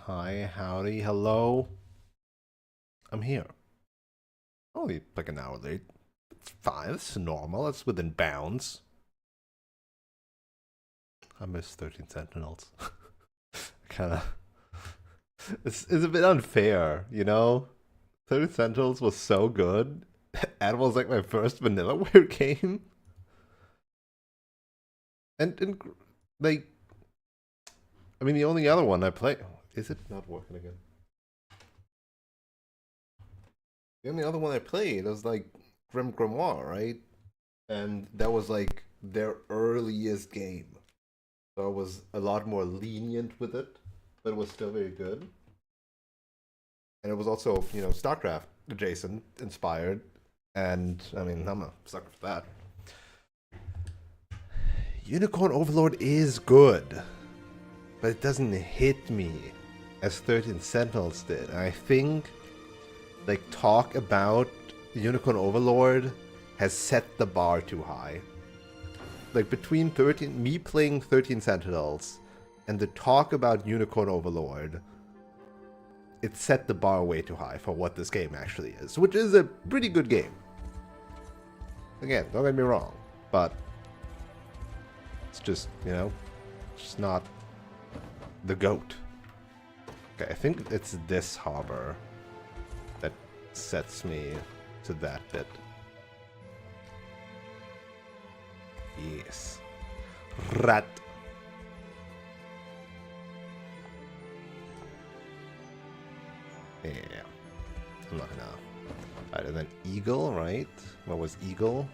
Hi, howdy, hello. I'm here. Only like an hour late. It's fine, it's normal, it's within bounds. I miss 13 Sentinels. Kinda. It's a bit unfair, you know? 13 Sentinels was so good. And was like my first Vanillaware game. And like, I mean, the only other one I play. Is it not working again? The only other one I played was like Grim Grimoire, right? And that was like their earliest game. So I was a lot more lenient with it, but it was still very good. And it was also, StarCraft adjacent, inspired. And I mean, I'm a sucker for that. Unicorn Overlord is good, but it doesn't hit me as 13 Sentinels did. And I think, like, talk about Unicorn Overlord has set the bar too high. Like, between me playing 13 Sentinels and the talk about Unicorn Overlord, it set the bar way too high for what this game actually is, which is a pretty good game. Again, don't get me wrong, but it's just, just not the GOAT. Okay, I think it's this harbor that sets me to that bit. Yes. Rat. Yeah. I'm not gonna. Alright, and then Eagle, right? What was Eagle?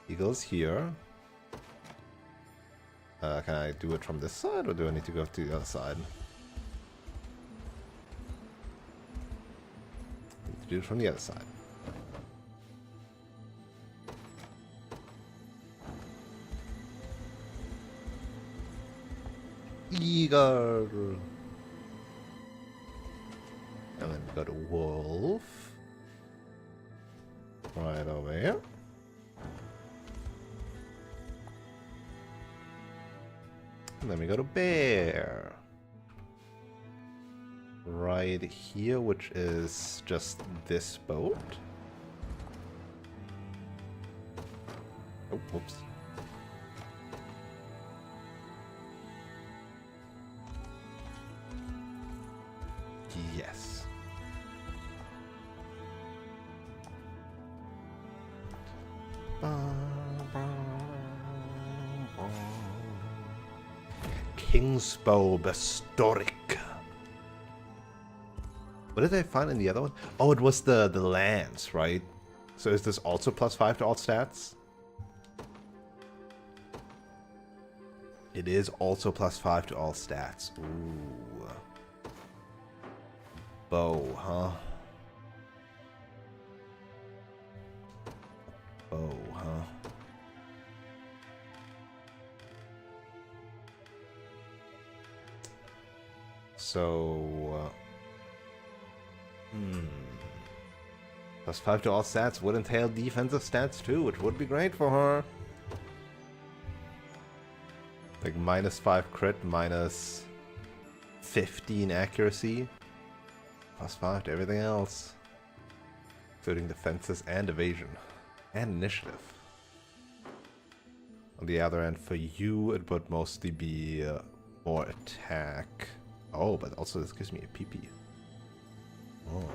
Eagle's here. Can I do it from this side, or do I need to go to the other side? I need to do it from the other side. Eagle. And then we go to Wolf. Right over here. And then we go to Bear. Right here, which is just this boat. Oh, whoops. Yes. Kingsbow Historic. What did I find in the other one? Oh, it was the lance, right? So is this also +5 to all stats? It is also +5 to all stats. Ooh. Bow, huh? Bow, huh? So, +5 to all stats would entail defensive stats too, which would be great for her. Like -5 crit, -15 accuracy. +5 to everything else. Including defenses and evasion. And initiative. On the other end, for you, it would mostly be more attack. Oh, but also this gives me a PP. Oh.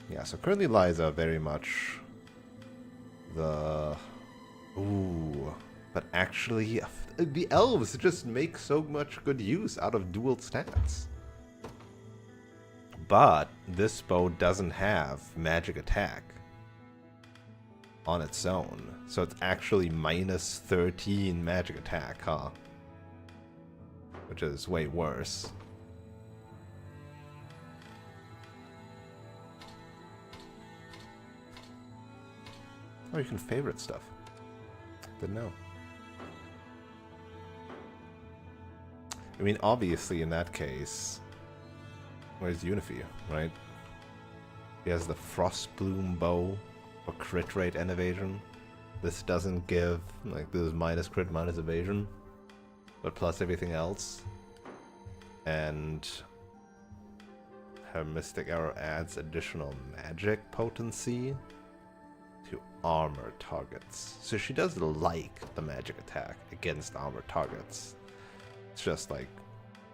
Yeah, so currently Liza very much the... Ooh. But actually, the elves just make so much good use out of dual stats. But this bow doesn't have magic attack on its own. So it's actually -13 magic attack, huh? Which is way worse. Oh, you can favorite stuff. Didn't know. I mean, obviously in that case, where's Unify, right? He has the Frostbloom bow for crit rate and evasion. This doesn't give, like, this is minus crit, minus evasion, but plus everything else. And her Mystic Arrow adds additional magic potency to armor targets. So she does like the magic attack against armor targets. It's just like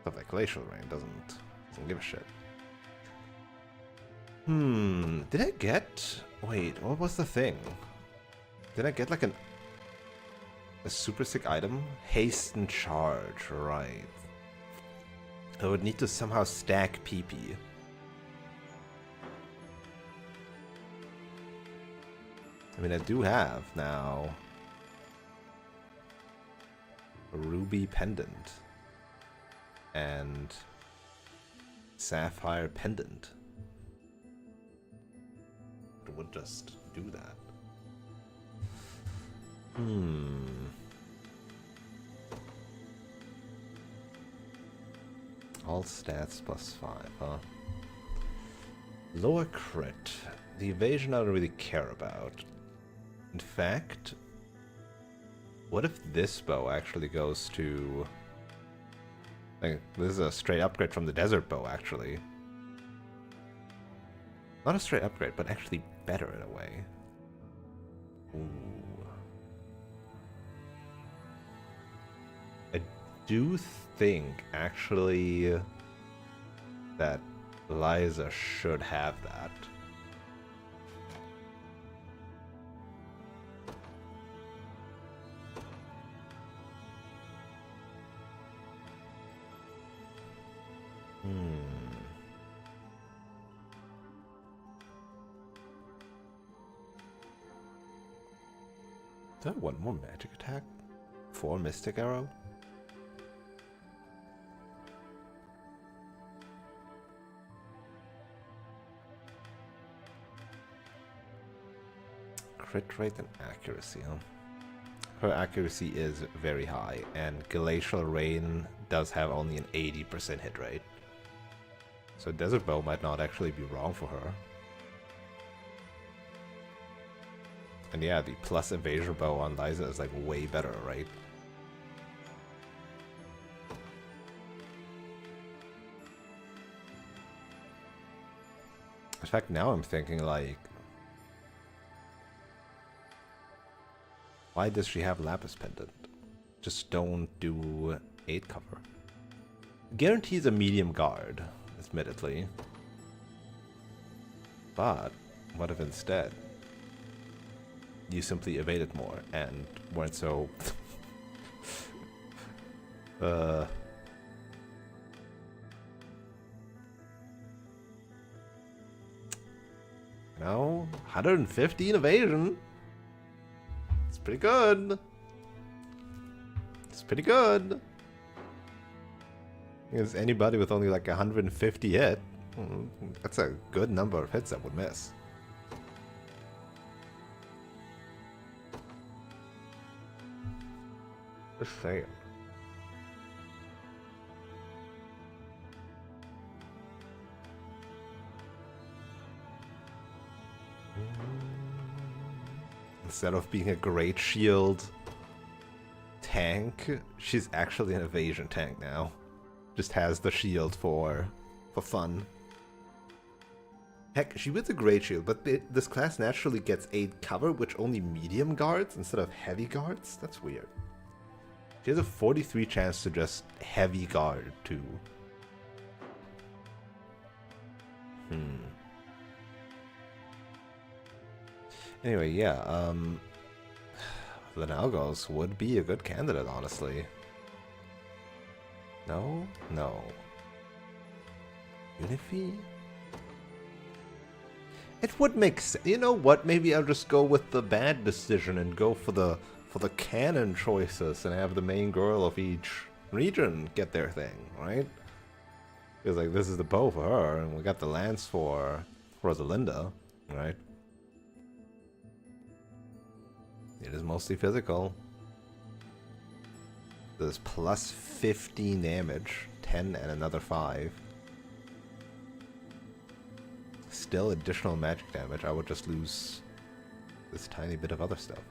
stuff like Glacial Rain doesn't give a shit. Did I get... Wait, what was the thing? Did I get like a super sick item? Haste and Charge, right. I would need to somehow stack PP. I mean, I do have now a Ruby Pendant and Sapphire Pendant. I would just do that. All stats +5, huh? Lower crit. The evasion I don't really care about. In fact, what if this bow actually goes to... Like, this is a straight upgrade from the desert bow, actually. Not a straight upgrade, but actually better in a way. Ooh. I do think, actually, that Liza should have that. Do I have one more magic attack? 4 Mystic Arrow? Crit rate and accuracy, huh? Her accuracy is very high, and Glacial Rain does have only an 80% hit rate. So Desert Bow might not actually be wrong for her. And yeah, the plus evasion bow on Liza is like way better, right? In fact, now I'm thinking like, why does she have Lapis Pendant? Just don't do 8 cover. Guarantees a medium guard, admittedly. But what if instead you simply evaded more and weren't so... No, 115 evasion. It's pretty good. It's pretty good. Because anybody with only like 150 hit, that's a good number of hits that would miss. Just saying. Instead of being a great shield tank, she's actually an evasion tank now. Just has the shield for fun. Heck, she wields a great shield, but this class naturally gets 8 cover, which only medium guards instead of heavy guards? That's weird. She has a 43 chance to just heavy guard too. Anyway, yeah, Lenalgos would be a good candidate, honestly. No? No. Unifi? It would make sense. You know what? Maybe I'll just go with the bad decision and go for the canon choices and have the main girl of each region get their thing, right? Because like this is the bow for her, and we got the lance for Rosalinda, right? It is mostly physical. There's plus 15 damage, 10 and another 5. Still additional magic damage. I would just lose this tiny bit of other stuff.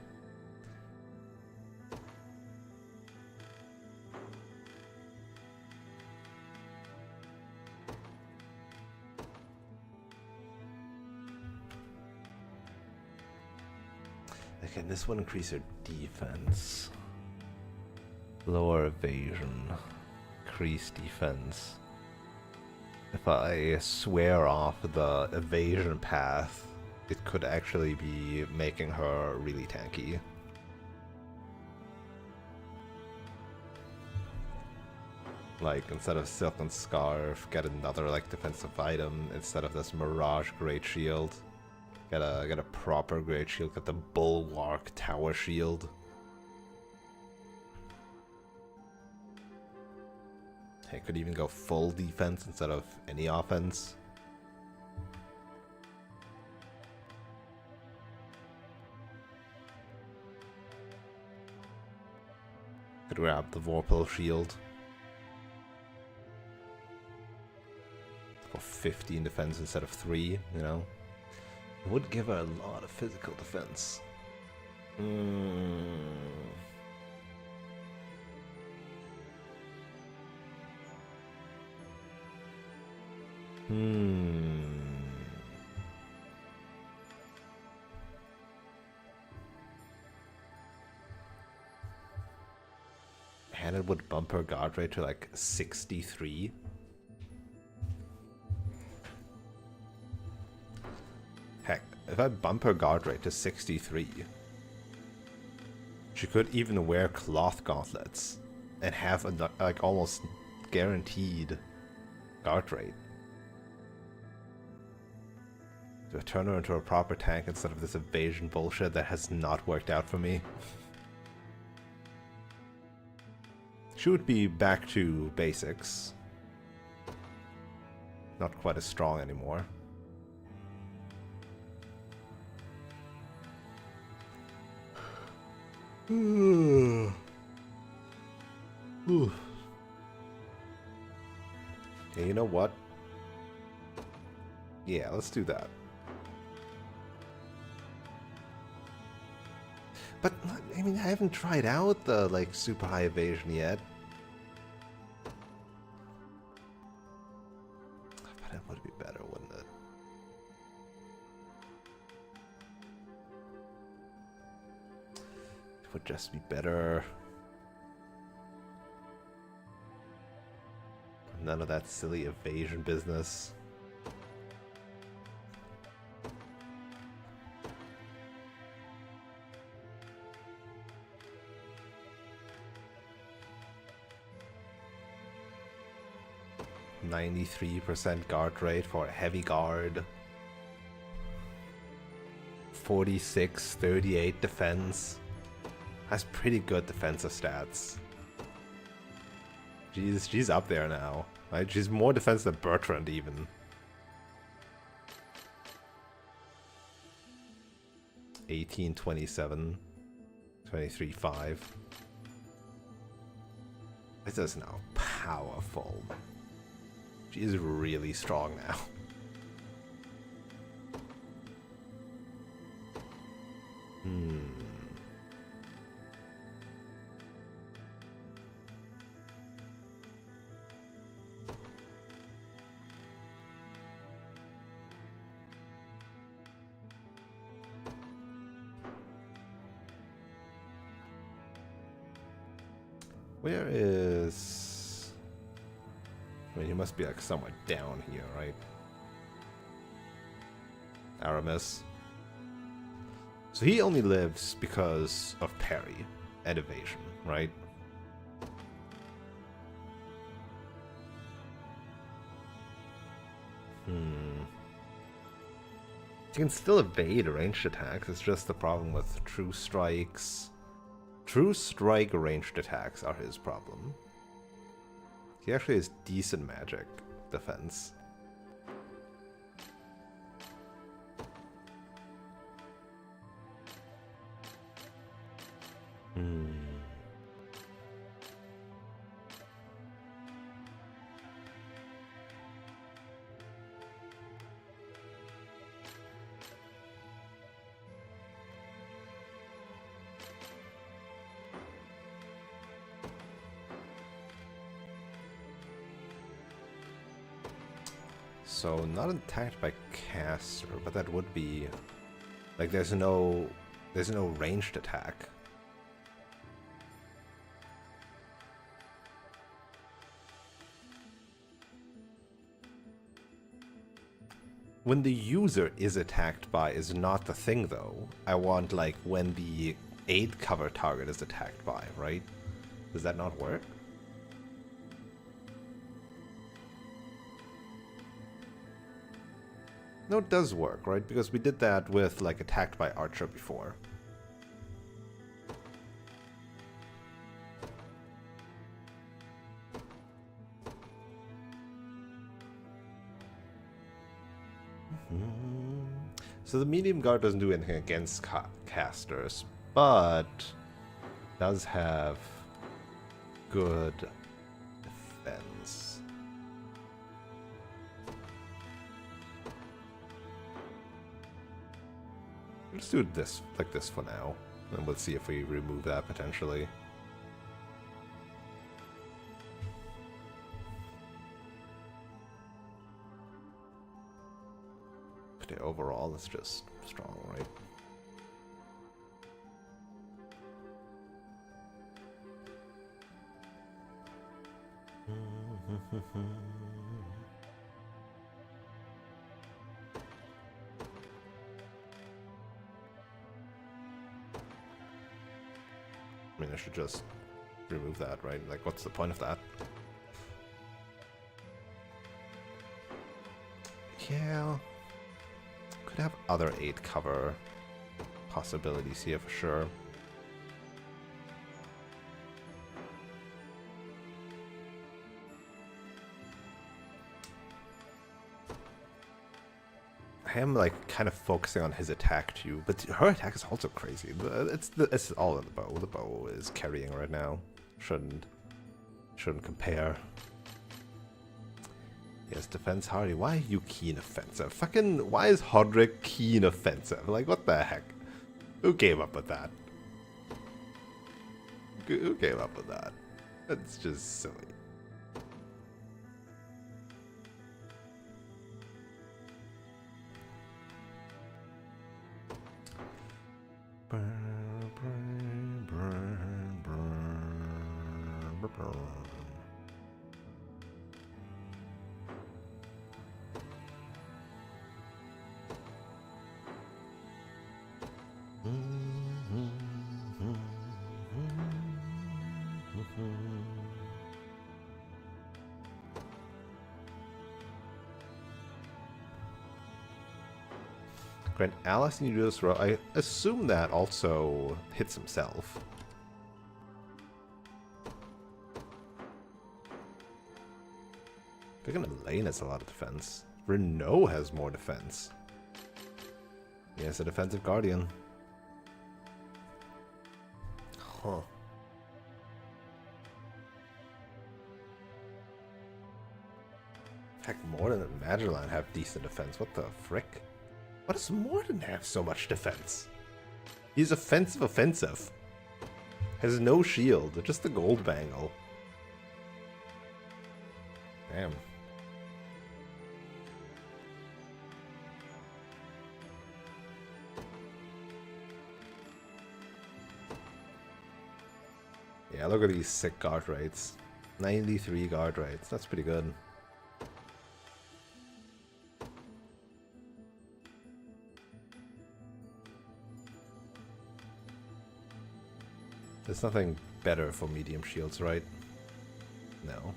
Can this one increase your defense? Lower evasion. Increase defense. If I swear off the evasion path, it could actually be making her really tanky. Like, instead of Silken Scarf, get another, like, defensive item instead of this Mirage Great Shield. Get a proper Great Shield, get the Bulwark Tower Shield. Hey, could even go full defense instead of any offense. Could grab the Vorpal Shield. For 15 defense instead of 3, you know? It would give her a lot of physical defense. And it would bump her guard rate to like 63. Heck, if I bump her guard rate to 63, she could even wear cloth gauntlets and have a like almost guaranteed guard rate. To turn her into a proper tank instead of this evasion bullshit that has not worked out for me. She would be back to basics. Not quite as strong anymore. Ooh. Okay, you know what? Yeah, let's do that. But, I mean, I haven't tried out the, like, super high evasion yet. But it would be better, wouldn't it? It would just be better. None of that silly evasion business. %93 guard rate for a heavy guard. 38 defense. That's pretty good defensive stats. She's up there now. Right? She's more defense than Bertrand even. 18, 27, 23, 5. This is now powerful. She is really strong now. Where is... I mean, he must be like somewhere down here, right? Aramis. So he only lives because of parry and evasion, right? He can still evade ranged attacks, it's just the problem with true strikes. True strike ranged attacks are his problem. He actually has decent magic defense. So, not attacked by caster, but that would be... Like, there's no There's no ranged attack. When the user is attacked by is not the thing, though. I want, like, when the aid cover target is attacked by, right? Does that not work? No, it does work, right? Because we did that with, like, attacked by Archer before. So the medium guard doesn't do anything against casters, but does have good defense. Let's do this like this for now, and we'll see if we remove that potentially. But overall, it's just strong, right? I mean, I should just remove that, right? Like, what's the point of that? Yeah. Could have other 8 cover possibilities here for sure. I am like kind of focusing on his attack too, but her attack is also crazy. It's all in the bow. The bow is carrying right now. Shouldn't compare. Yes, defense hardy. Why are you keen offensive? Fucking why is Hodrick keen offensive? Like what the heck? Who came up with that? Who came up with that? That's just silly. Grant Alice, you do this roll. I assume that also hits himself. They're gonna Lane has a lot of defense. Renault has more defense. He has a defensive guardian. Huh. Heck, Morden and Magellan have decent defense. What the frick? Why does Morden have so much defense? He's offensive. Has no shield, just the gold bangle. Damn. Yeah, look at these sick guard rates. 93 guard rates. That's pretty good. There's nothing better for medium shields, right? No.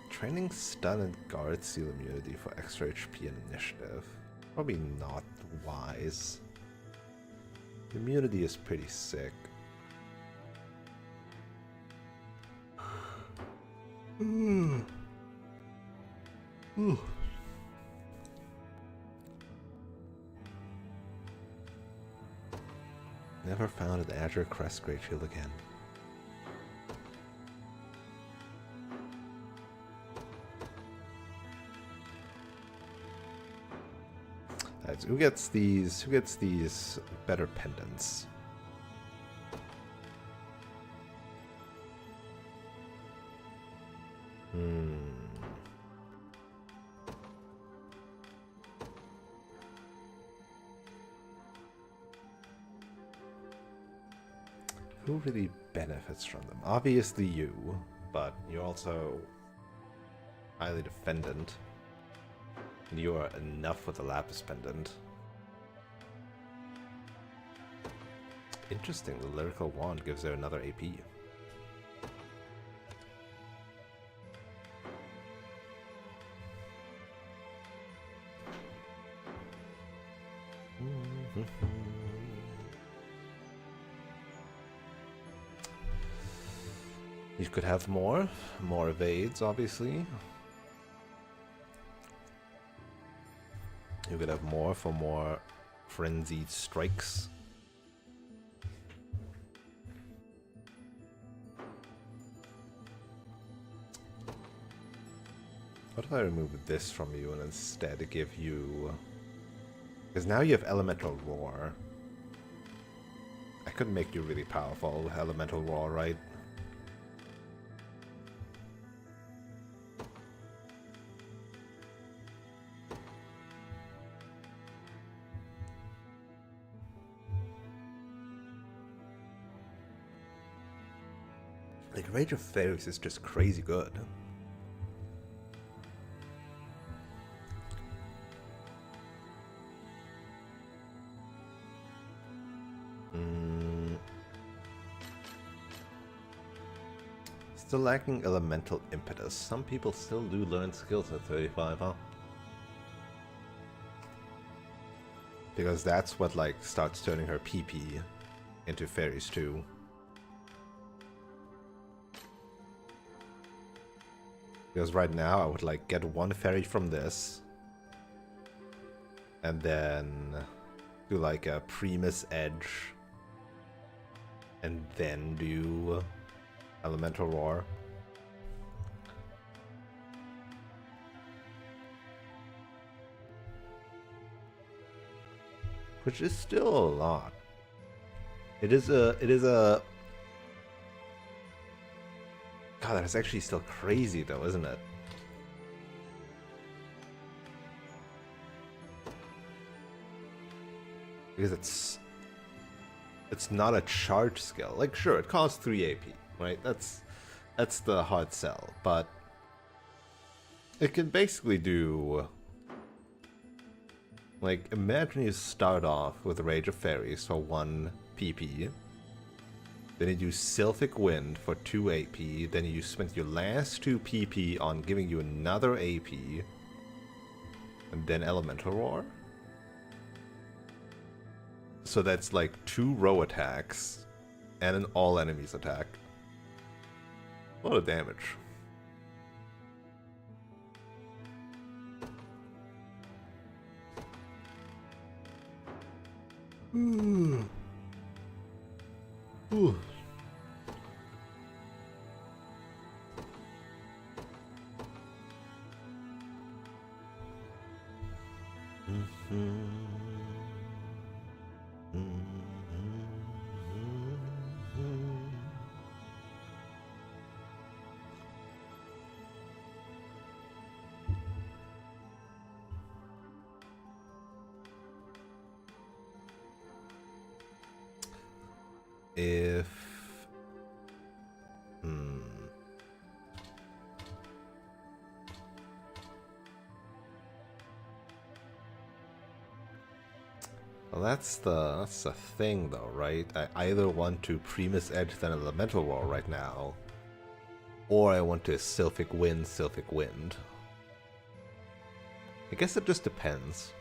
Training stun and guard seal immunity for extra HP and initiative. Probably not wise. Immunity is pretty sick. Never found an Azure Crest Great Shield again. Alright, so who gets these better pendants? Who really benefits from them? Obviously you, but you're also highly defendant. And you are enough with the Lapis Pendant. Interesting, the Lyrical Wand gives her another AP. You could have more evades, obviously. You could have more for more frenzied strikes. What if I remove this from you and instead give you... Because now you have Elemental Roar. I could make you really powerful with Elemental Roar, right? Like, Rage of Fairies is just crazy good. Still lacking Elemental Impetus. Some people still do learn skills at 35, huh? Because that's what, like, starts turning her PP into fairies too. Because right now I would like get one fairy from this and then do like a Primus Edge and then do Elemental Roar. Which is still a lot. It is a God, that is actually still crazy though, isn't it? Because it's not a charge skill. Like, sure, it costs 3 AP, right? That's the hard sell, but it can basically do... Like, imagine you start off with Rage of Fairies for 1 PP, then you do Sylphic Wind for 2 AP, then you spend your last 2 PP on giving you another AP, and then Elemental Roar. So that's like 2 row attacks and an all enemies attack. A lot of damage. Ooh. Ooh. If... Well, that's the thing though, right? I either want to Primus Edge then Elemental Roar right now, or I want to Sylphic Wind. I guess it just depends.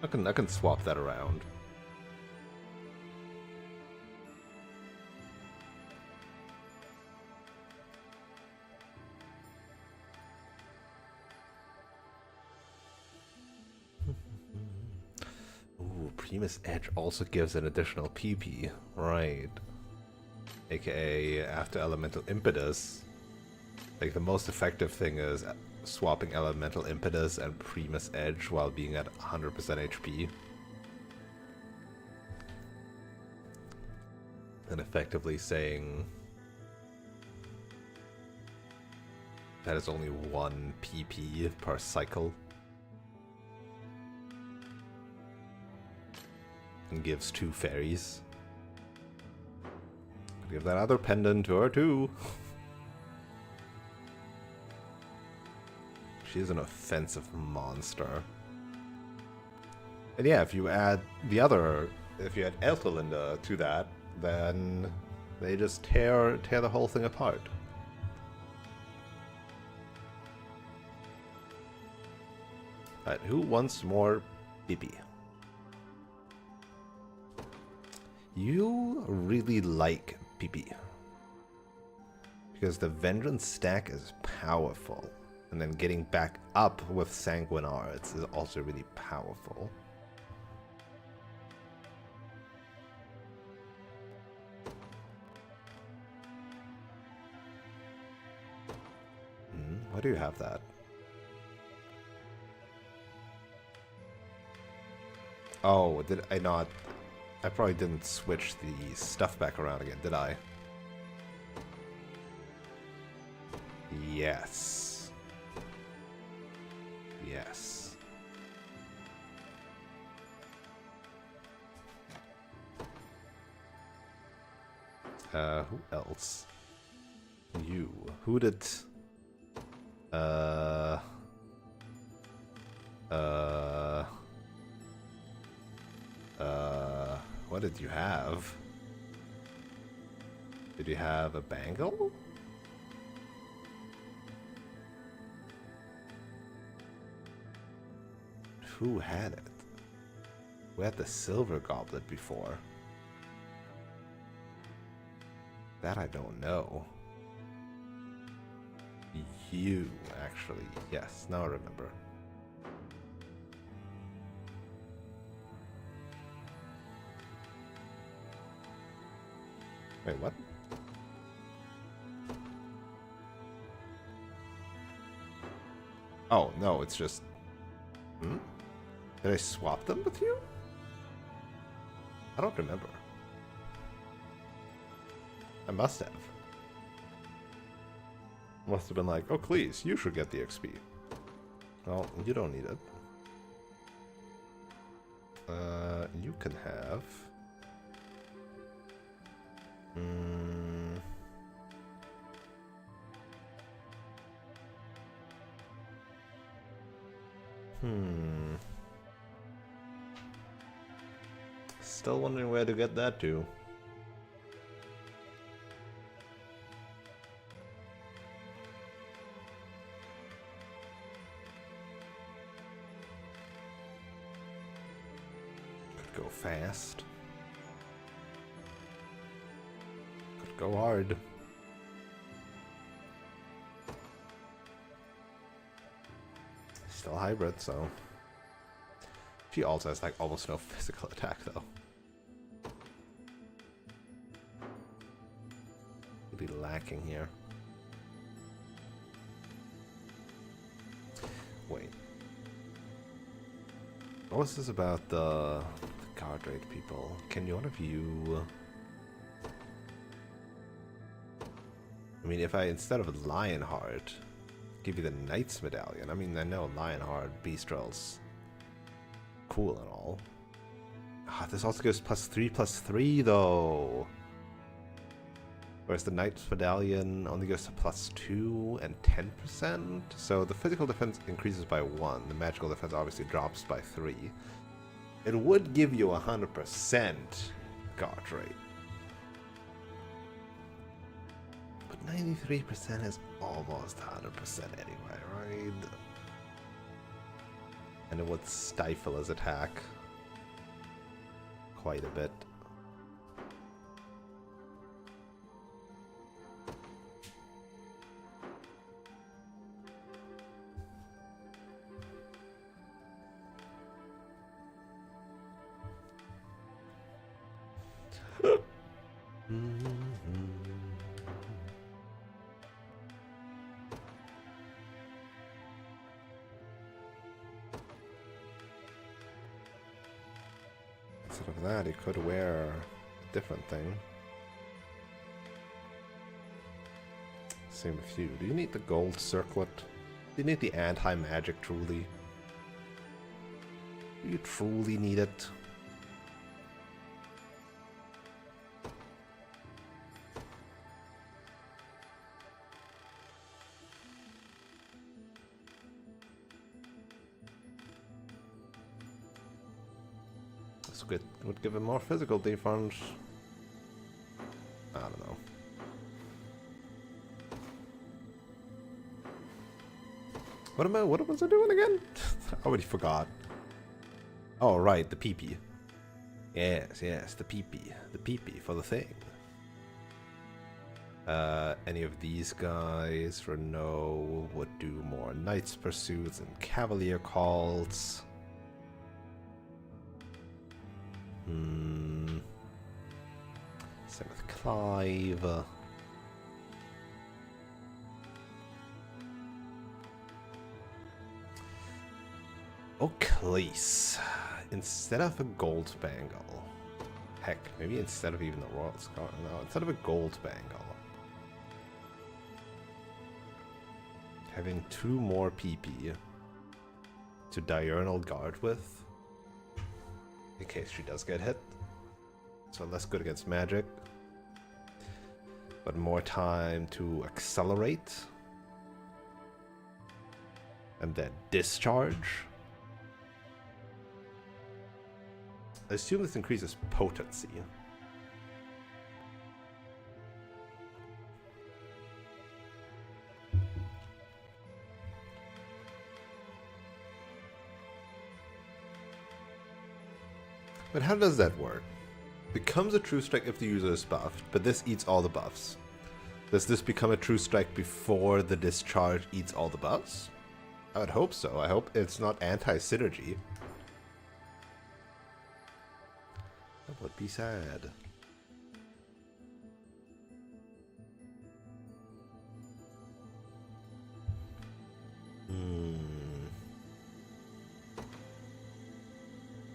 I can swap that around. Ooh, Primus Edge also gives an additional PP, right? AKA after Elemental Impetus. Like, the most effective thing is swapping Elemental Impetus and Primus Edge while being at 100% HP. And effectively saying that is only 1 PP per cycle. and gives 2 fairies. Give that other pendant to her too. She's an offensive monster. And yeah, if you add Elthalinda to that, then they just tear the whole thing apart. Alright, who wants more Bibi? You really like Bibi. Because the Vengeance stack is powerful. And then getting back up with Sanguine Arts is also really powerful. Why do you have that? Oh, did I not? I probably didn't switch the stuff back around again, did I? Yes. Yes. Who else? You. Who did... what did you have? Did you have a bangle? Who had it? We had the silver goblet before. That I don't know. You, actually. Yes, now I remember. Wait, what? Oh, no, it's just... Hmm? Did I swap them with you? I don't remember. I must have. Must have been like, oh, please, you should get the XP. Well, you don't need it. You can have... Still wondering where to get that to. Could go fast. Could go hard. Still hybrid, so... She also has like almost no physical attack though. Be lacking here. Wait. What was this about the guard raid people? Can one of you... I mean, if I, instead of Lionheart, give you the Knight's Medallion. I mean, I know Lionheart, Beastrel's cool and all. Ah, this also goes +3/+3 though. Whereas the Knight's Medallion only goes to +2 and 10%. So the physical defense increases by 1. The magical defense obviously drops by 3. It would give you 100% guard rate. But 93% is almost 100% anyway, right? And it would stifle his attack quite a bit. Instead of that, he could wear a different thing. Same with you. Do you need the gold circlet? Do you need the anti-magic truly? Do you truly need it? This would give him more physical defense. I don't know. What was I doing again? I already forgot. Oh, right, the PP. Yes, the PP. The PP for the thing. Any of these guys for no would do more Knight's Pursuits and Cavalier Calls. Same with Clive. Oh, Cleese. Instead of a gold bangle. Heck, maybe instead of even the Royal Scar. No, instead of a gold bangle. Having 2 more PP to Diurnal Guard with. In case she does get hit. So less good against magic. But more time to accelerate. And then discharge. I assume this increases potency. But how does that work? Becomes a true strike if the user is buffed, but this eats all the buffs. Does this become a true strike before the discharge eats all the buffs? I would hope so. I hope it's not anti-synergy. That would be sad.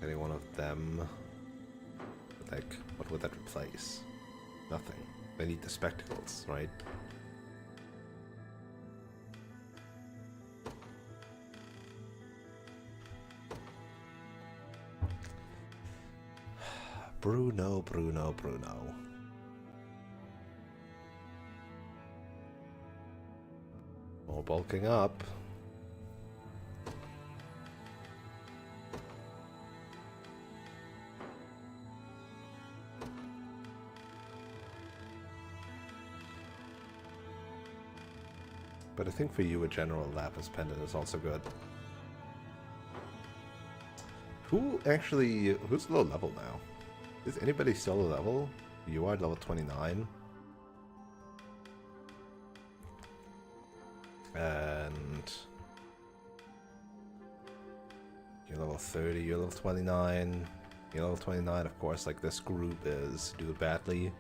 Any one of them. Like, what would that replace? Nothing. They need the spectacles, right? Bruno. More bulking up. But I think for you a general Lapis Pendant is also good. Who's low level now? Is anybody still a level? You are level 29. And you're level 30, you're level 29. You're level 29, of course, like this group is do badly.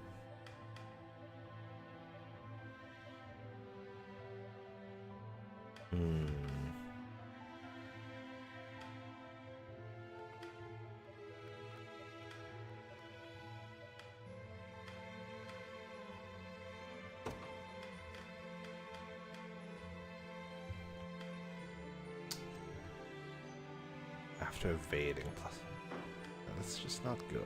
After evading plus. That's just not good.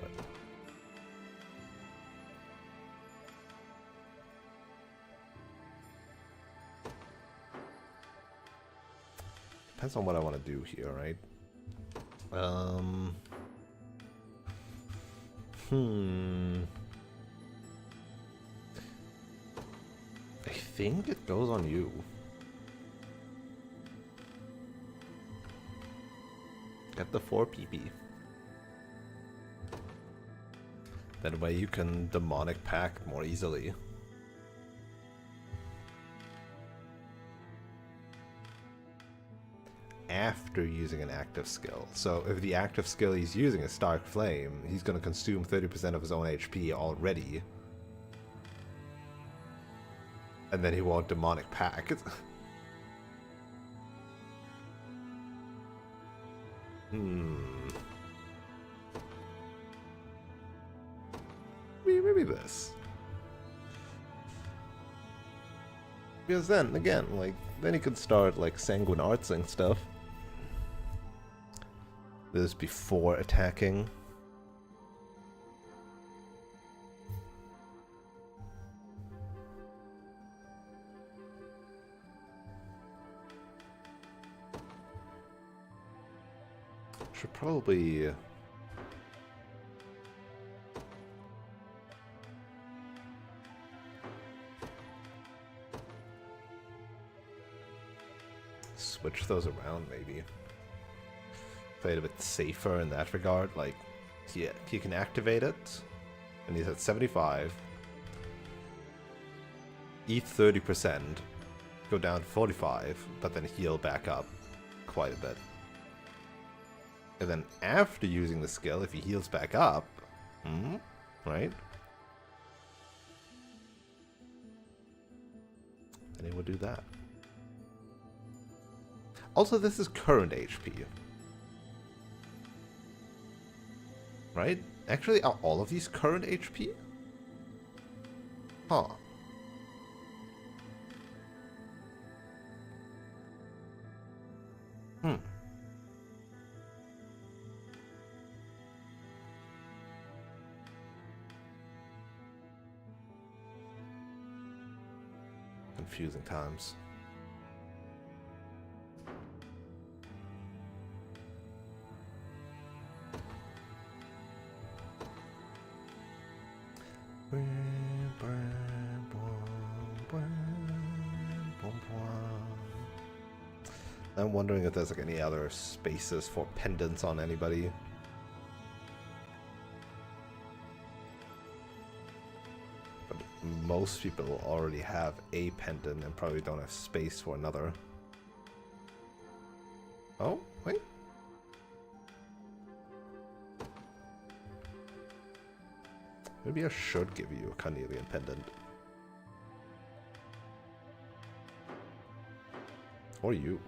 Depends on what I want to do here, right? I think it goes on you. Get the 4 PP. That way you can demonic pact more easily. After using an active skill. So if the active skill he's using is Stark Flame, he's going to consume 30% of his own HP already. And then he won't demonic pact. Maybe this. Because then, again, like, then he could start, like, Sanguine Artsing stuff. This before attacking. Should probably switch those around, maybe. Play it a bit safer in that regard. Like, yeah, he can activate it, and he's at 75. Eat 30%, go down to 45, but then heal back up quite a bit. And then after using the skill, if he heals back up, right? And he would do that. Also, this is current HP. Right? Actually, are all of these current HP? Huh. Confusing times. I'm wondering if there's like any other spaces for pendants on anybody. But most people already have a pendant and probably don't have space for another. Oh, wait. Maybe I should give you a carnelian pendant. Or you.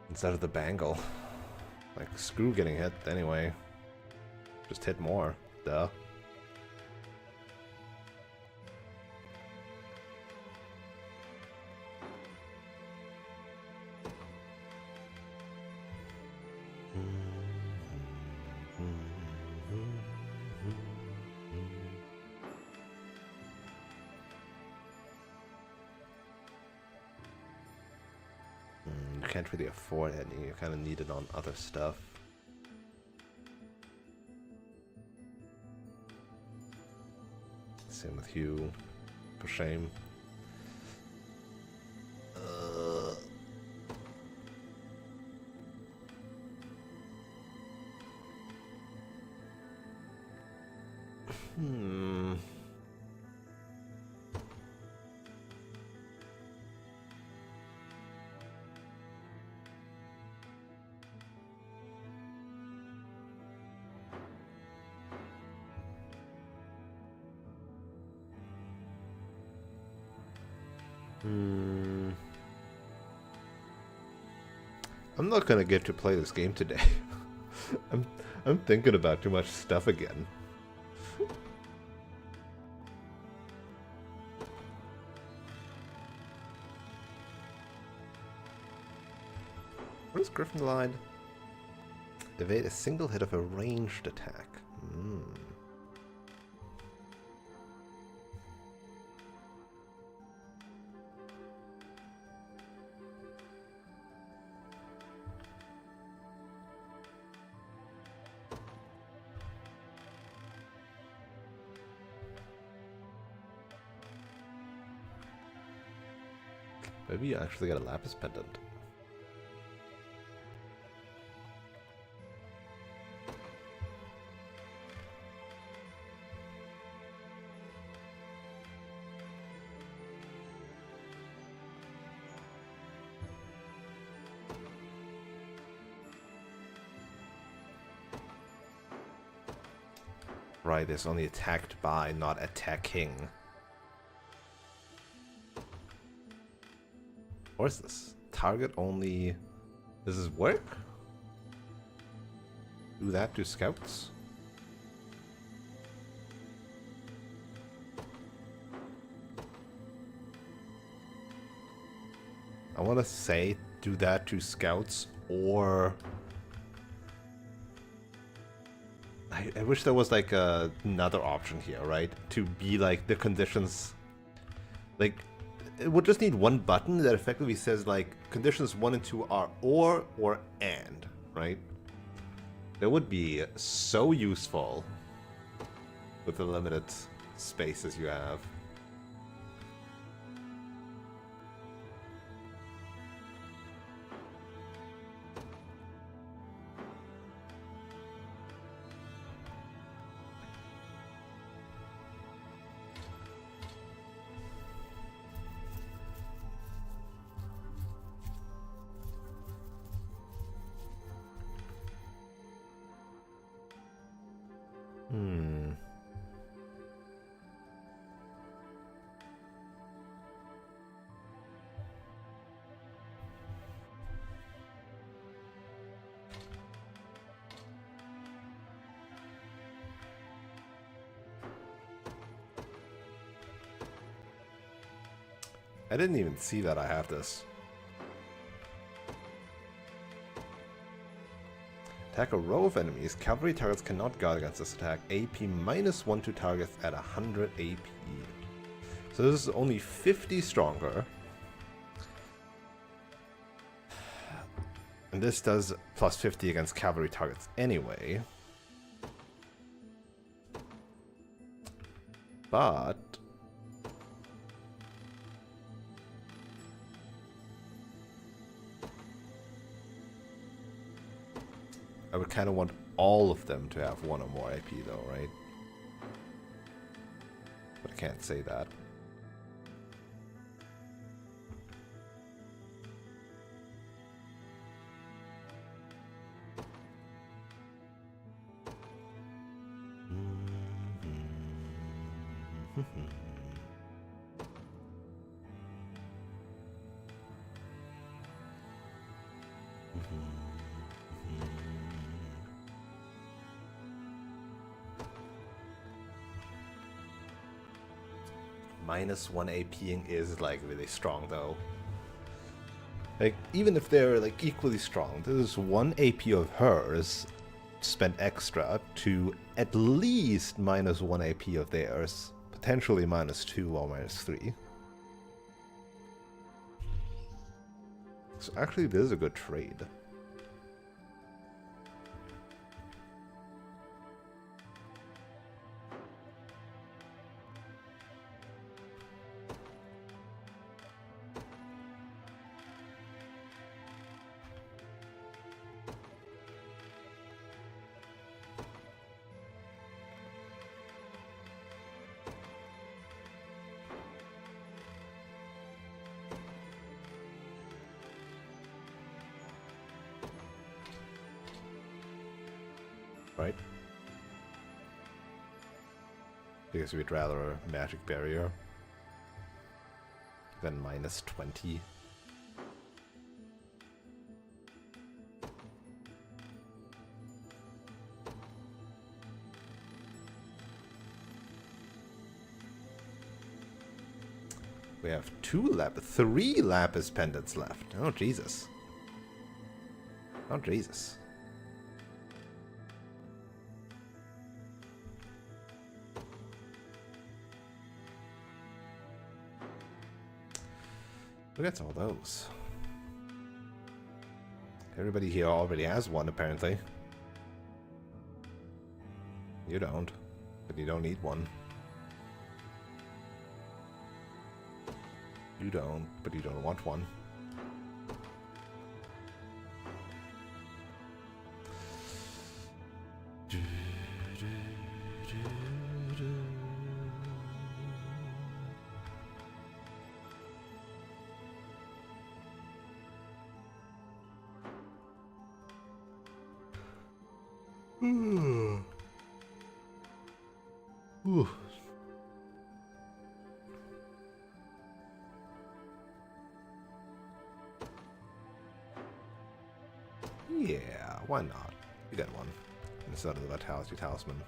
Instead of the bangle. Like, screw getting hit anyway. Just hit more. Duh. Can't really afford any. You kind of need it on other stuff. Same with you. For shame. I'm not gonna get to play this game today. I'm thinking about too much stuff again. What is Griffin line? Evade a single hit of a ranged attack. Maybe you actually got a lapis pendant. Right, it's only attacked by, not attacking. What is this? Target only... Does this work? Do that to scouts? I want to say do that to scouts, or... I wish there was like another option here, right? To be like the conditions... Like... It would just need one button that effectively says like conditions 1 and 2 are or and, right? That would be so useful with the limited spaces you have. Hmm. I didn't even see that I have this. Attack a row of enemies. Cavalry targets cannot guard against this attack. AP -1 to targets at 100 AP. So this is only 50 stronger. And this does plus 50 against cavalry targets anyway. But I would kind of want all of them to have 1 or more AP though, right? But I can't say that. -1 APing is like really strong though. Like even if they're like equally strong, there's 1 AP of hers spent extra to at least -1 AP of theirs, potentially -2 or -3. So actually this is a good trade. Right? Because we'd rather a magic barrier than -20. We have 3 lapis pendants left. Oh Jesus. Oh Jesus. Who gets all those? Everybody here already has one, apparently. You don't, but you don't need one. You don't, but you don't want one. Ooh. Yeah, why not? You get one. Instead of the Vitality Talisman.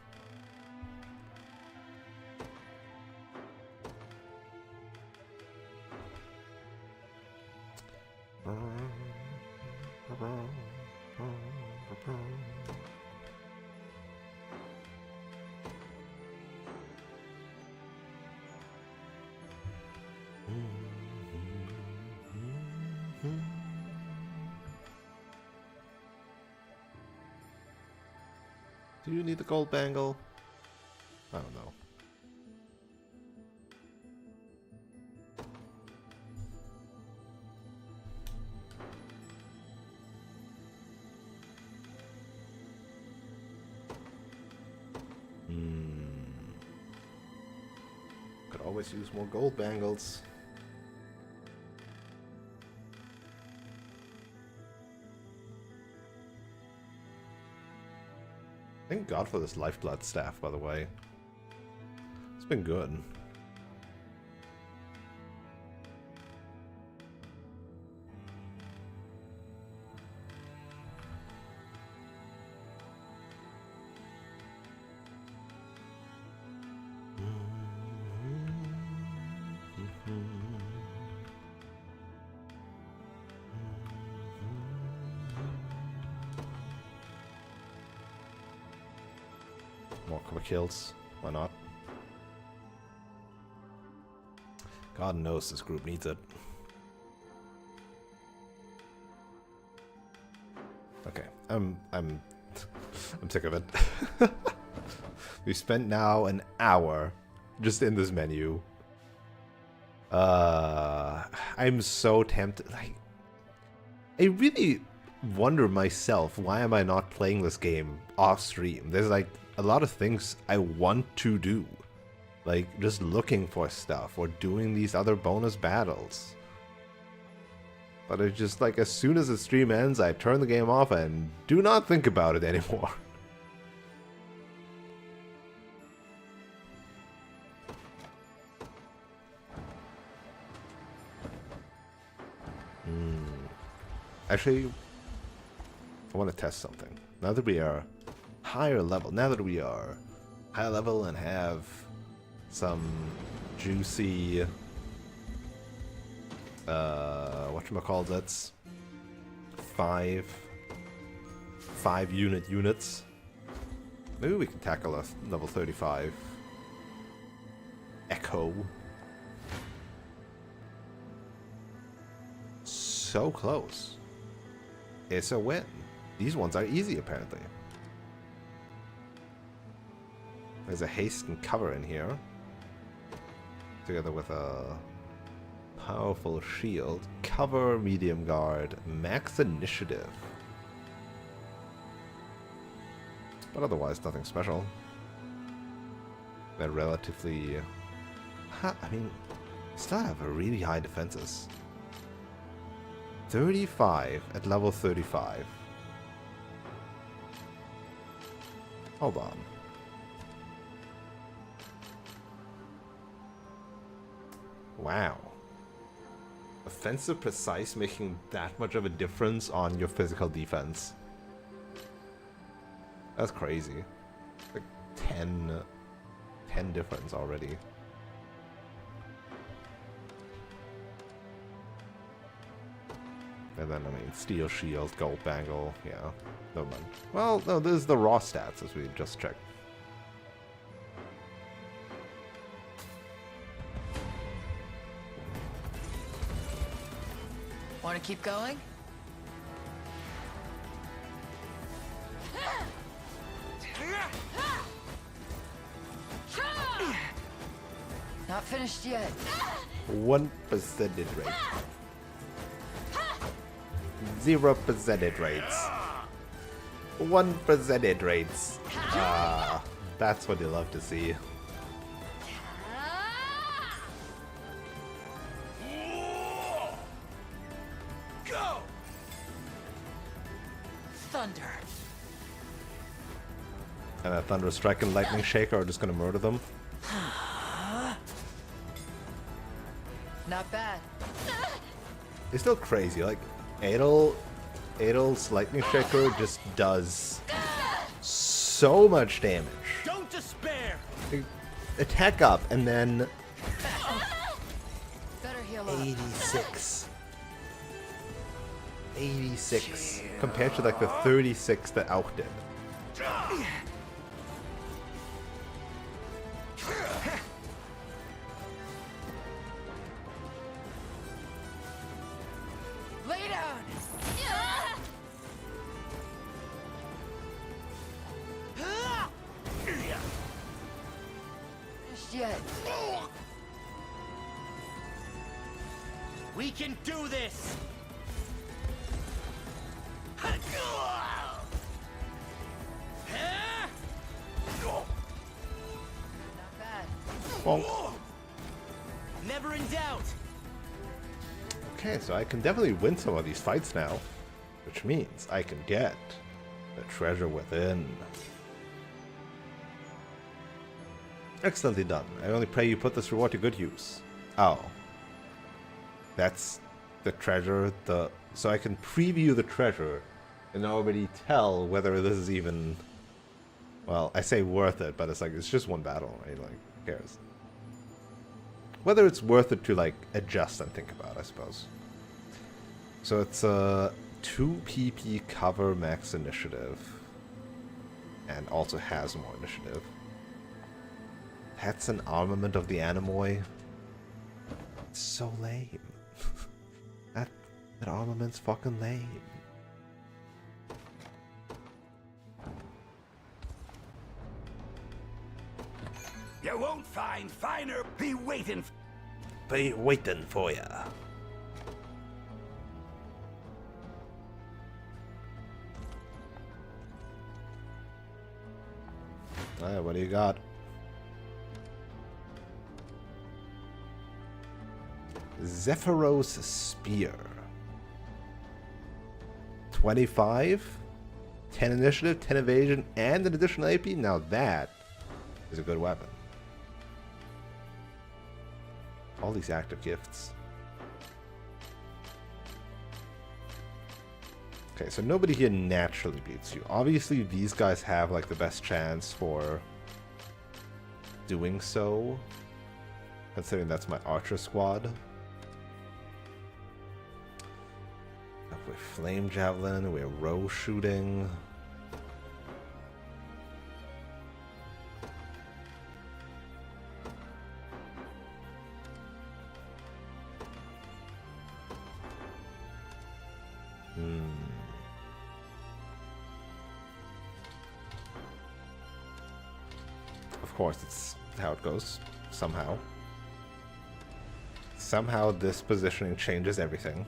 Do you need the gold bangle? I don't know. Could always use more gold bangles. Thank God for this lifeblood staff, by the way. It's been good. More cover kills. Why not? God knows this group needs it. Okay, I'm sick of it. We spent now an hour just in this menu. I'm so tempted. Like, I really wonder myself, why am I not playing this game off stream? There's like a lot of things I want to do. Like just looking for stuff or doing these other bonus battles. But it's just like as soon as the stream ends, I turn the game off and do not think about it anymore. Actually, I want to test something. Now that we are higher level, and have some juicy, whatchamacallits, 5 units. Maybe we can tackle a level 35 Echo. So close. It's a win. These ones are easy, apparently. There's a haste and cover in here, together with a powerful shield, cover, medium guard, max initiative. But otherwise, nothing special. They're relatively... I mean, still have a really high defenses. 35 at level 35. Hold on. Wow. Offensive precise making that much of a difference on your physical defense. That's crazy. Like 10 difference already. And then, I mean, Steel Shield, Gold Bangle, yeah, no mind. Well, no, this is the raw stats, as we just checked. Want to keep going? Not finished yet. 1% hit rate. 0% hit rates. 1% hit rates. That's what you love to see. Go! Thunder. And a Thunder Strike and Lightning Shaker are just gonna murder them. Not bad. It's still crazy, like Adel's Lightning Shaker just does so much damage. Don't despair. Attack up and then Better heal up. 86. 86 compared to like the 36 that Auk did. Lay down. Finished yet. We can do this! Not bad. Bonk. Never in doubt! Okay, so I can definitely win some of these fights now, which means I can get the treasure within. Excellently done. I only pray you put this reward to good use. Oh. That's the treasure. So I can preview the treasure and already tell whether this is even... Well, I say worth it, but it's like, it's just one battle, right? Like, who cares? Whether it's worth it to, like, adjust and think about, I suppose. So it's a 2 PP cover max initiative. And also has more initiative. That's an armament of the Animoy. It's so lame. that armament's fucking lame. You won't find finer. Be waiting for ya. Alright, what do you got? Zephyros Spear. 25, 10 initiative, 10 evasion, and an additional AP. Now that is a good weapon. All these active gifts. Okay, so nobody here naturally beats you. Obviously, these guys have like the best chance for doing so, considering that's my archer squad. We're flame javelin, we're row shooting. Of course, it's how it goes. Somehow. Somehow this positioning changes everything.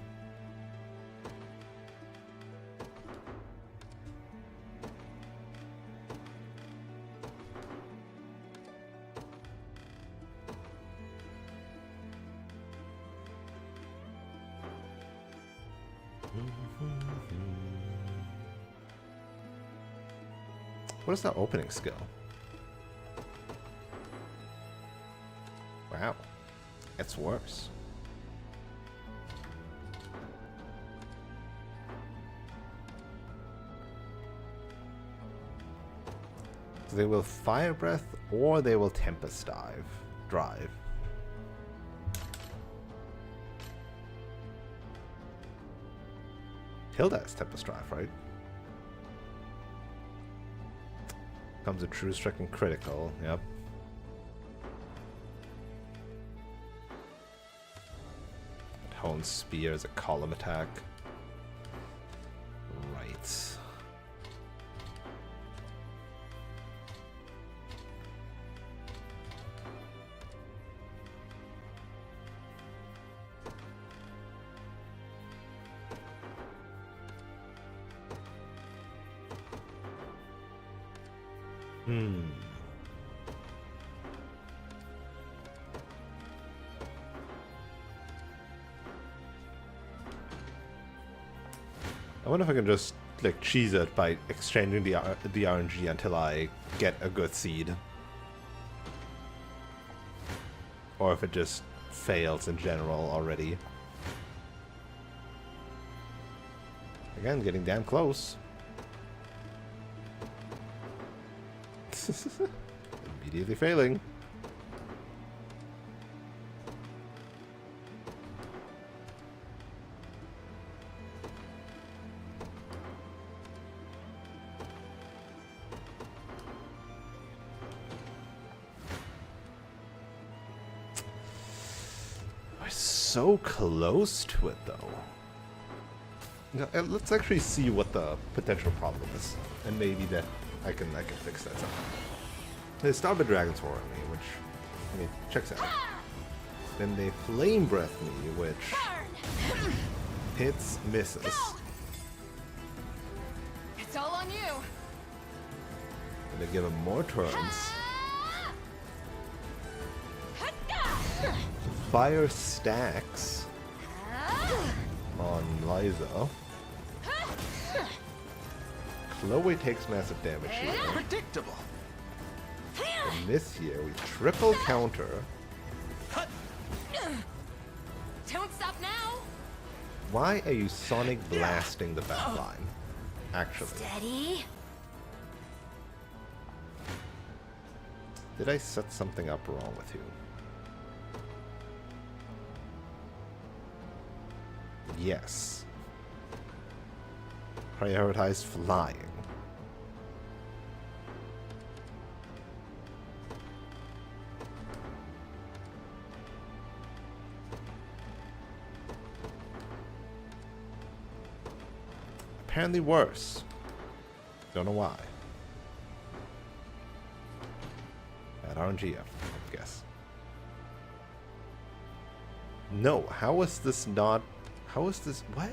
What is that opening skill? Wow. It's worse. So they will fire breath or they will tempest drive. Hilda has tempest drive, right? Comes a true strike and critical, yep. Hone spear is a column attack. Right. I wonder if I can just like cheese it by exchanging the RNG until I get a good seed, or if it just fails in general already. Again, getting damn close. Immediately failing. We're so close to it, though. Now, let's actually see what the potential problem is, and maybe that I can fix that somehow. They start with Dragon's Roar on me, which, I mean, checks out. Then they Flame Breath me, which hits, misses. It's all on you. And they give him more turns. Fire stacks on Liza. Chloe takes massive damage here. Predictable. this here, we triple counter. Don't stop now. Why are you Sonic blasting the back line? Actually, Steady. did I set something up wrong with you? Yes. Prioritize flying. Apparently worse. Don't know why. Bad RNG, I guess. No, how is this not... How is this... What?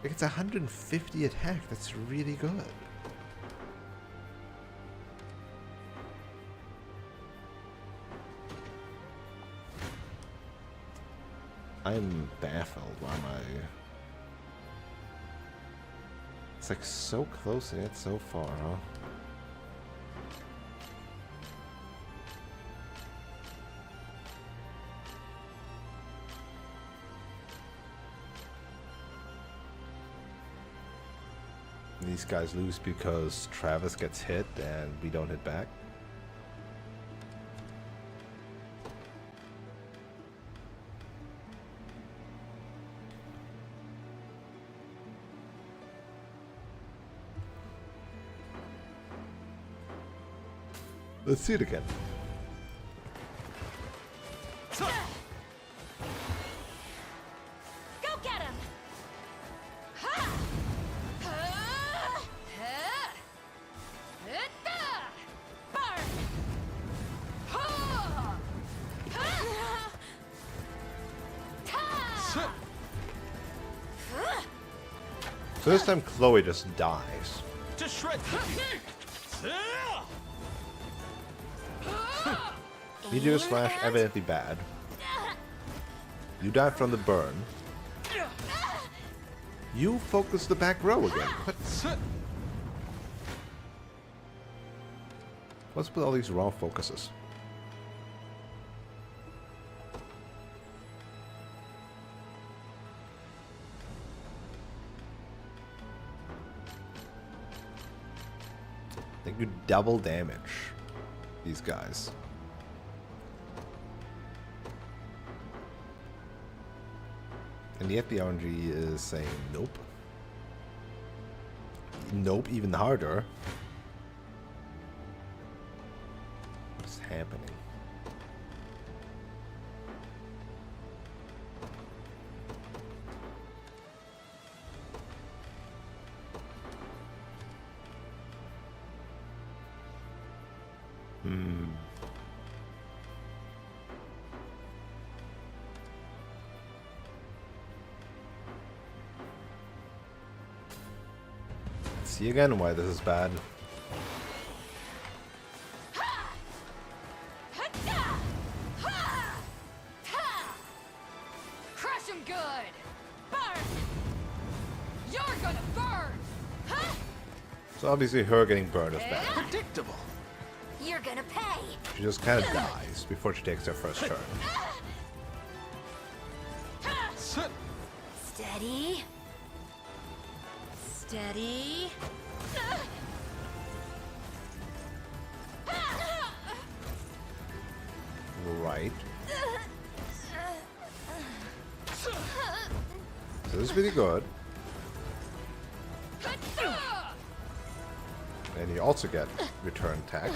Like, it's 150 attack. That's really good. I'm baffled. Why am I... It's like so close and yet so far, huh? These guys lose because Travis gets hit and we don't hit back. Let's see it again. Go get him. Ha! Ha! Ha! Hitta! Burn! Ha! Ha! Ta! So this time Chloe just dies. To shreds with you. Meteor Slash evidently bad. You died from the burn. You focus the back row again. What? What's with all these raw focuses? They do double damage, these guys. And yet the RNG is saying nope. Nope, even harder. What's happening? See again why this is bad. Crush him good. Burn. You're gonna burn. Huh? So obviously her getting burned is bad. Predictable. You're gonna pay. She just kind of dies before she takes her first turn. Steady. Steady. Right. So this is really good. And you also get return attack.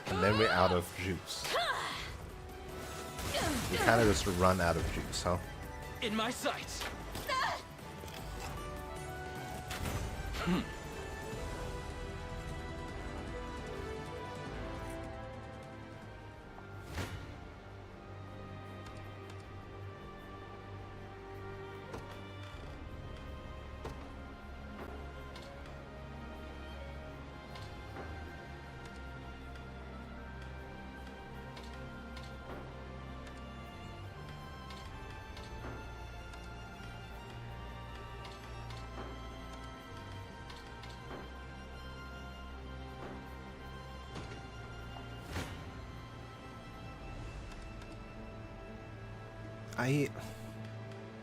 And then we're out of juice. We kind of just run out of juice, huh? In my sights.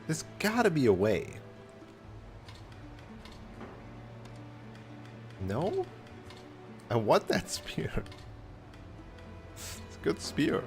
There's gotta be a way. No? I want that spear. It's a good spear.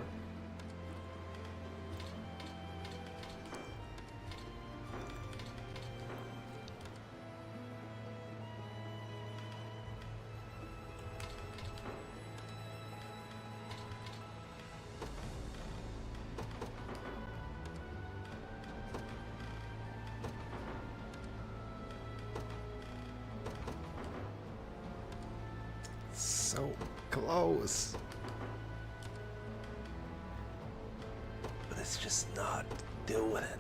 So close. But it's just not doing it.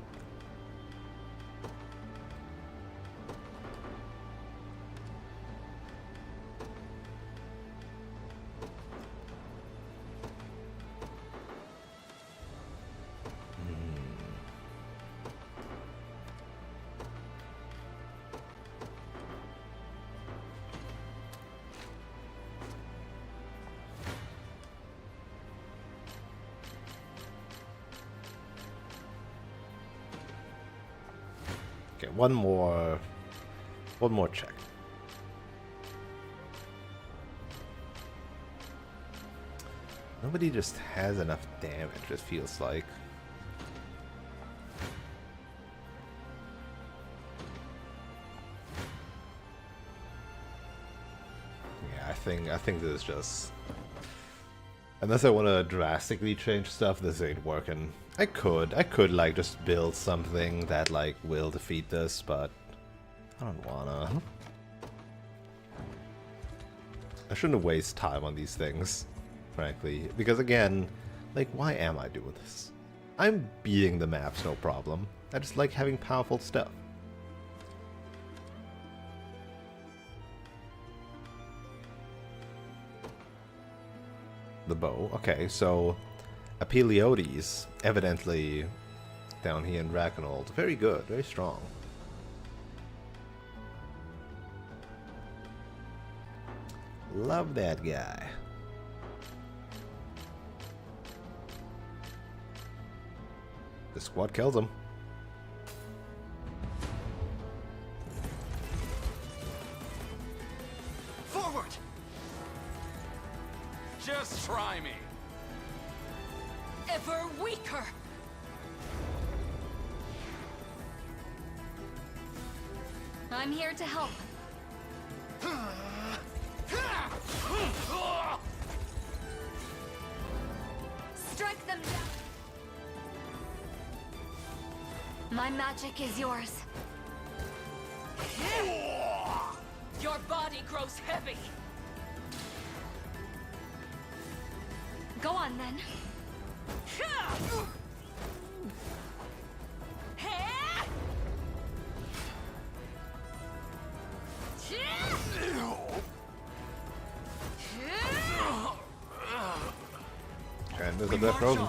Okay, one more check. Nobody just has enough damage, it feels like. Yeah, I think this is just, unless I want to drastically change stuff, this ain't working. I could like just build something that like will defeat this, but I don't wanna. I shouldn't waste time on these things, frankly, because again, like, why am I doing this? I'm beating the maps, no problem. I just like having powerful stuff. The bow. Okay, so Apeliotes, evidently down here in Drakenhold. Very good, very strong. Love that guy. The squad kills him. Forward! Just try me. Ever weaker. I'm here to help. Strike them down. My magic is yours. Your body grows heavy. Go on then. And there's a bit frozen.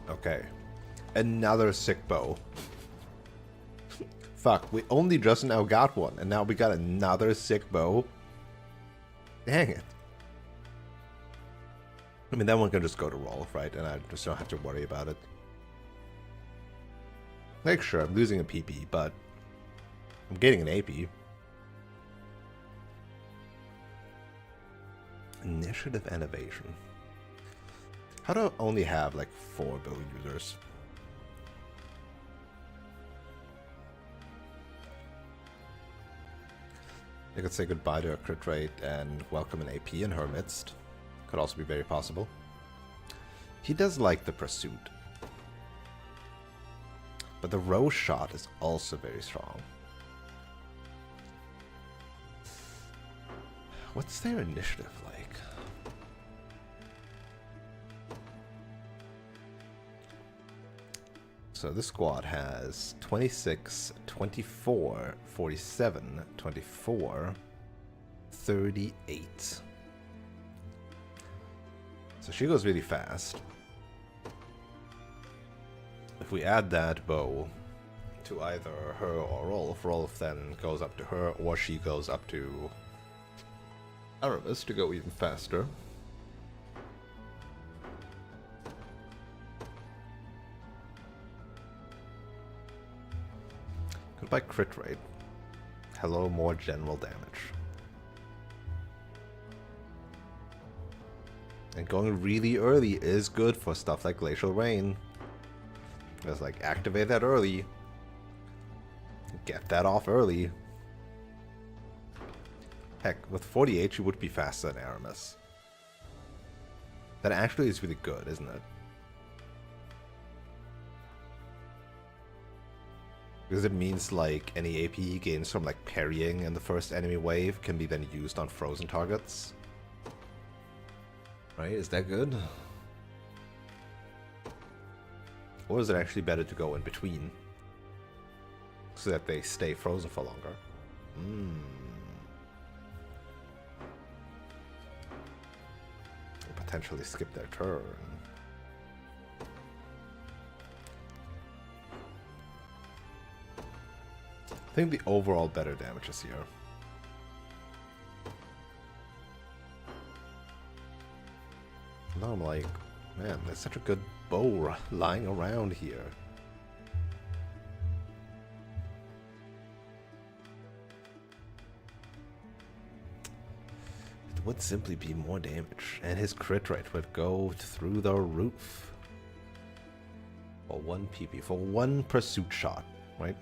Okay. Another sick bow. Fuck, we only just now got one, and now we got another sick bow. Dang it. I mean, that one can just go to roll, right? And I just don't have to worry about it. Like, sure, I'm losing a PP, but I'm getting an AP. Initiative Innovation. How do I only have, like, 4 bow users? I could say goodbye to a crit rate and welcome an AP in her midst. Could also be very possible. He does like the pursuit. But the row shot is also very strong. What's their initiative like? So this squad has 26, 24, 47, 24, 38. So she goes really fast. If we add that bow to either her or Rolf. Rolf then goes up to her, or she goes up to Aramis to go even faster. Goodbye crit rate. Hello, more general damage. And going really early is good for stuff like Glacial Rain. Just like activate that early. Get that off early. Heck, with 48 you would be faster than Aramis. That actually is really good, isn't it? Because it means like any AP he gains from like parrying in the first enemy wave can be then used on frozen targets. Right, is that good? Or is it actually better to go in between? So that they stay frozen for longer? Potentially skip their turn. I think the overall better damage is here. Now I'm like, man, there's such a good bow lying around here. It would simply be more damage, and his crit rate would go through the roof. For 1 PP, for 1 pursuit shot, right?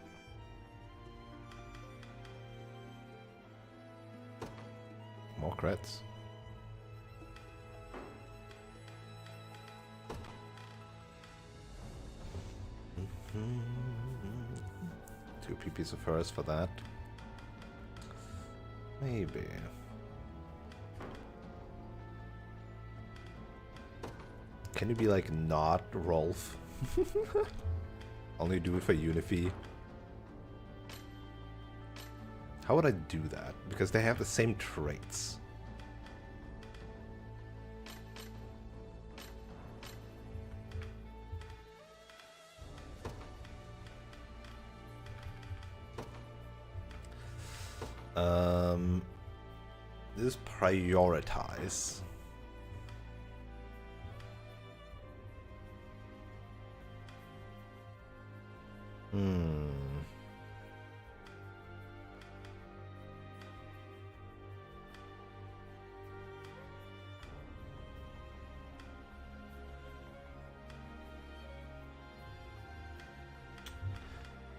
More crits. Two PPs of hers for that. Maybe. Can you be like not Rolf? Only do it for Unify. How would I do that? Because they have the same traits. This is prioritize. I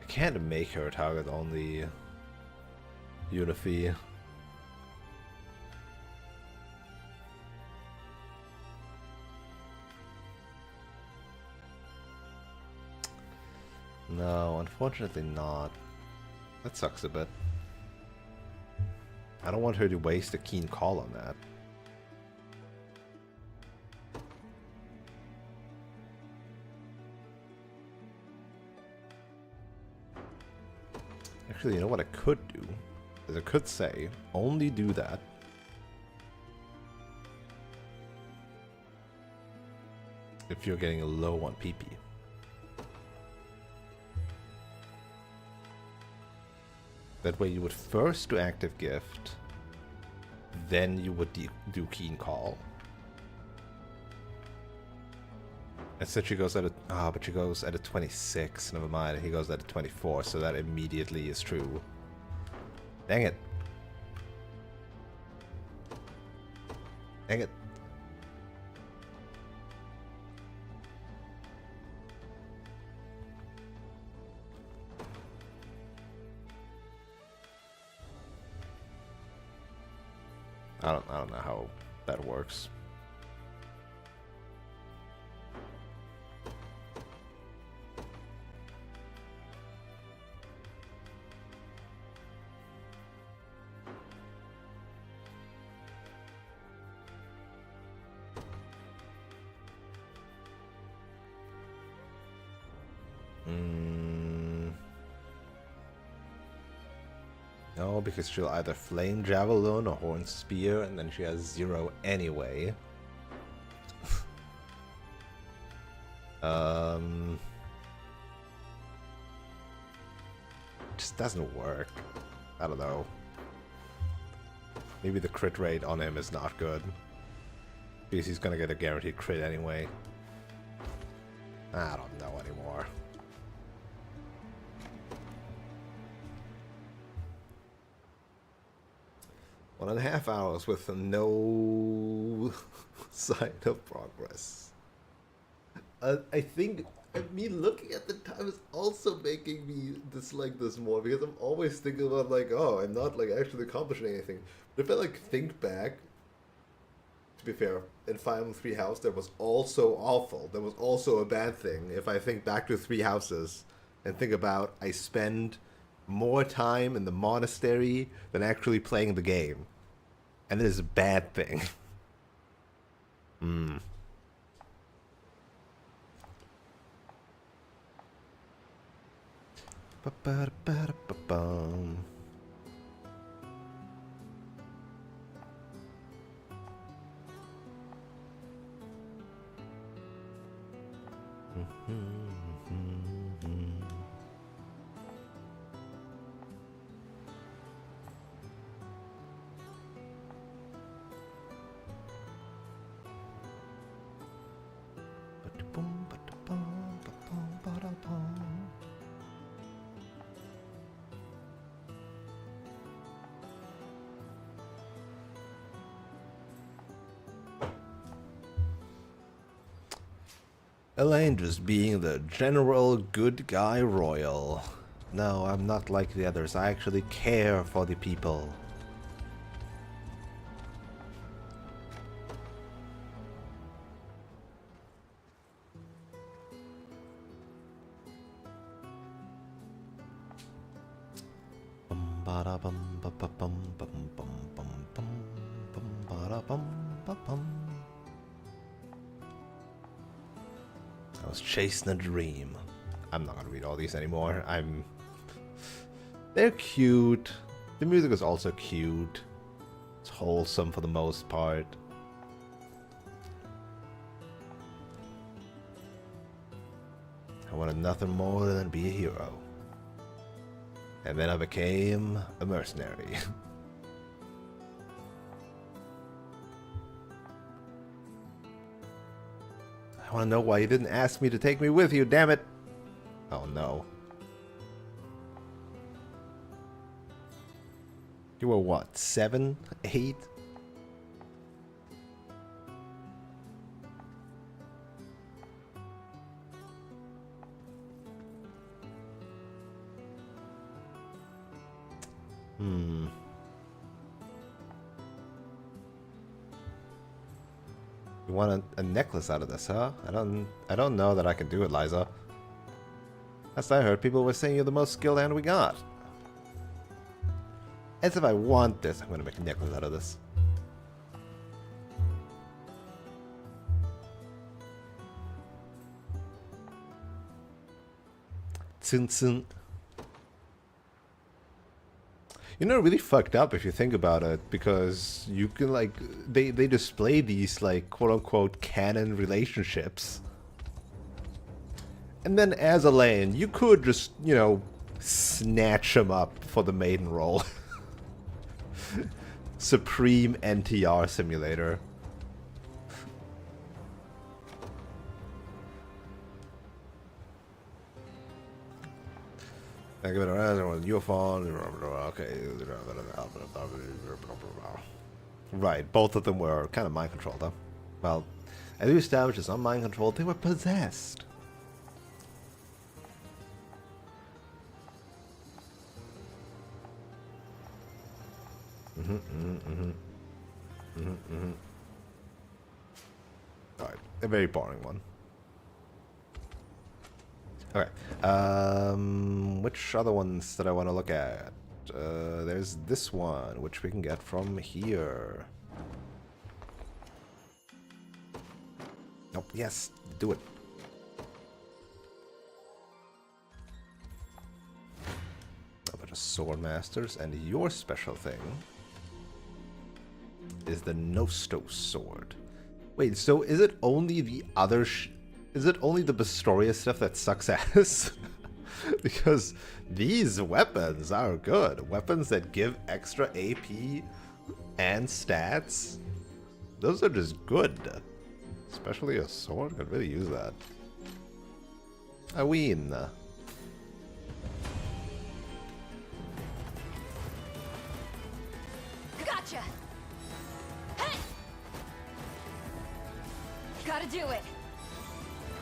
can't make her target only Unify. No, unfortunately not. That sucks a bit. I don't want her to waste a keen call on that. Actually, you know what I could do? Is I could say, only do that. If you're getting a low on PP. That way you would first do active gift, then you would do keen call. Instead she goes at a but she goes at a 26. Never mind, he goes at a 24, so that immediately is true. Dang it. Dang it. I don't know how that works. No, because she'll either flame javelin or horn spear, and then she has 0 anyway. just doesn't work. I don't know. Maybe the crit rate on him is not good. Because he's gonna get a guaranteed crit anyway. I don't know anymore. One and a half hours with no sign of progress. I think me looking at the time is also making me dislike this more, because I'm always thinking about like, oh, I'm not like actually accomplishing anything. But if I like think back, to be fair, in Fire Emblem Three Houses that was also awful. That was also a bad thing. If I think back to Three Houses and think about I spend more time in the monastery than actually playing the game, and it is a bad thing. Hmm. Ba-ba-da-ba-da-ba-bum. Elaine just being the general good guy royal. No, I'm not like the others. I actually care for the people. I was chasing a dream. I'm not gonna read all these anymore. They're cute. The music is also cute. It's wholesome for the most part. I wanted nothing more than be a hero. And then I became a mercenary. I want to know why you didn't ask me to take me with you, damn it! Oh no. You were what, 7? 8? You want a necklace out of this, huh? I don't know that I can do it, Liza. Last I heard, people were saying you're the most skilled hand we got. As if I want this, I'm gonna make a necklace out of this. Tsun tsun. You know, really fucked up if you think about it, because you can like they display these like quote unquote canon relationships, and then as Elaine, you could just, you know, snatch him up for the maiden role. Supreme NTR simulator. I give it a rest, your phone, okay. Right, both of them were kind of mind controlled, though. Well, as we established, it's not mind controlled, they were possessed. Alright, a very boring one. Okay, which other ones did I want to look at? There's this one, which we can get from here. Nope, yes, do it. A bunch of sword masters, and your special thing is the Nostos sword. Wait, so is it only the other is it only the Bastoria stuff that sucks ass? Because these weapons are good. Weapons that give extra AP and stats. Those are just good. Especially a sword. Could really use that. I win. Gotcha. Hey! Gotta do it.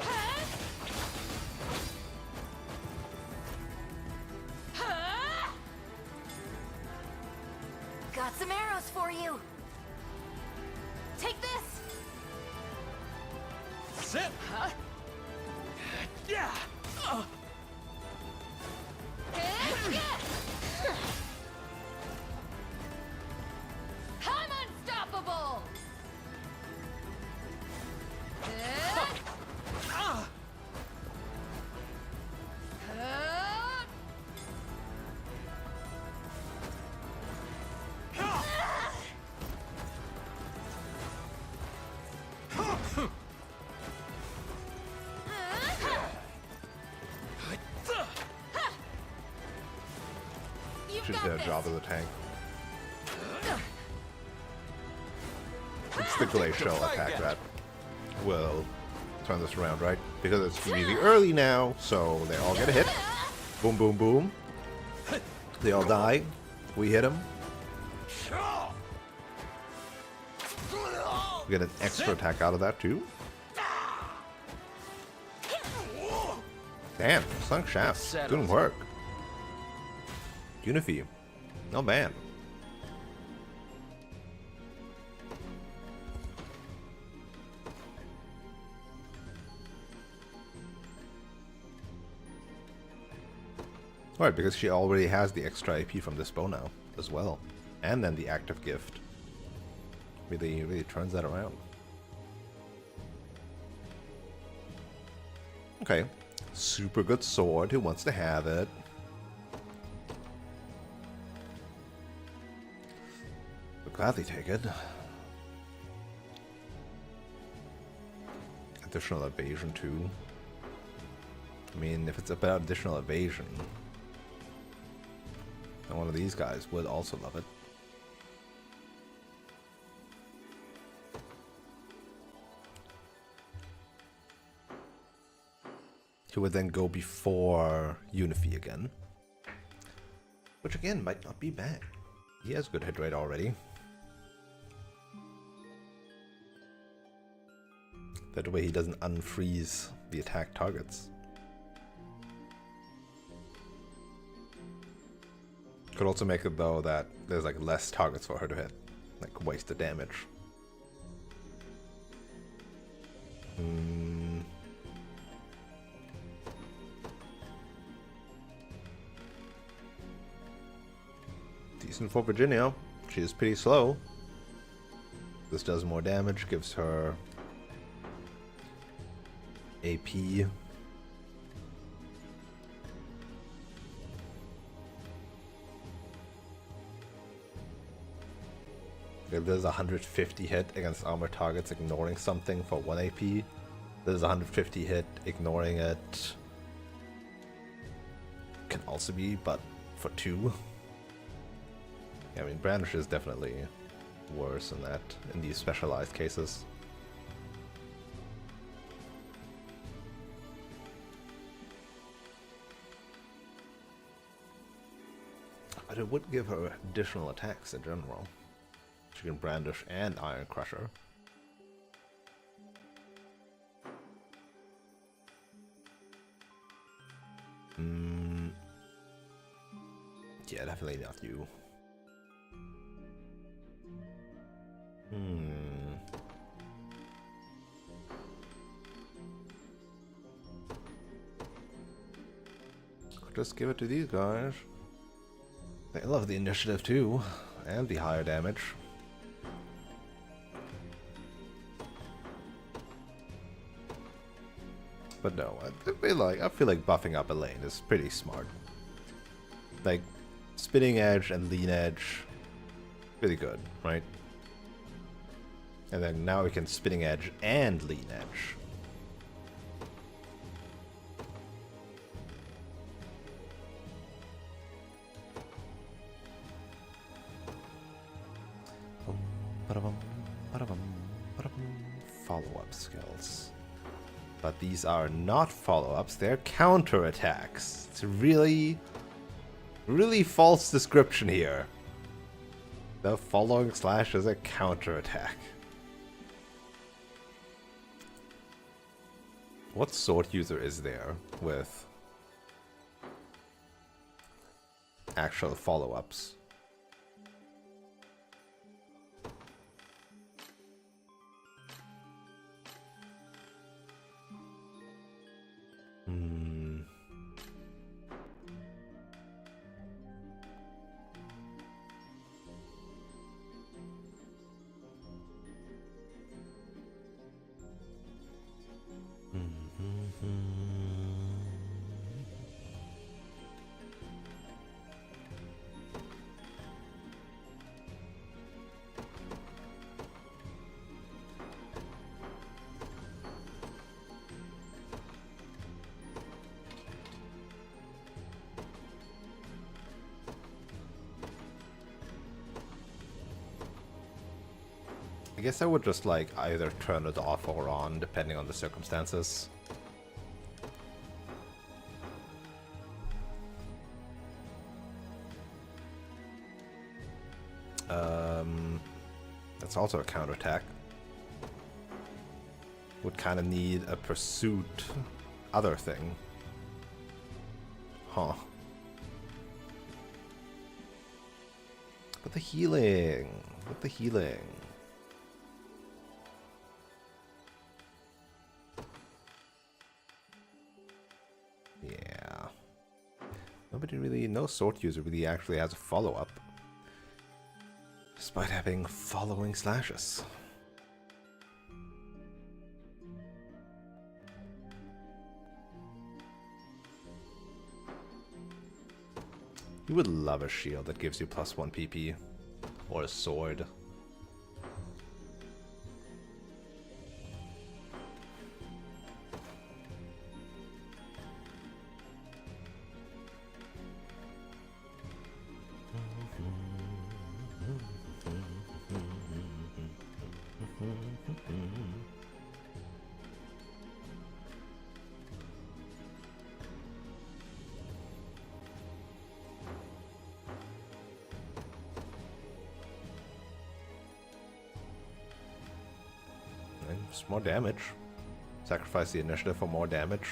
Huh? Huh? Got some arrows for you. Take this. Sit. Huh? Yeah. I'm unstoppable. She's got a job as a tank. It's the glacial attack that will turn this around, right? Because it's really early now, so they all get a hit. Boom, boom, boom. They all die. We hit them. We get an extra attack out of that too. Damn, sunk shaft. Didn't work. Unify. Not bad. Right, because she already has the extra AP from this bow now as well. And then the active gift. Really turns that around. Okay. Super good sword. Who wants to have it? I'll gladly take it. Additional evasion too. I mean, if it's about additional evasion, then one of these guys would also love it. He would then go before Unify again. Which again might not be bad. He has good hit rate already. That way he doesn't unfreeze the attack targets. Could also make it though that there's like less targets for her to hit. Like wasted damage. Decent for Virginia. She is pretty slow. This does more damage, gives her AP. If there's a 150 hit against armor targets ignoring something for 1 AP, there's a 150 hit ignoring it. Can also be, but for 2. Yeah, I mean, Brandish is definitely worse than that in these specialized cases. But it would give her additional attacks in general. She can Brandish and Iron Crusher. Yeah, definitely not you. Could just give it to these guys. They love the initiative too, and the higher damage. But no, I feel like buffing up Elaine is pretty smart. Like, spinning edge and lean edge, really good, right? And then now we can spinning edge and lean edge. Ba-da-bum, ba-da-bum, ba-da-bum. Follow-up skills. But these are not follow-ups, they're counterattacks. It's really, really false description here. The following slash is a counterattack. What sword user is there with actual follow-ups? I guess I would just like either turn it off or on depending on the circumstances. That's also a counterattack. Would kind of need a pursuit other thing. Huh. But the healing. With the healing. Yeah. Nobody really, no sword user really actually has a follow-up. Despite having following slashes. You would love a shield that gives you +1 PP. Or a sword. Just more damage. Sacrifice the initiative for more damage.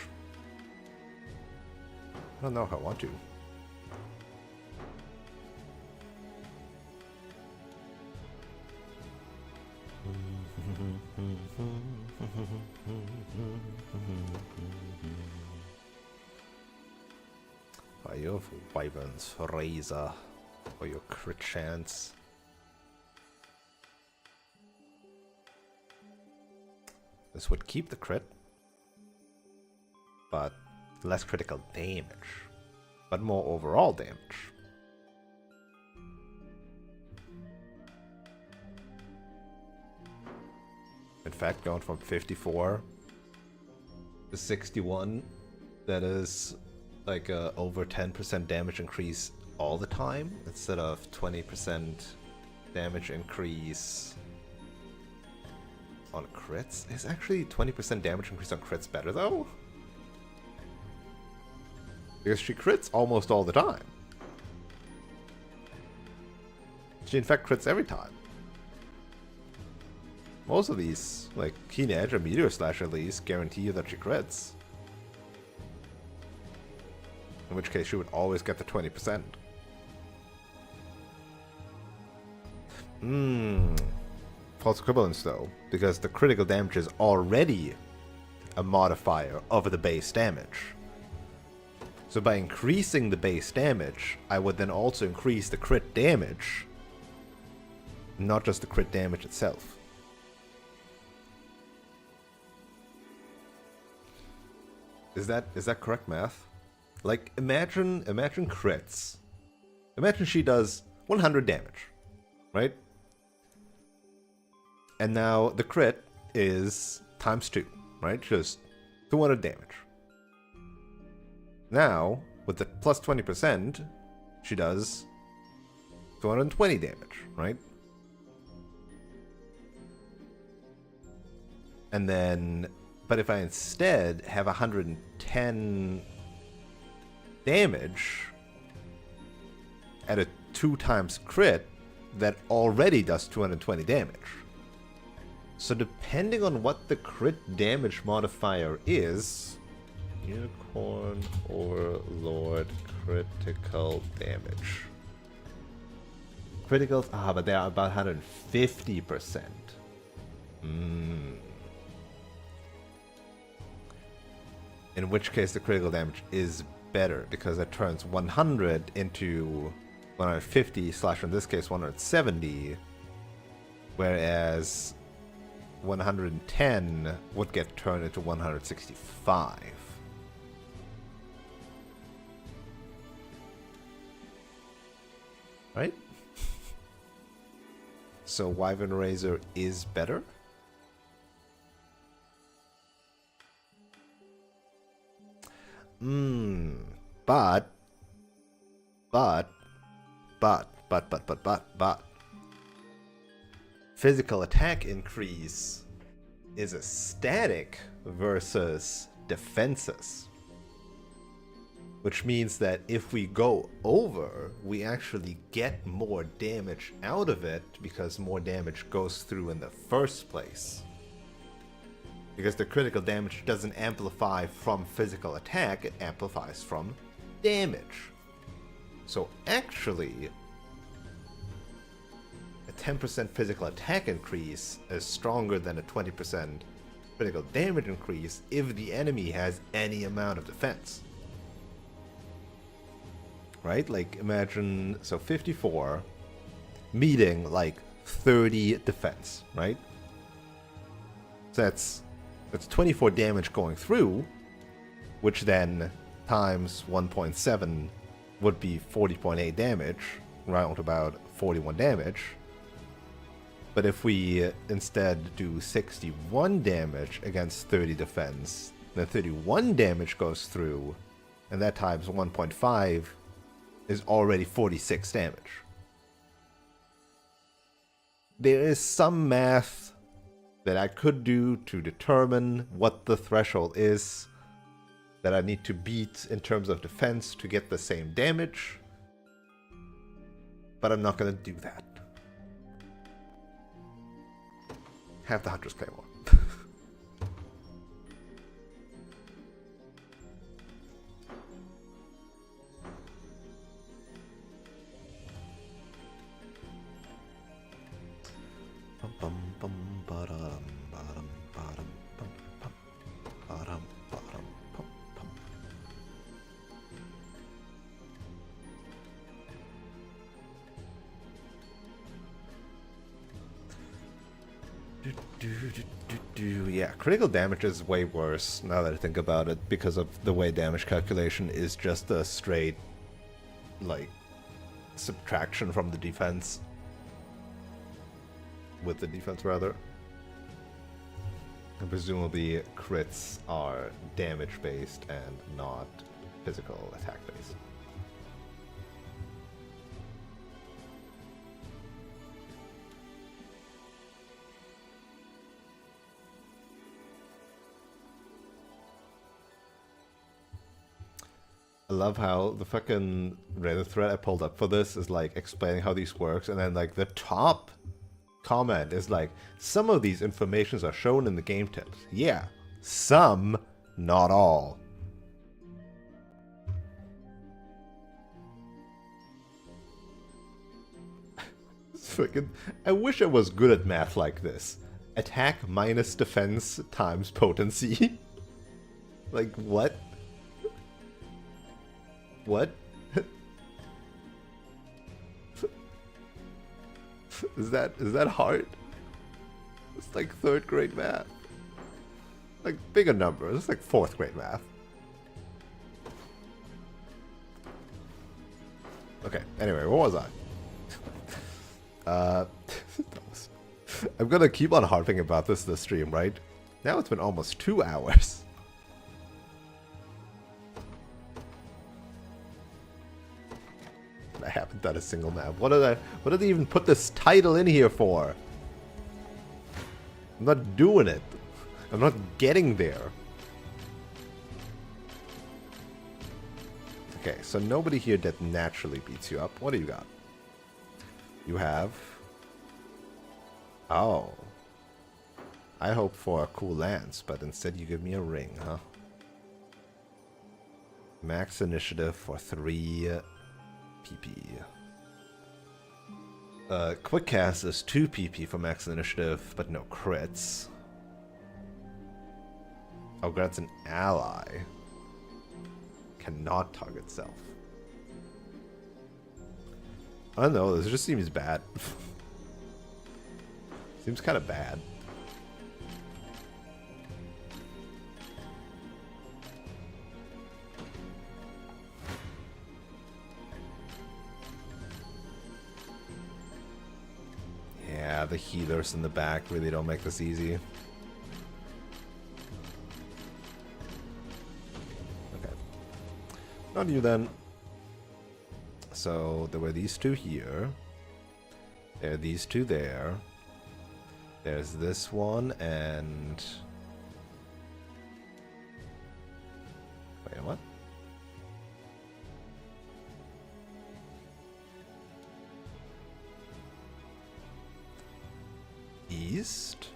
I don't know if I want to. Fire of Wyvern's Razor for your crit chance. This would keep the crit, but less critical damage, but more overall damage. In fact, going from 54 to 61, that is like a over 10% damage increase all the time, instead of 20% damage increase on crits. Is actually 20% damage increase on crits better though? Because she crits almost all the time. She in fact crits every time. Most of these, like Keen Edge or Meteor Slash at least, guarantee you that she crits. In which case she would always get the 20%. False equivalence though, because the critical damage is already a modifier of the base damage. So by increasing the base damage, I would then also increase the crit damage, not just the crit damage itself. Is that correct math? Like imagine crits. Imagine she does 100 damage, right? And now the crit is ×2, right? Just 200 damage. Now, with the plus 20%, she does 220 damage, right? And then, but if I instead have 110 damage at a 2 times crit, that already does 220 damage. So depending on what the crit damage modifier is, Unicorn Overlord critical damage. Criticals, but they are about 150%. In which case the critical damage is better, because it turns 100 into 150 / in this case 170, whereas 110 would get turned into 165. Right? So Wyvern Razor is better? But physical attack increase is a static versus defenses. Which means that if we go over, we actually get more damage out of it because more damage goes through in the first place. Because the critical damage doesn't amplify from physical attack, it amplifies from damage. So actually, a 10% physical attack increase is stronger than a 20% critical damage increase if the enemy has any amount of defense. Right? Like, imagine, so 54 meeting like 30 defense, right? So that's 24 damage going through, which then times 1.7 would be 40.8 damage, round about 41 damage. But if we instead do 61 damage against 30 defense, then 31 damage goes through, and that times 1.5 is already 46 damage. There is some math that I could do to determine what the threshold is that I need to beat in terms of defense to get the same damage, but I'm not going to do that. Have the Hunter's Claymore. Yeah, critical damage is way worse now that I think about it, because of the way damage calculation is just a straight, like, subtraction from the defense. With the defense, rather. And presumably crits are damage-based and not physical attack-based. I love how the fucking Reddit thread I pulled up for this is like explaining how these works, and then like the top comment is like, some of these informations are shown in the game tips. Yeah, some, not all. Fucking, I wish I was good at math like this. Attack minus defense times potency. Like, what? What? Is that hard? It's like 3rd grade math. Like bigger numbers. It's like 4th grade math. Okay, anyway, where was I? I'm gonna keep on harping about this stream, right? Now it's been almost 2 hours. I haven't done a single map. What did they even put this title in here for? I'm not doing it. I'm not getting there. Okay, so nobody here that naturally beats you up. What do you got? You have... Oh. I hope for a cool lance, but instead you give me a ring, huh? Max initiative for 3 PP. Quick cast is 2 PP for max initiative, but no crits. Oh, grants an ally. Cannot target self. I don't know, this just seems bad. Seems kind of bad. Yeah, the healers in the back really don't make this easy. Okay. Not you then. So there were these 2 here. There are these 2 there. There's this one and... Wait, what? East?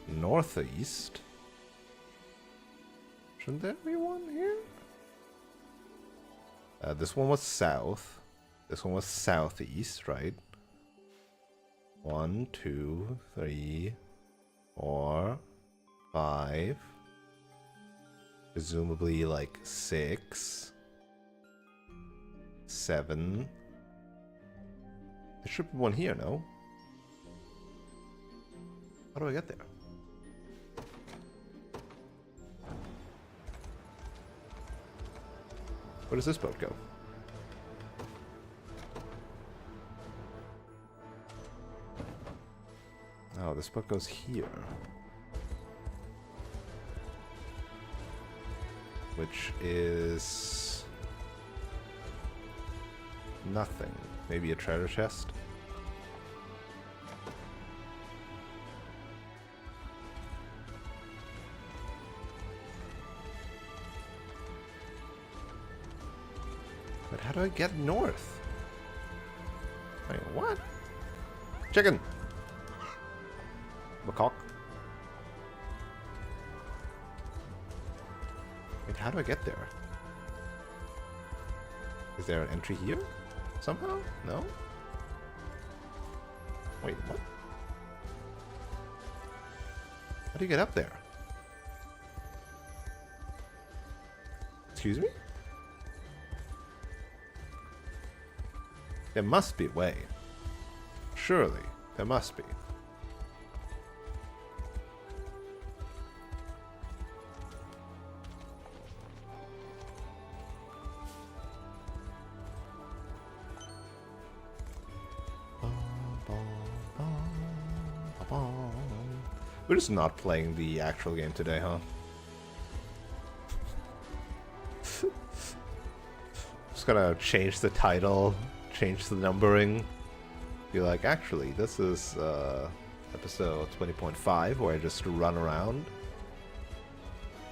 Northeast? Shouldn't there be one here? This one was south. This one was southeast, right? 1, 2, 3, 4, 5. Presumably like 6, 7. There should be one here, no? How do I get there? Where does this boat go? Oh, this boat goes here. Which is... nothing. Maybe a treasure chest? But how do I get north? Wait, what? Chicken! Macaque. Wait, how do I get there? Is there an entry here? Somehow? No? Wait, what? How do you get up there? Excuse me? There must be a way. Surely, there must be. We're just not playing the actual game today, huh? Just gonna change the title, change the numbering. Be like, actually, this is episode 20.5 where I just run around.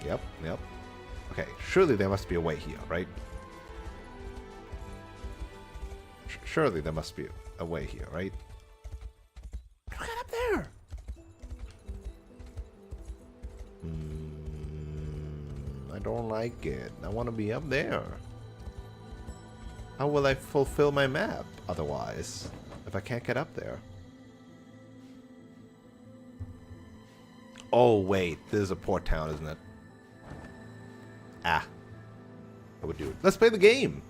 Yep. Okay, surely there must be a way here, right? Surely there must be a way here, right? Get up there! I don't like it. I want to be up there. How will I fulfill my map otherwise, if I can't get up there? Oh, wait. This is a port town, isn't it? Ah. I would do it. Let's play the game!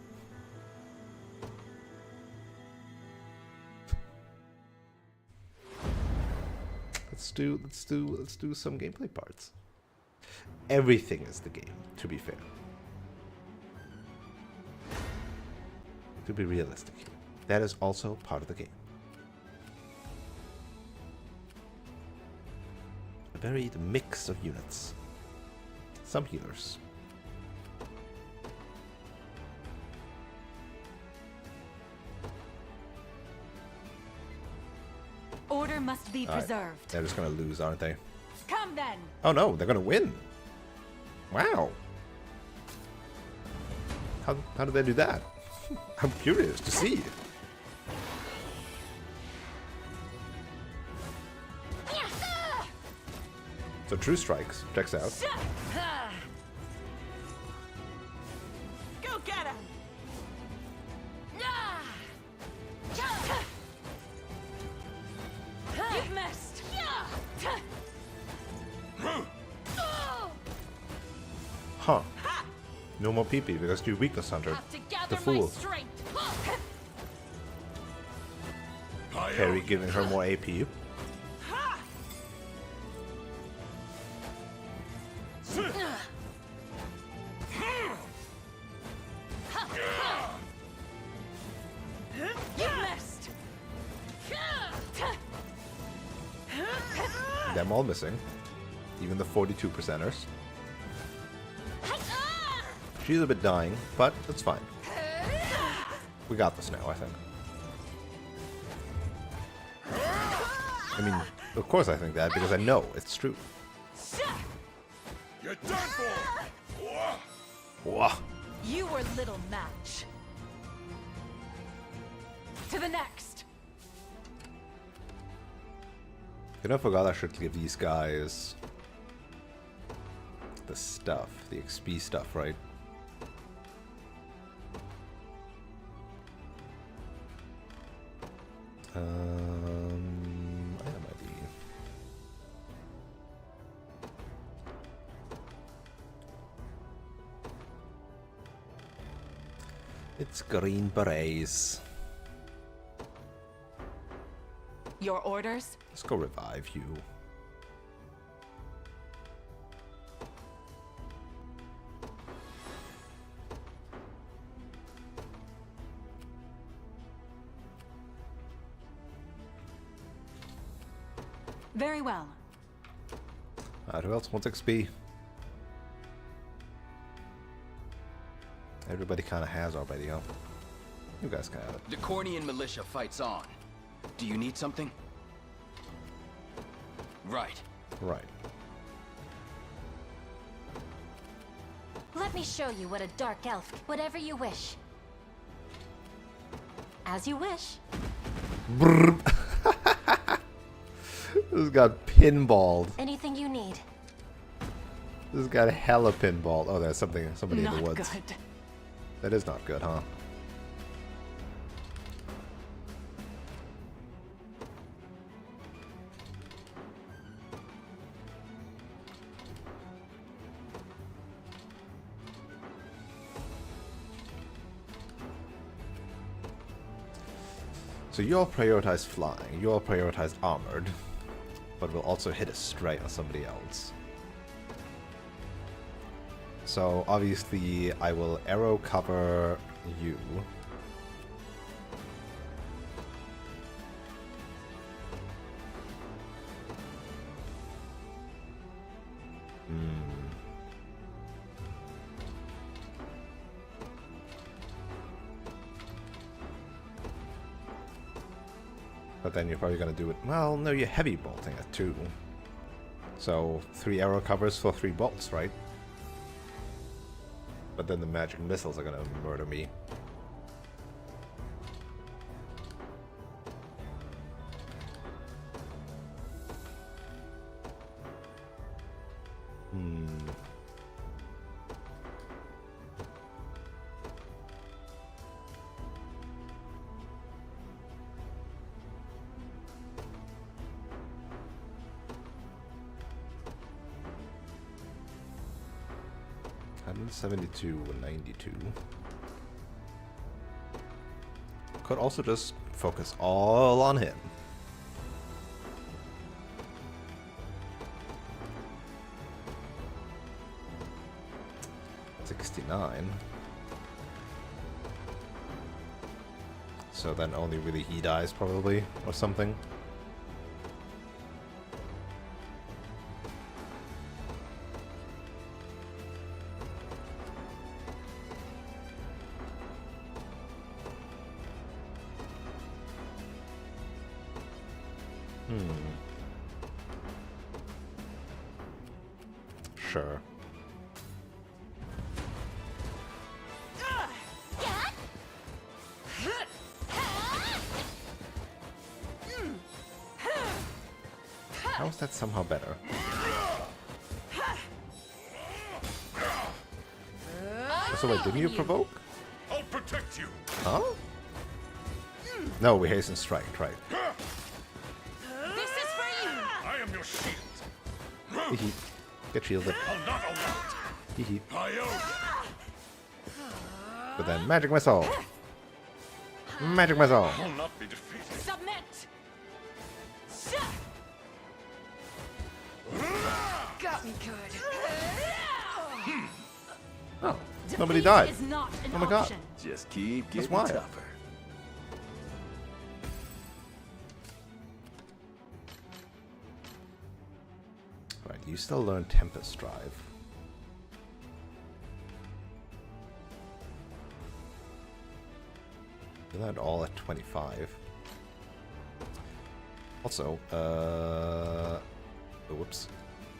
Let's do some gameplay parts. Everything is the game, to be fair. To be realistic here. That is also part of the game. A varied mix of units. Some healers. Order must be preserved. They're just gonna lose, aren't they? Come then. Oh no, they're gonna win. Wow. How did they do that? I'm curious to see. So True Strikes checks out. Go get him! You've missed. Huh. No more PP because you weakness hunter. Have to gather The fool. my strength. Harry giving her more AP. You missed. Them all missing. Even the 42%ers. She's a bit dying, but it's fine. We got this now, I think. I mean, of course I think that, because I know it's true. You're done for! Whoa. You were little match. To the next. You know, I forgot I should give these guys the stuff, the XP stuff, right? Item ID. It's Green Berets. Your orders? Let's go revive you. Very well. Alright, who else wants XP? Everybody kind of has already, huh? You guys can have it. The Cornian militia fights on. Do you need something? Right. Right. Let me show you what a dark elf. Whatever you wish. As you wish. This got pinballed. Anything you need. This got hella pinballed. Oh, there's somebody in Not the woods. good. That is not good, huh? So you all prioritize flying, you all prioritize armored, but we'll also hit a stray on somebody else. So obviously I will arrow cover you. But then you're probably gonna do it. Well, no, you're heavy bolting at 2. So 3 arrow covers for 3 bolts, right? But then the magic missiles are gonna murder me. $172 and 92. Could also just focus all on him. $69. So then only really he dies probably, or something. Sure. How is that somehow better? So wait, didn't you provoke? I'll protect you. Huh? No, we hasten strike, right. This is for you! I am your shield. Hee. Get shielded. I'll not allow it. Hee. I own But then magic missile. Magic missile. it. I'll not be defeated. Submit! Got me good. Oh, nobody Defeat died. is not an Oh my god. option. Just keep That's getting why. tougher. Right, you still learn Tempest Drive. You learned all at 25. Also, whoops.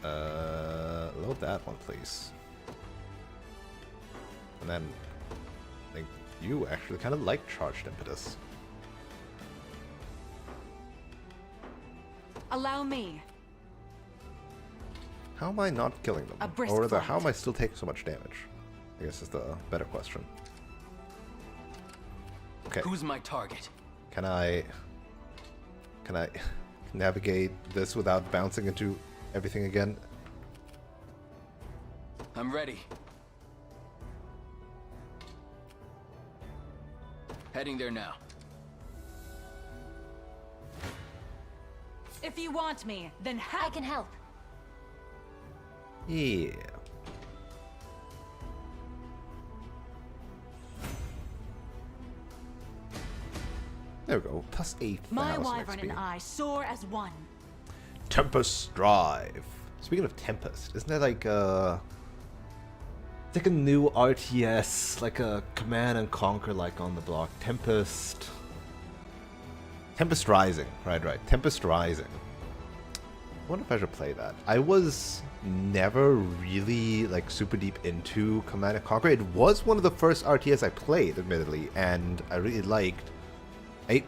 Load that one, please. And then, I think you actually kind of like Charged Impetus. Allow me. How am I not killing them? A brisk Or rather, flight. how am I still taking so much damage? I guess is the better question. Okay, Who's my target? can I navigate this without bouncing into everything again? I'm ready. Heading there now. If you want me, then I can help. Yeah. There we go. Plus 8,000 My wyvern XP. and I soar as one. Tempest Drive. Speaking of Tempest, isn't that like it's like a new RTS, like a Command and Conquer like on the block. Tempest Rising. Right. Tempest Rising. I wonder if I should play that. I was never really like super deep into Command and Conquer. It was one of the first RTS I played, admittedly, and I really liked.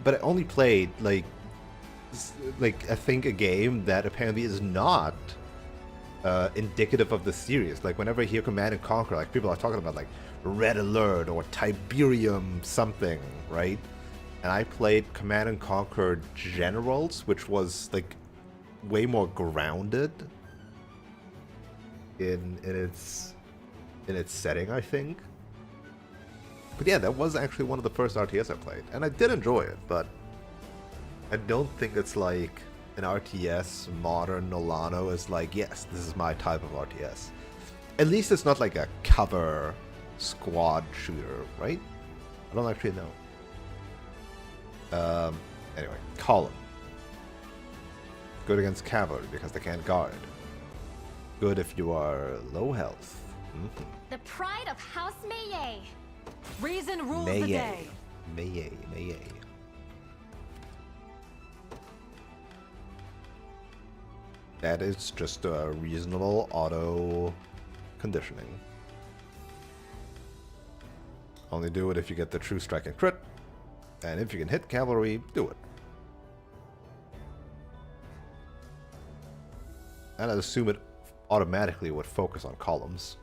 But I only played like I think a game that apparently is not indicative of the series. Like whenever I hear Command and Conquer, like people are talking about like Red Alert or Tiberium something, right? And I played Command and Conquer Generals, which was like way more grounded in its setting, I think. But yeah, that was actually one of the first RTS I played, and I did enjoy it, but I don't think it's like an RTS modern Nolano is like, yes, this is my type of RTS. At least it's not like a cover squad shooter, right? I don't actually know. Anyway, Column. Good against cavalry because they can't guard. Good if you are low health. Mm-hmm. The pride of House Maye. Reason rules the Maye. day. Maye. That is just a reasonable auto conditioning. Only do it if you get the true strike and crit. And if you can hit cavalry, do it. And I assume it automatically would focus on columns.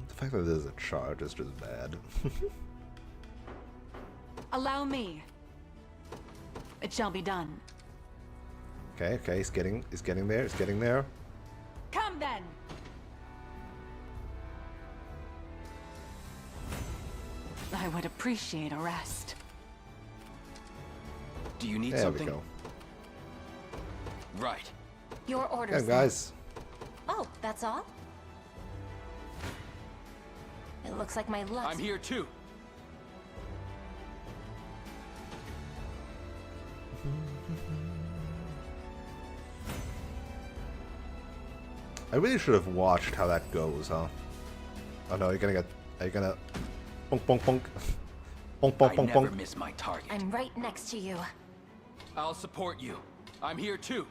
The fact that there's a charge is just bad. Allow me. It shall be done. Okay, he's getting there. Come then. I would appreciate a rest. Do you need There something? we go. Right. Your Yeah, orders. guys. Oh, that's all? It looks like my luck. I'm here too. I really should have watched how that goes, huh? Oh no, are you gonna bonk bonk bonk. Bonk, bonk, I bonk, never bonk. miss my target. I'm right next to you. I'll support you. I'm here too.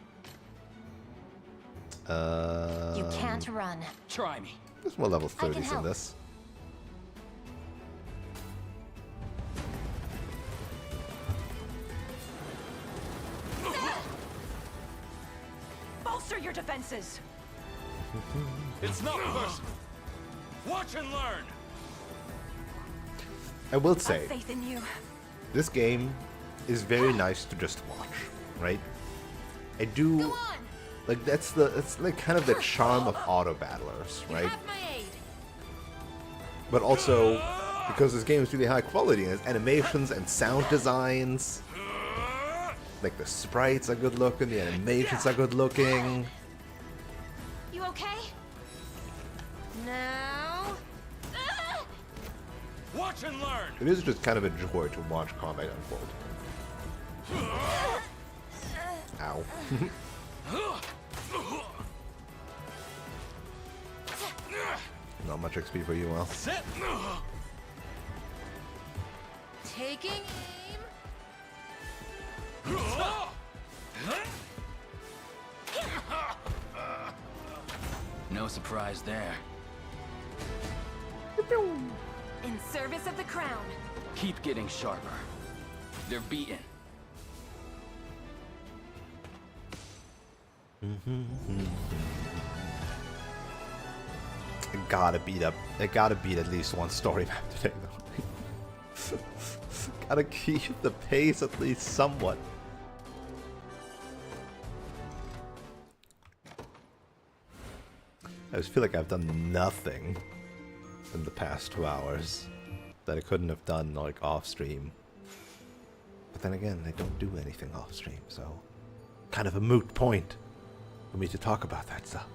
You can't run. Try me. There's more level I can 30s in help. this. Bolster your defenses. It's not personal. Watch and learn. I will Have say, faith in you. this game is very nice to just watch, right? I do Go on. like that's like kind of the charm of auto battlers, You right? have my aid. But also because this game is really high quality and its animations and sound designs, like the sprites are good looking, the animations are good looking. You okay? Now. Watch and learn. It is just kind of a joy to watch combat unfold. Ow. Not much XP for you, Al. Sit. Taking aim. No surprise there. In service of the crown. Keep getting sharper. They're beaten. I gotta beat at least one story map today, though. Gotta keep the pace at least somewhat. I just feel like I've done nothing in the past 2 hours that I couldn't have done like off stream. But then again, I don't do anything off stream, so kind of a moot point for me to talk about that stuff.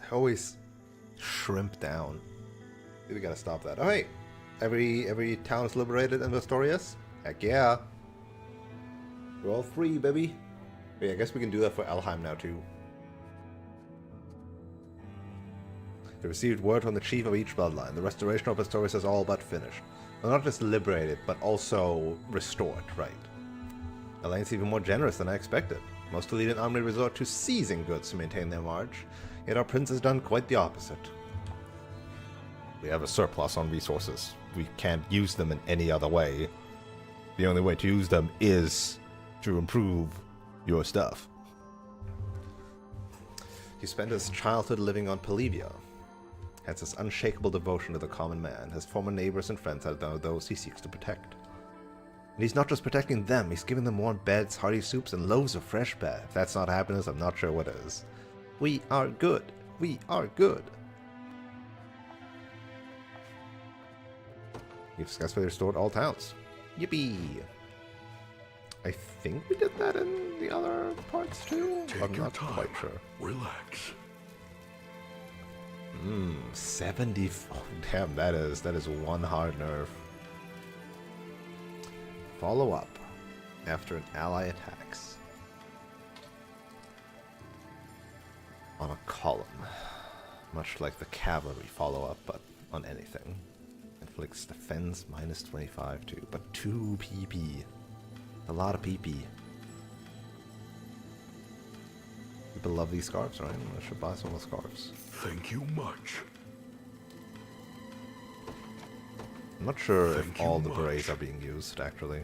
I always shrimp down. We gotta stop that. Alright. Every town is liberated in Vestorius? Heck yeah. We're all free, baby. Yeah, I guess we can do that for Elheim now too. They received word from the chief of each bloodline. The restoration of Vestorius is all but finished. Well, not just liberated, but also restored, right? Elaine's even more generous than I expected. Most elite and army resort to seizing goods to maintain their march, yet our prince has done quite the opposite. We have a surplus on resources. We can't use them in any other way. The only way to use them is to improve your stuff. He spent his childhood living on Pelivia, hence his unshakable devotion to the common man. His former neighbors and friends are those he seeks to protect. And he's not just protecting them, he's giving them warm beds, hearty soups, and loaves of fresh bread. If that's not happiness, I'm not sure what is. We are good. We are good. You've successfully restored all towns. Yippee! I think we did that in the other parts too? I'm not quite sure. Relax. 70. Oh, damn, that is one hard nerve. Follow up after an ally attacks on a column, much like the cavalry follow up, but on anything. Inflicts defense minus 25 too, but 2 PP. A lot of PP. People love these scarves, right? I should buy some of the scarves. Thank you much. I'm not sure Thank if you all the much. berets are being used, actually.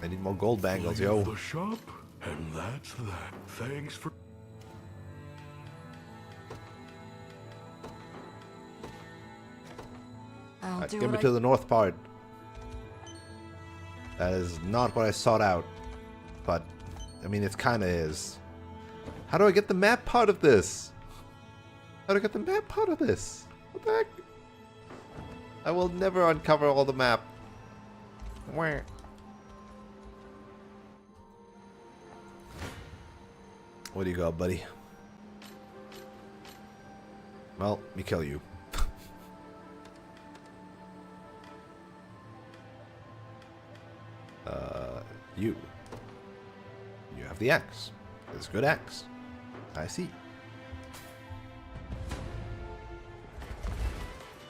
I need more gold bangles, Leave yo. the shop, and that's that. Thanks for... I'll do Get me what to the north part. That is not what I sought out. But, I mean, it kinda is. How do I get the map part of this? How do I get the map part of this? What the heck? I will never uncover all the map. Where? What do you got, buddy? Well, me kill you. You. You have the axe. It's a good axe. I see.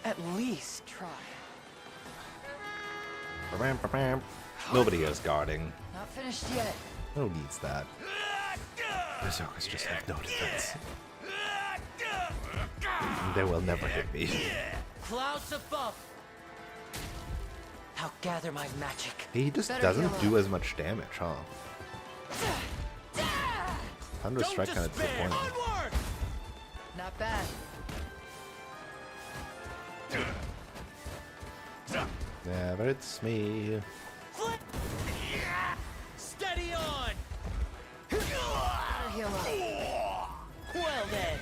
At least try. Nobody is guarding. Not finished yet. Who needs that? Berserkers just have no defense. They will never hit me. Clouds above. I'll gather my magic. He just Better doesn't heal do up. as much damage, huh? Thunder Strike kind of disappointing. Onward! Not bad. Never it's me. Flip. Steady on. Better heal up. Well then.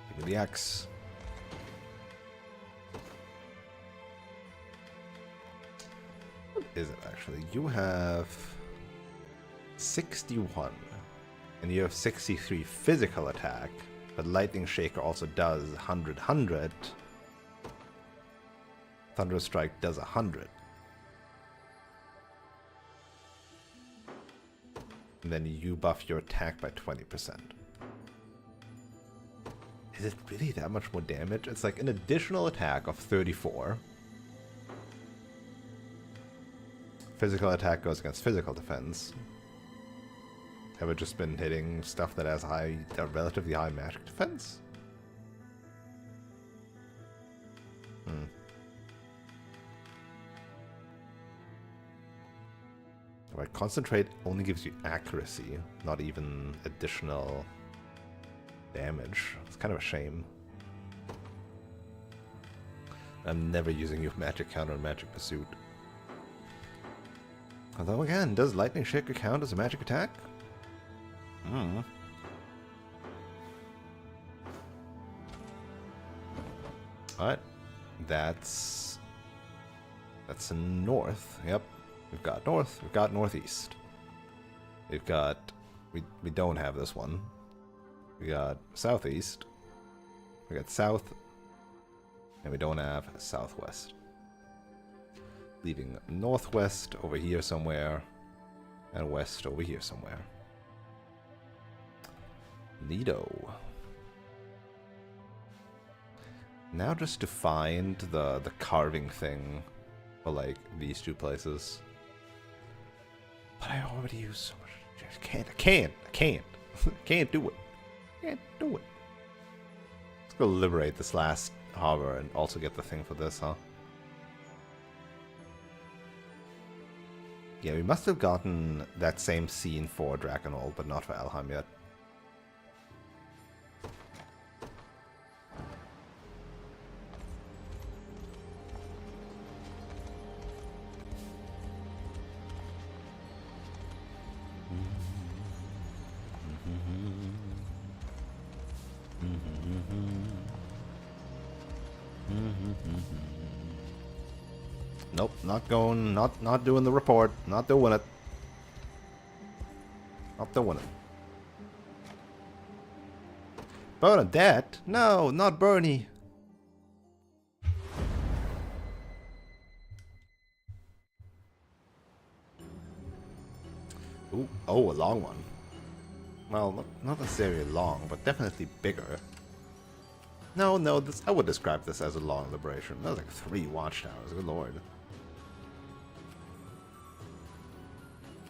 Give me the axe. What is it actually? You have 61 and you have 63 physical attack, but Lightning Shaker also does 100. Thunder Strike does 100. And then you buff your attack by 20%. Is it really that much more damage? It's like an additional attack of 34. Physical attack goes against physical defense. Have I just been hitting stuff that has relatively high magic defense? Right, concentrate only gives you accuracy, not even additional damage. It's kind of a shame. I'm never using your magic counter in Magic Pursuit. Although again, does Lightning Shaker count as a magic attack? Alright. That's north. Yep. We've got north, we've got northeast. We've got we don't have this one. We got southeast. We got south. And we don't have southwest. Leaving northwest over here somewhere. And west over here somewhere. Neato. Now just to find the carving thing for like these two places. But I already use so much. I can't Can't do it. Can't do it. Let's go liberate this last harbor and also get the thing for this, huh? Yeah, we must have gotten that same scene for Drakenhold, but not for Elheim yet. Nope, not going, not doing the report, not doing it. Not doing it. Bernadette? No, not Bernie. Ooh, oh, a long one. Well, not necessarily long, but definitely bigger. No, I would describe this as a long liberation. That was like 3 watchtowers, good lord.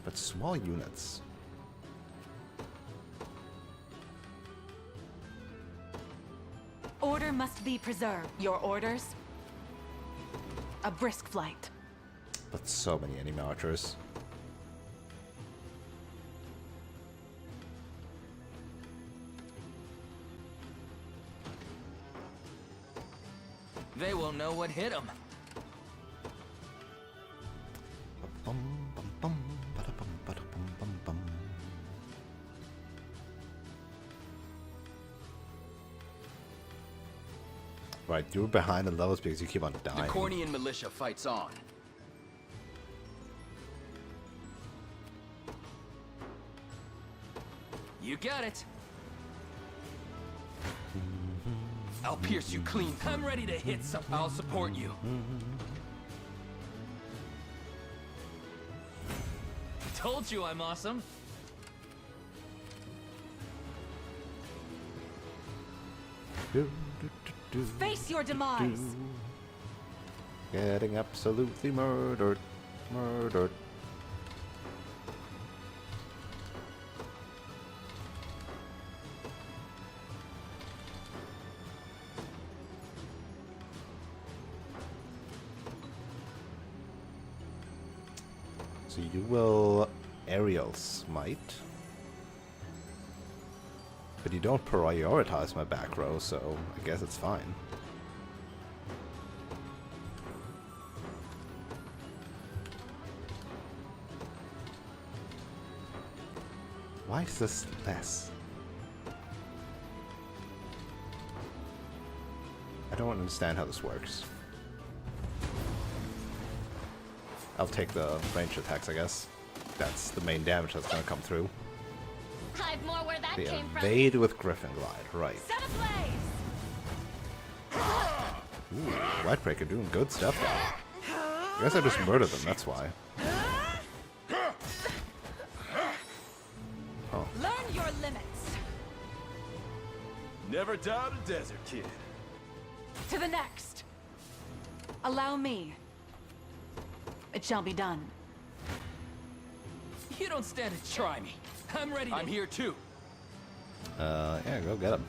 But small units. Order must be preserved. Your orders? A brisk flight. But so many enemy archers. They will know what hit them. Right, you're behind the levels because you keep on dying. The Cornian militia fights on. You got it. I'll pierce you clean. I'm ready to hit something. I'll support you. Told you I'm awesome. Face your demise. Getting absolutely murdered. Murdered. So you will aerial smite. But you don't prioritize my back row, so I guess it's fine. Why is this less? I don't understand how this works. I'll take the ranged attacks, I guess. That's the main damage that's gonna come through. I've more where that The came from. evade with Griffin Glide, right. Set ablaze. Ooh, Lightbreaker doing good stuff there. I guess I just murdered them, that's why. Oh. Learn your limits. Never doubt a desert kid. To the next. Allow me. It shall be done. You don't stand a try me. I'm ready to I'm here too. Yeah, go get him.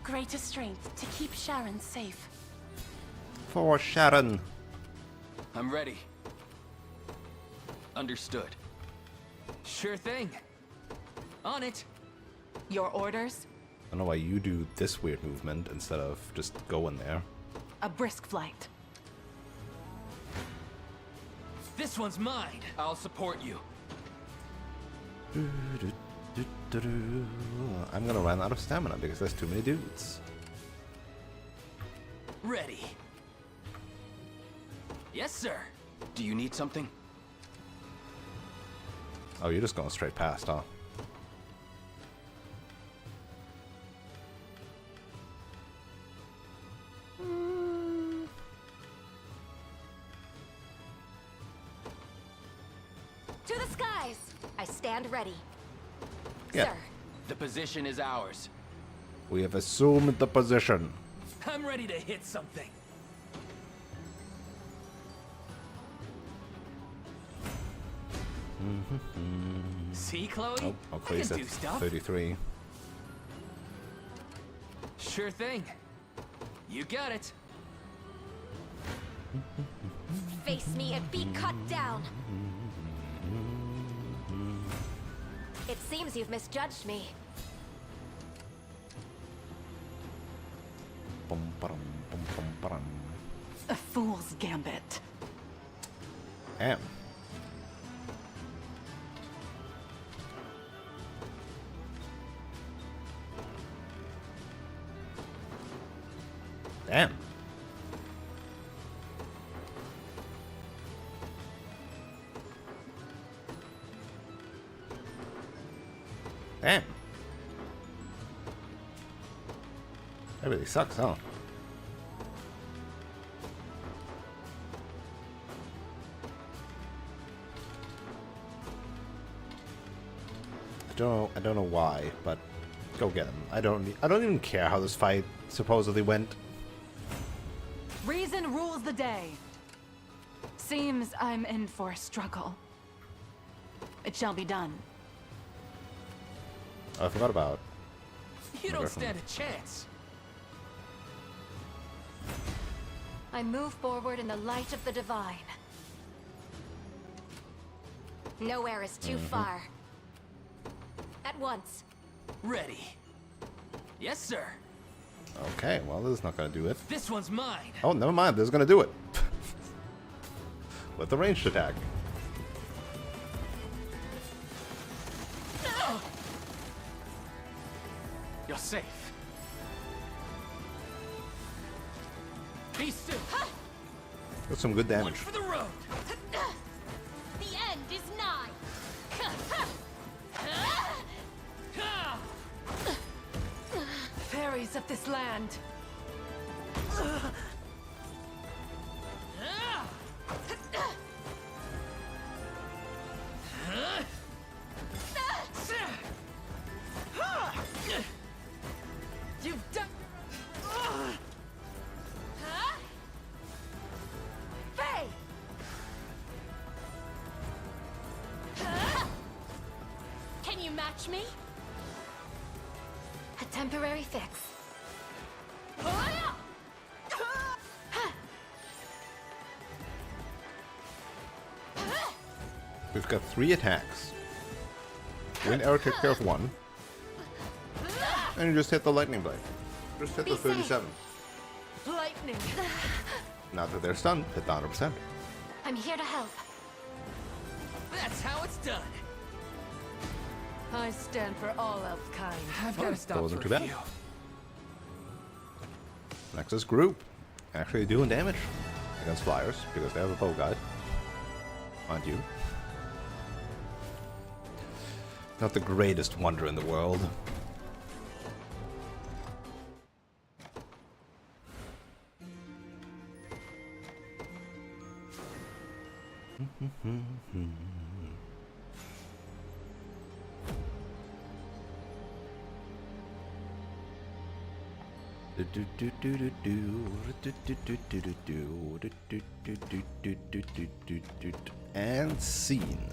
Greater strength to keep Sharon safe. For Sharon. I'm ready. Understood. Sure thing. On it. Your orders? I don't know why you do this weird movement instead of just going there. A brisk flight. This one's mine. I'll support you. I'm gonna run out of stamina because there's too many dudes. Ready. Yes, sir. Do you need something? Oh, you're just going straight past, huh? To the skies. I stand ready. Yeah. Sir. The position is ours. We have assumed the position. I'm ready to hit something. See, Chloe? Oh, I Chloe's can at do stuff. 33. Sure thing. You got it. Face me and be cut down. It seems you've misjudged me. Bum, ba-dum, bum, bum, ba-dum. A fool's gambit. Damn. Damn. Damn. That really sucks, huh? I don't know why, but go get him. I don't even care how this fight supposedly went. Reason rules the day. Seems I'm in for a struggle. It shall be done. Oh, I forgot about. You don't Griffin. stand a chance. I move forward in the light of the divine. Nowhere is too far. At once. Ready. Yes, sir. Okay, well, this is not gonna do it. This one's mine. Oh, never mind. This is gonna do it. With the ranged attack. You're safe. Be still. That's some good One damage. for the road. The end is nigh. of this land. You've done. Faye! Can you match me? A temporary fix. We've got 3 attacks. Wind arrow takes care of 1. And you just hit the lightning blade. Just hit the 37. Lightning. Now that they're stunned, hit the 100%. I'm here to help. That's how it's done. I stand for all elf kind. I've got to stop wasn't for too a bad. few. Nexus group actually doing damage against flyers because they have a bow guide. Mind you. Not the greatest wonder in the world. And scene.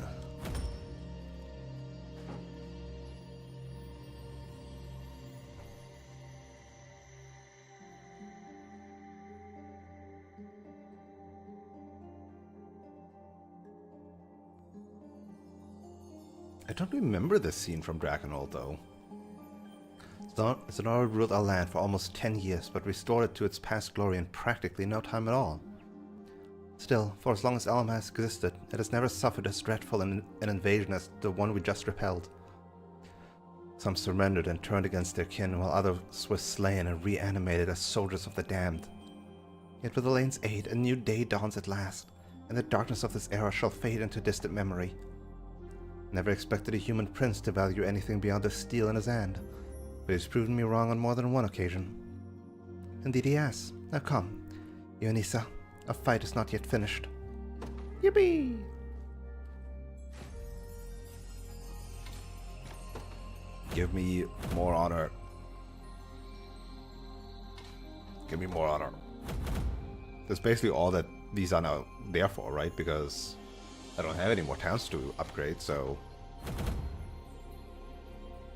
I don't remember this scene from Dragonhold though. Sonora ruled our land for almost 10 years, but restored it to its past glory in practically no time at all. Still, for as long as Elm has existed, it has never suffered as dreadful an invasion as the one we just repelled. Some surrendered and turned against their kin, while others were slain and reanimated as soldiers of the damned. Yet with Elaine's aid, a new day dawns at last, and the darkness of this era shall fade into distant memory. Never expected a human prince to value anything beyond the steel in his hand, but he's proven me wrong on more than one occasion. Indeed he has. Now come, you and Issa, our fight is not yet finished. Yippee! Give me more honor. Give me more honor. That's basically all that these are now there for, right? Because I don't have any more towns to upgrade, so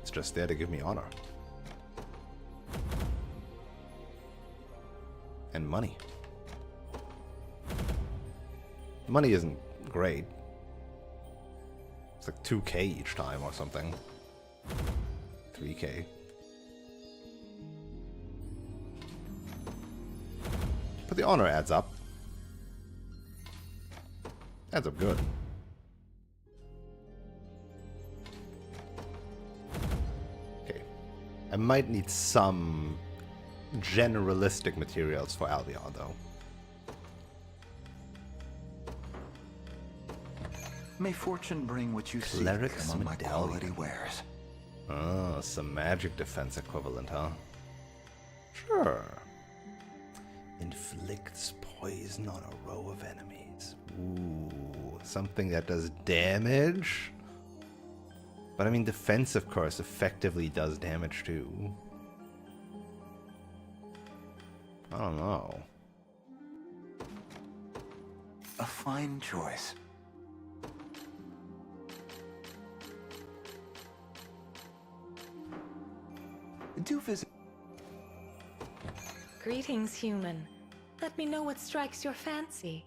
it's just there to give me honor. And money. Money isn't great. It's like 2k each time or something. 3k. But the honor adds up. Adds up good. Okay. I might need some generalistic materials for Albion, though. May fortune bring what you seek Cleric's among my medallion. quality wares. Oh, some magic defense equivalent, huh? Sure. Inflicts poison on a row of enemies. Ooh, something that does damage? But I mean, defense, of course, effectively does damage too. I don't know. A fine choice. Do visit. Greetings, human. Let me know what strikes your fancy.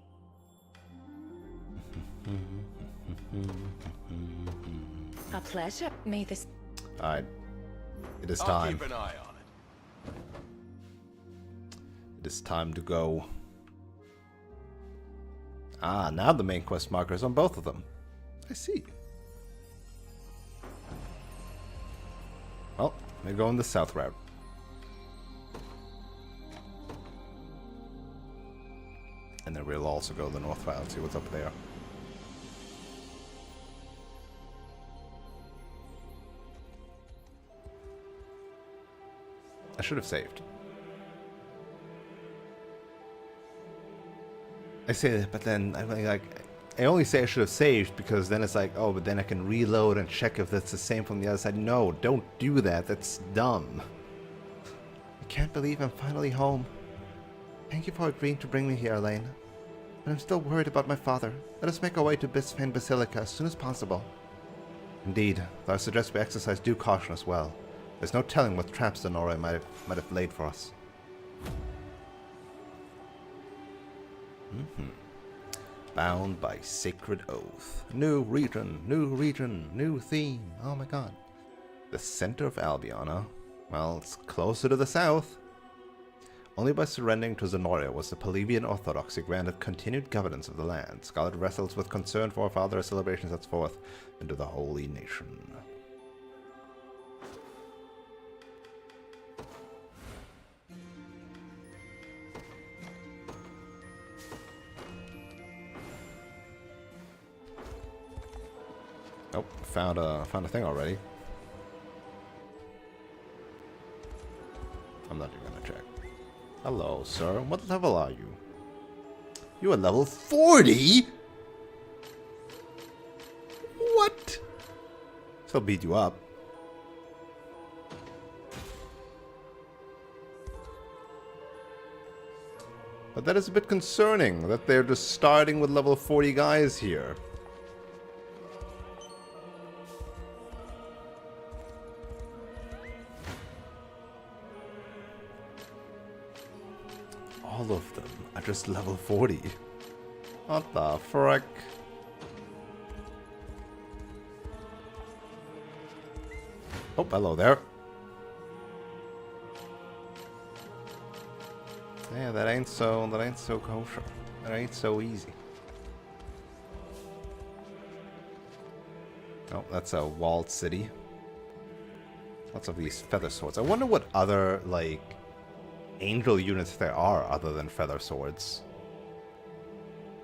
A pleasure. May this... Alright. It is I'll time. keep an eye on it. It is time to go. Ah, now the main quest marker is on both of them. I see. Well, we're going the south route. And then we'll also go the north route and see what's up there. I should have saved. I say that, but then I only say I should have saved because then it's like, oh, but then I can reload and check if that's the same from the other side. No, don't do that. That's dumb. I can't believe I'm finally home. Thank you for agreeing to bring me here, Elaine. But I'm still worried about my father. Let us make our way to Bisphane Basilica as soon as possible. Indeed, though I suggest we exercise due caution as well. There's no telling what traps Zenora might have laid for us. Bound by sacred oath. New region, new theme. Oh my god. The center of Albion, huh? Well, it's closer to the south. Only by surrendering to Zenora was the Pelagian Orthodoxy granted continued governance of the land. Scarlet wrestles with concern for her father as celebration sets forth into the holy nation. Oh, found a thing already. I'm not even gonna check. Hello, sir. What level are you? You are level 40? What? So I'll beat you up. But that is a bit concerning that they're just starting with level 40 guys here. All of them are just level 40. What the frick? Oh, hello there. Yeah, that ain't so kosher. That ain't so easy. Oh, that's a walled city. Lots of these feather swords. I wonder what other, like, angel units there are other than feather swords.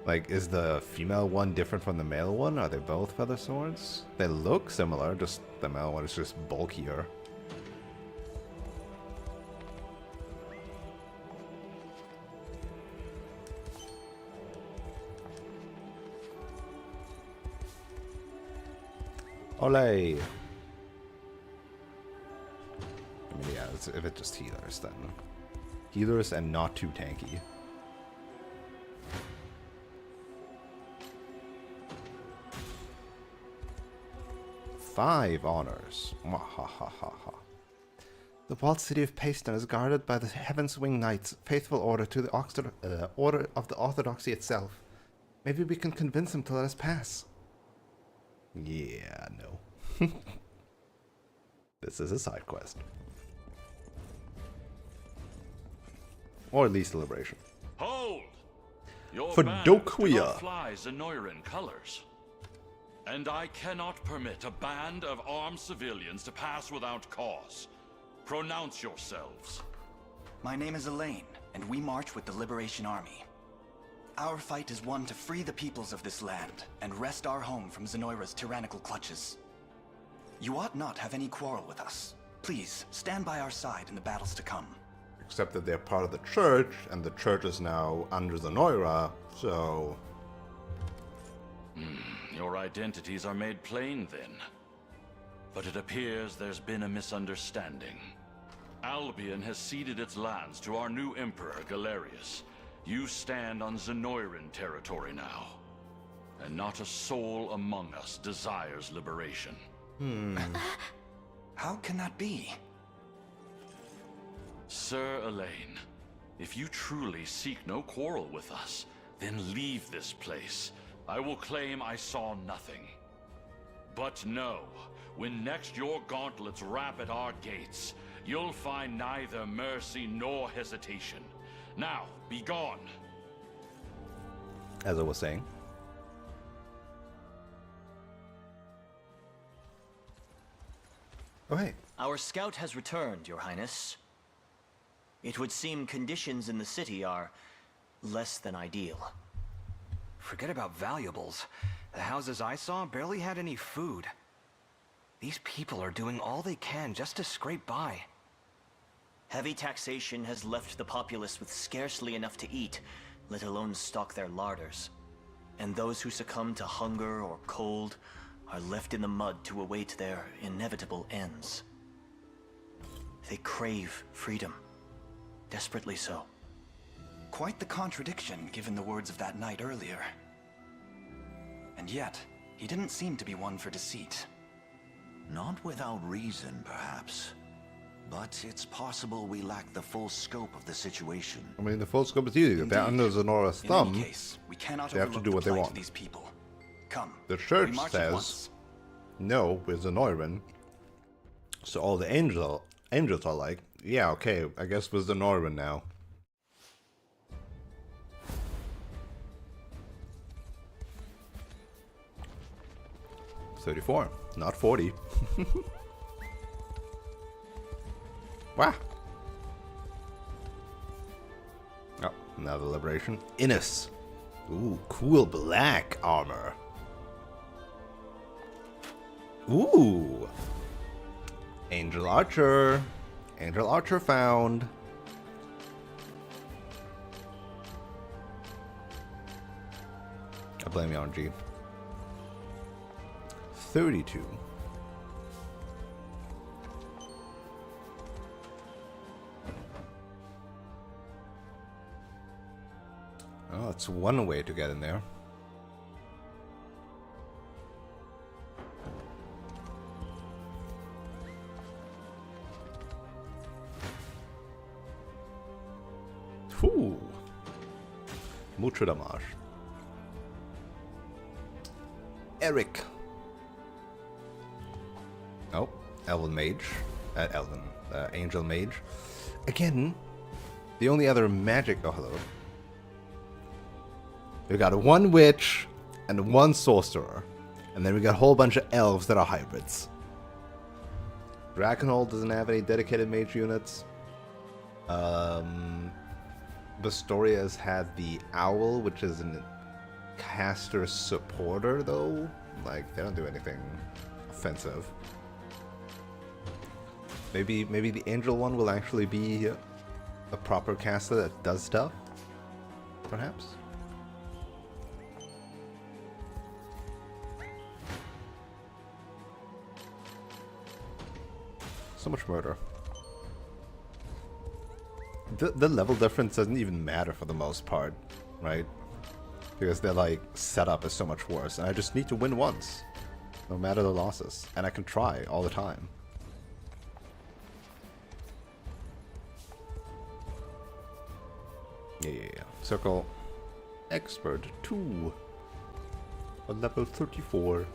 Like, is the female one different from the male one? Are they both feather swords? They look similar, just the male one is just bulkier. Olay! I mean, yeah, if it's just healers, then healers and not too tanky. Five honors. Mwahahaha. The walled city of Payston is guarded by the Heaven's Wing Knights, faithful order to the order of the Orthodoxy itself. Maybe we can convince them to let us pass. Yeah, no. This is a side quest. Or at least a liberation. Hold! Your For band do Dokuya. not fly Zenoiran colors. And I cannot permit a band of armed civilians to pass without cause. Pronounce yourselves. My name is Elaine, and we march with the Liberation Army. Our fight is one to free the peoples of this land and wrest our home from Zenoira's tyrannical clutches. You ought not have any quarrel with us. Please, stand by our side in the battles to come. Except that they're part of the church, and the church is now under Zenoira, so... Your identities are made plain then. But it appears there's been a misunderstanding. Albion has ceded its lands to our new emperor, Galerius. You stand on Zenoiran territory now. And not a soul among us desires liberation. How can that be? Sir Elaine, if you truly seek no quarrel with us, then leave this place. I will claim I saw nothing. But know, when next your gauntlets rap at our gates, you'll find neither mercy nor hesitation. Now, be gone. As I was saying. Oh, hey. Our scout has returned, Your Highness. It would seem conditions in the city are less than ideal. Forget about valuables. The houses I saw barely had any food. These people are doing all they can just to scrape by. Heavy taxation has left the populace with scarcely enough to eat, let alone stock their larders. And those who succumb to hunger or cold are left in the mud to await their inevitable ends. They crave freedom, desperately so. Quite the contradiction, given the words of that knight earlier. And yet, he didn't seem to be one for deceit. Not without reason, perhaps. But it's possible we lack the full scope of the situation. I mean, the full scope is easy. If they're under Zenora's thumb, In any case, we cannot they have to do what they plight of want. these people. Come, The we church march at says, once. no, we're Zenoran. So all the angels are like, yeah, okay, I guess we're Zenoran now. $34, not 40. Wow. Oh, another liberation. Innis. Ooh, cool black armor. Ooh. Angel Archer. Angel Archer found. I blame you on G. 32. Oh, that's one way to get in there. Ooh. Mucho damage. Eric. Oh, Elven Mage. Angel Mage. Again, the only other magic. Oh, hello. We got one witch and one sorcerer. And then we got a whole bunch of elves that are hybrids. Drakenhold doesn't have any dedicated mage units. Bastoria's had the owl, which is a caster supporter, though. Like, they don't do anything offensive. Maybe the angel one will actually be a proper caster that does stuff. Perhaps. So much murder. The level difference doesn't even matter for the most part, right? Because their like setup is so much worse, and I just need to win once, no matter the losses, and I can try all the time. Yeah. Circle Expert 2 on level 34.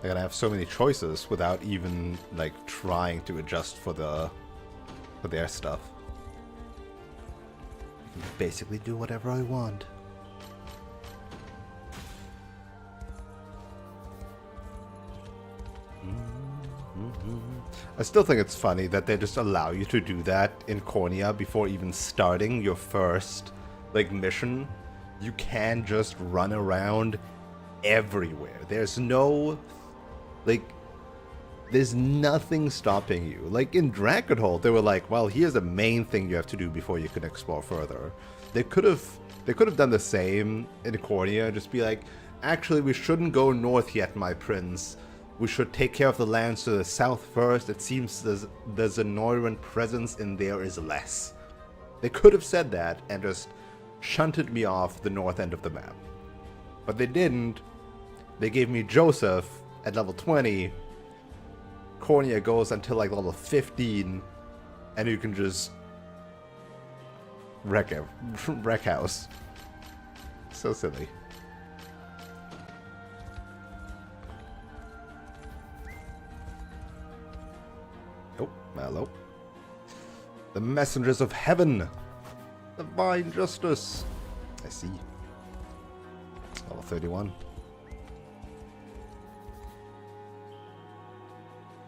I'm gonna have so many choices without even like trying to adjust for their stuff. I can basically do whatever I want. I still think it's funny that they just allow you to do that in Cornea before even starting your first like mission. You can just run around everywhere. There's no there's nothing stopping you. Like in Drakenhold, they were like, well, here's the main thing you have to do before you can explore further. They could have done the same in Cornea, just be like, actually, we shouldn't go north yet, my prince. We should take care of the lands to the south first. It seems the Zenoran presence in there is less. They could have said that and just shunted me off the north end of the map. But they didn't. They gave me Joseph at level 20. Cornea goes until like level 15. And you can just wreck house. So silly. Oh, hello. The messengers of heaven. Divine justice. I see. Level 31.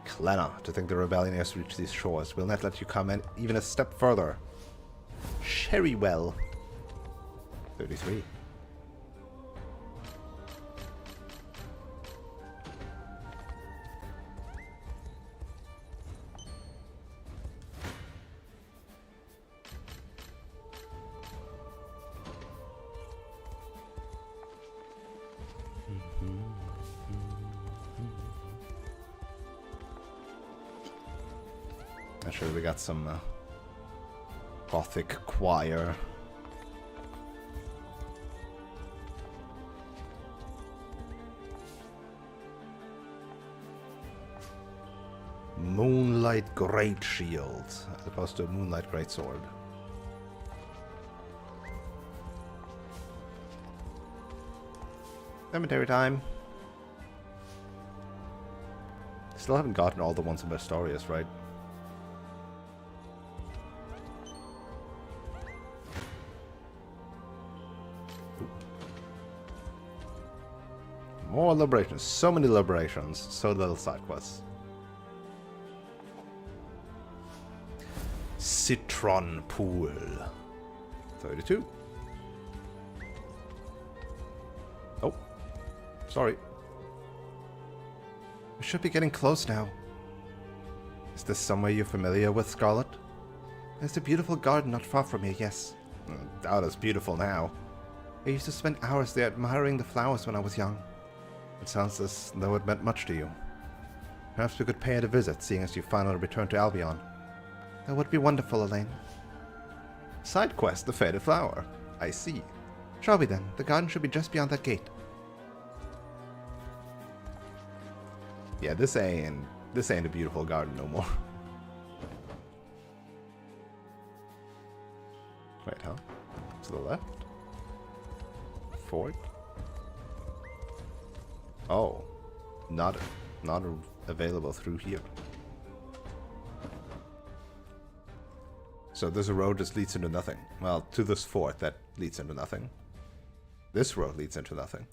Clena, to think the rebellion has reached these shores. Will not let you come in even a step further. Sherrywell. 33. sure we got some Gothic choir. Moonlight Great Shield, as opposed to a Moonlight Great Sword. Cemetery time. Still haven't gotten all the ones in Vestorius, right? More liberations. So many liberations. So little side quests. Citron Pool. 32. Oh. Sorry. We should be getting close now. Is this somewhere you're familiar with, Scarlet? There's a beautiful garden not far from here, yes. I doubt it's beautiful now. I used to spend hours there admiring the flowers when I was young. It sounds as though it meant much to you. Perhaps we could pay it a visit, seeing as you finally returned to Albion. That would be wonderful, Elaine. Side quest, the Faded Flower. I see. Shall we then? The garden should be just beyond that gate. Yeah, this ain't a beautiful garden no more. Wait, huh? To the left? Forward? Oh. Not available through here. So this road just leads into nothing. Well, to this fort that leads into nothing. This road leads into nothing.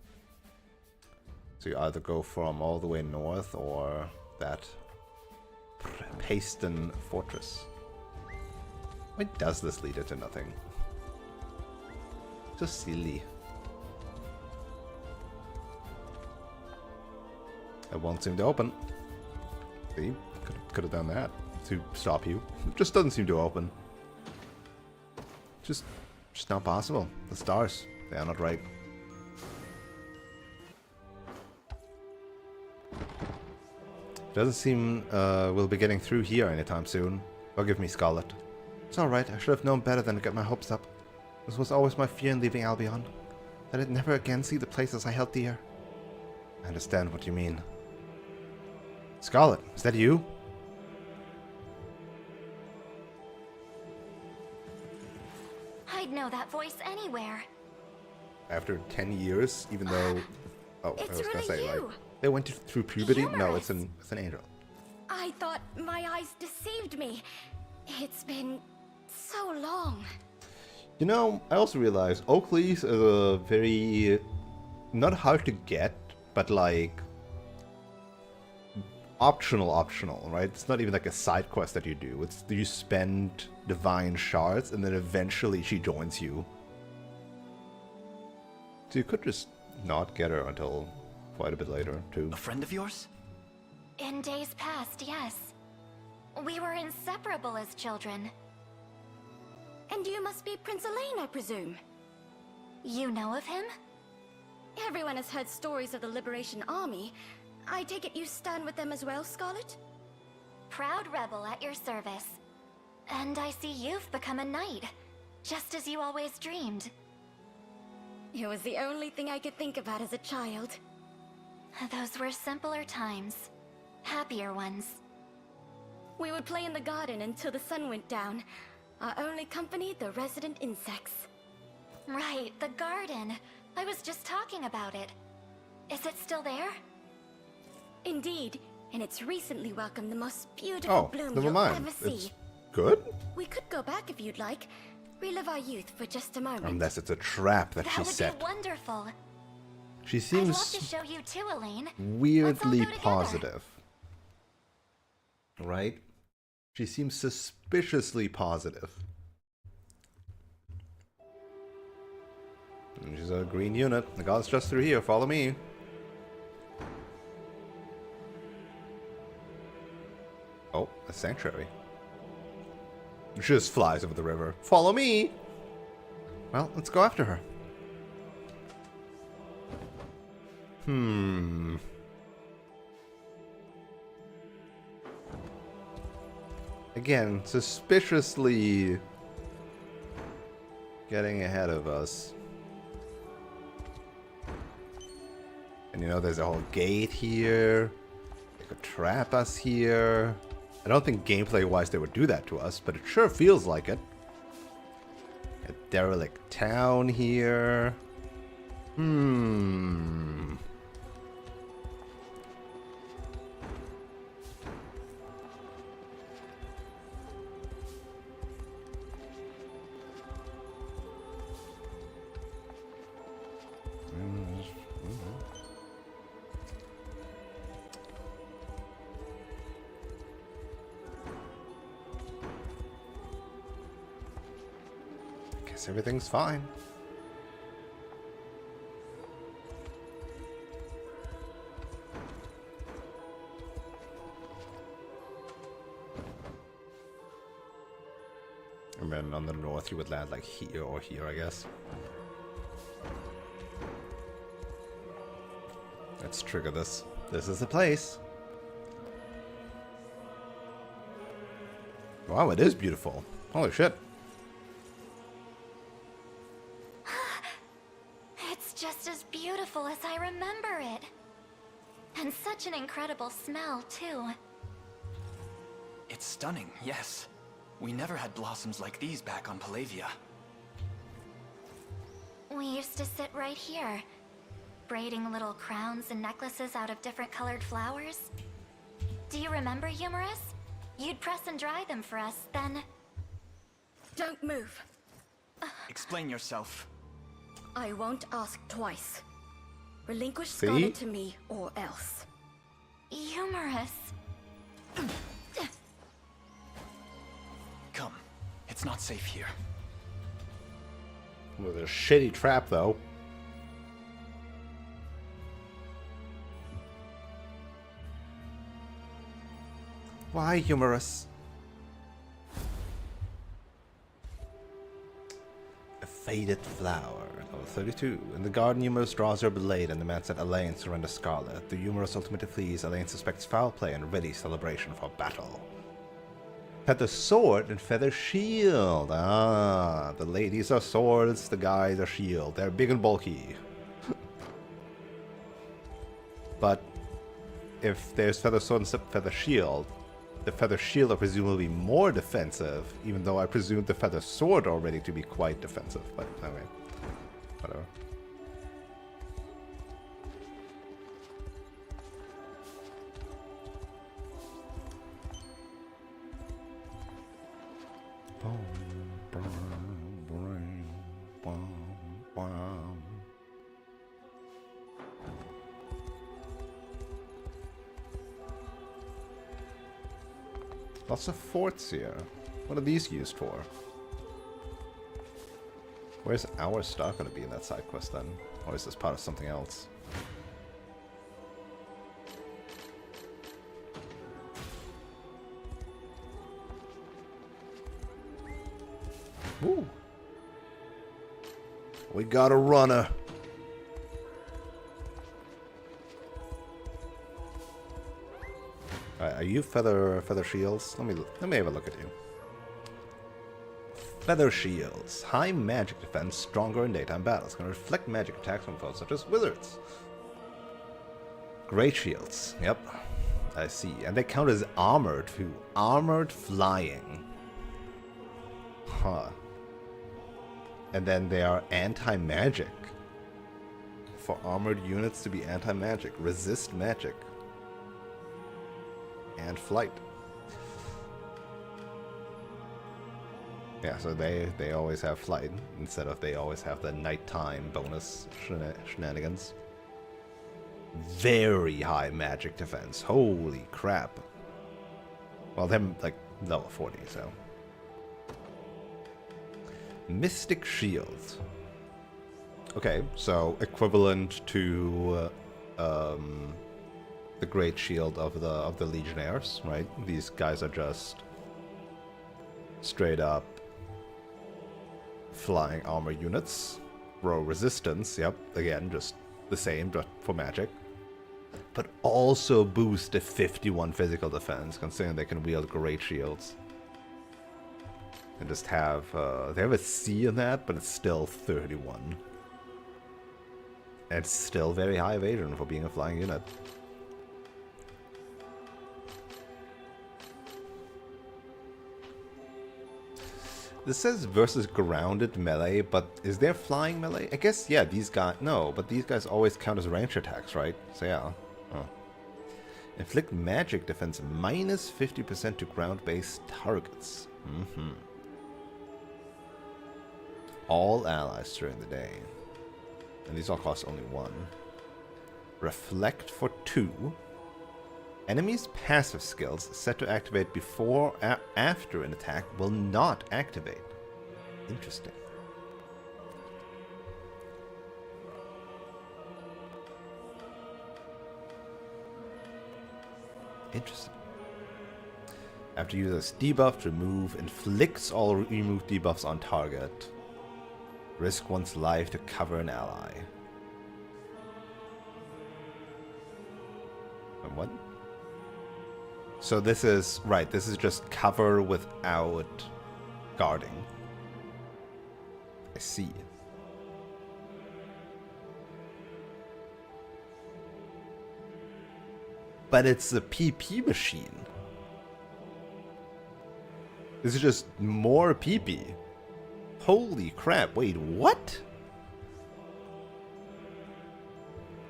So you either go from all the way north or that Paston Fortress. Why does this lead into nothing? So silly. It won't seem to open. See? Could have done that to stop you. It just doesn't seem to open. Just not possible. The stars, they are not right. Doesn't seem we'll be getting through here anytime soon. Forgive me, Scarlet. It's alright, I should have known better than to get my hopes up. This was always my fear in leaving Albion. That I'd never again see the places I held dear. I understand what you mean. Scarlet, is that you? I'd know that voice anywhere. After 10 years, even though... Oh, It's I was gonna really say, you. like, they went through puberty? No, Humorous. it's an angel. I thought my eyes deceived me. It's been so long. You know, I also realized Oakley's is a very... not hard to get, but like... optional, right? It's not even like a side quest that you do. It's you spend divine shards and then eventually she joins you. So you could just not get her until quite a bit later, too. A friend of yours? In days past, yes. We were inseparable as children. And you must be Prince Elaine, I presume. You know of him? Everyone has heard stories of the Liberation Army. I take it you stand with them as well, Scarlet? Proud rebel at your service. And I see you've become a knight, just as you always dreamed. It was the only thing I could think about as a child. Those were simpler times. Happier ones. We would play in the garden until the sun went down. Our only company, the resident insects. Right, the garden. I was just talking about it. Is it still there? Indeed, and it's recently welcomed the most beautiful bloom never you'll mind. ever see. It's good? We could go back if you'd like. Relive our youth for just a moment. Unless it's a trap that she would set. be wonderful. She I'd seems love to show you too, Elaine. weirdly Let's all go together. positive. Right? She seems suspiciously positive. And she's a green unit. The god's just through here. Follow me. Oh, a sanctuary. She just flies over the river. Follow me! Well, let's go after her. Again, suspiciously getting ahead of us. And you know, there's a whole gate here. They could trap us here. I don't think gameplay-wise they would do that to us, but it sure feels like it. A derelict town here. Guess everything's fine. And then on the north you would land like here or here, I guess. Let's trigger this. This is the place. Wow, it is beautiful. Holy shit. It's just as beautiful as I remember it. And such an incredible smell, too. It's stunning, yes. We never had blossoms like these back on Palavia. We used to sit right here, braiding little crowns and necklaces out of different colored flowers. Do you remember, Humorous? You'd press and dry them for us, then... Don't move. Explain yourself. I won't ask twice. Relinquish See? Scarlet to me, or else. Humorous. Come. It's not safe here. With a shitty trap, though. Why, Humorous? A faded flower. Level 32. In the garden, Humorous draws her blade and demands that Elaine surrender Scarlet. The Humorous ultimately flees. Elaine suspects foul play and ready celebration for battle. Feather sword and feather shield. Ah, the ladies are swords, the guys are shield. They're big and bulky. But if there's feather sword and feather shield, the feather shield are presumably more defensive, even though I presume the feather sword are already to be quite defensive. But anyway, whatever. Lots of forts here. What are these used for? Where's our star going to be in that side quest then? Or is this part of something else? Woo! We got a runner. Are you feather shields? Let me have a look at you. Feather shields. High magic defense, stronger in daytime battles. Can reflect magic attacks from foes such as wizards. Great shields. Yep. I see. And they count as armored too. Armored flying. Huh. And then they are anti-magic. For armored units to be anti-magic. Resist magic. And flight. Yeah, so they always have flight instead of they always have the nighttime bonus shenanigans. Very high magic defense. Holy crap. Well, them like level 40, so. Mystic shield. Okay, so equivalent to the great shield of the legionnaires, right? These guys are just straight up flying armor units. Row resistance, yep, again, just the same, but for magic. But also boost a 51 physical defense, considering they can wield great shields. And just have, they have a C in that, but it's still 31. And it's still very high evasion for being a flying unit. This says versus grounded melee, but is there flying melee? I guess, yeah, these guys, no, but these guys always count as range attacks, right? So yeah. Oh. Inflict magic defense minus 50% to ground-based targets. All allies during the day. And these all cost only 1. Reflect for 2. Enemies' passive skills set to activate before or after an attack will not activate. Interesting. Interesting. After users debuff, remove, inflicts all removed debuffs on target. Risk one's life to cover an ally. And what? So this is, right, this is just cover without guarding. I see. But it's a PP machine. This is just more PP. Holy crap, wait, what?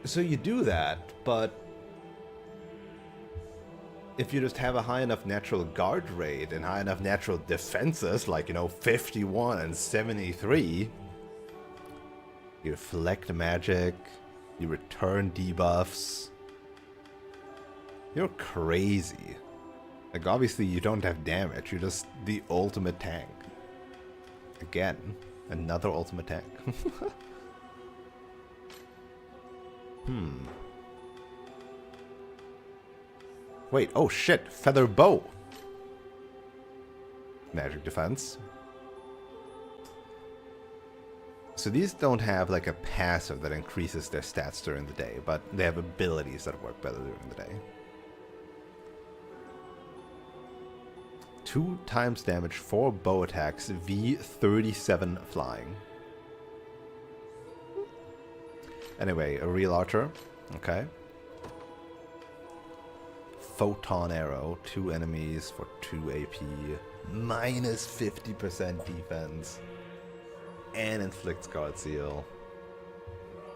So you do that, but if you just have a high enough natural guard rate and high enough natural defenses, like, you know, 51 and 73, you reflect magic, you return debuffs. You're crazy. Like, obviously you don't have damage, you're just the ultimate tank. Again, another ultimate tank. Wait, oh shit, feather bow. Magic defense. So these don't have like a passive that increases their stats during the day, but they have abilities that work better during the day. 2 times damage, 4 bow attacks, V37 flying. Anyway, a real archer. Okay. Photon arrow, 2 enemies for 2 AP, minus 50% defense, and inflicts guard seal.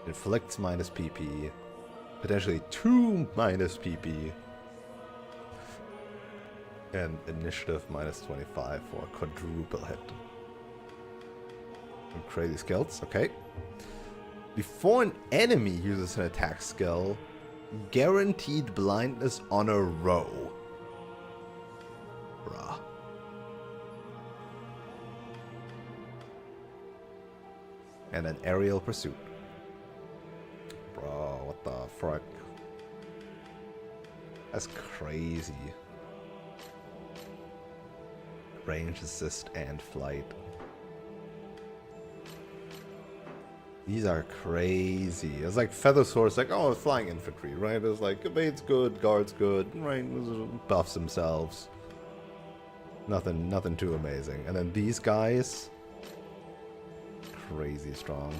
Inflicts minus PP, potentially 2 minus PP, and initiative minus 25 for a quadruple hit. Some crazy skills, okay. Before an enemy uses an attack skill, guaranteed blindness on a row. Bruh. And an aerial pursuit. Bro, what the frick? That's crazy. Range assist and flight. These are crazy. It's like Feather Sword's like, oh, flying infantry, right? It's like, evade's good, guard's good, right? Buffs themselves. Nothing too amazing. And then these guys, crazy strong.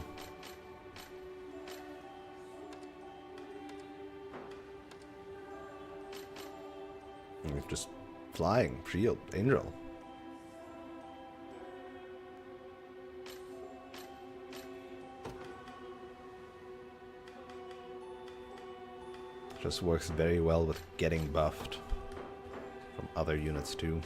And just flying, shield, angel. Just works very well with getting buffed from other units too.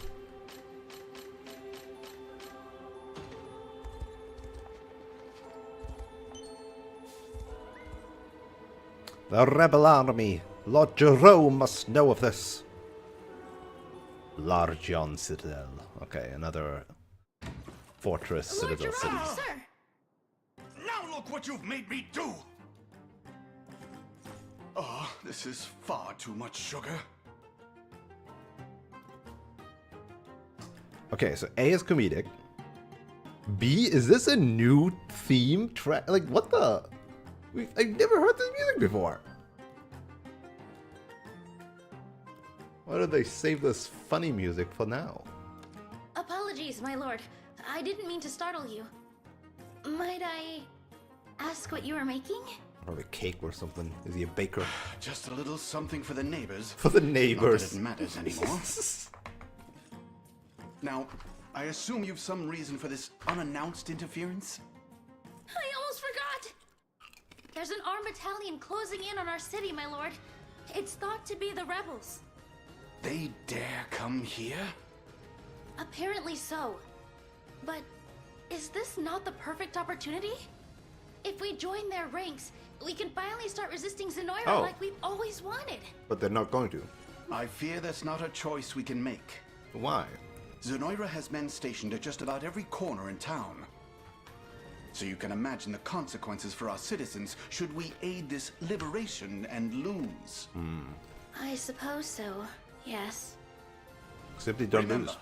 The rebel army! Lord Jerome must know of this! Largion Citadel. Okay, another fortress Lord citadel Jerome, city. sir! Now look what you've made me do! Oh, this is far too much sugar. Okay, so A is comedic. B, is this a new theme track? Like, what the? I've never heard this music before. Why did they save this funny music for now? Apologies Please, my lord. I didn't mean to startle you. Might I ask what you are making? Probably cake or something. Is he a baker? Just a little something for the neighbors. For the Not neighbors. that it matters anymore. Now, I assume you've some reason for this unannounced interference? I almost forgot! There's an armed battalion closing in on our city, my lord. It's thought to be the rebels. They dare come here? Apparently so. But is this not the perfect opportunity? If we join their ranks, we can finally start resisting Zenoira like we've always wanted. But they're not going to. I fear that's not a choice we can make. Why? Zenoira has men stationed at just about every corner in town. So you can imagine the consequences for our citizens should we aid this liberation and lose. I suppose so, yes. Simply don't Remember, lose.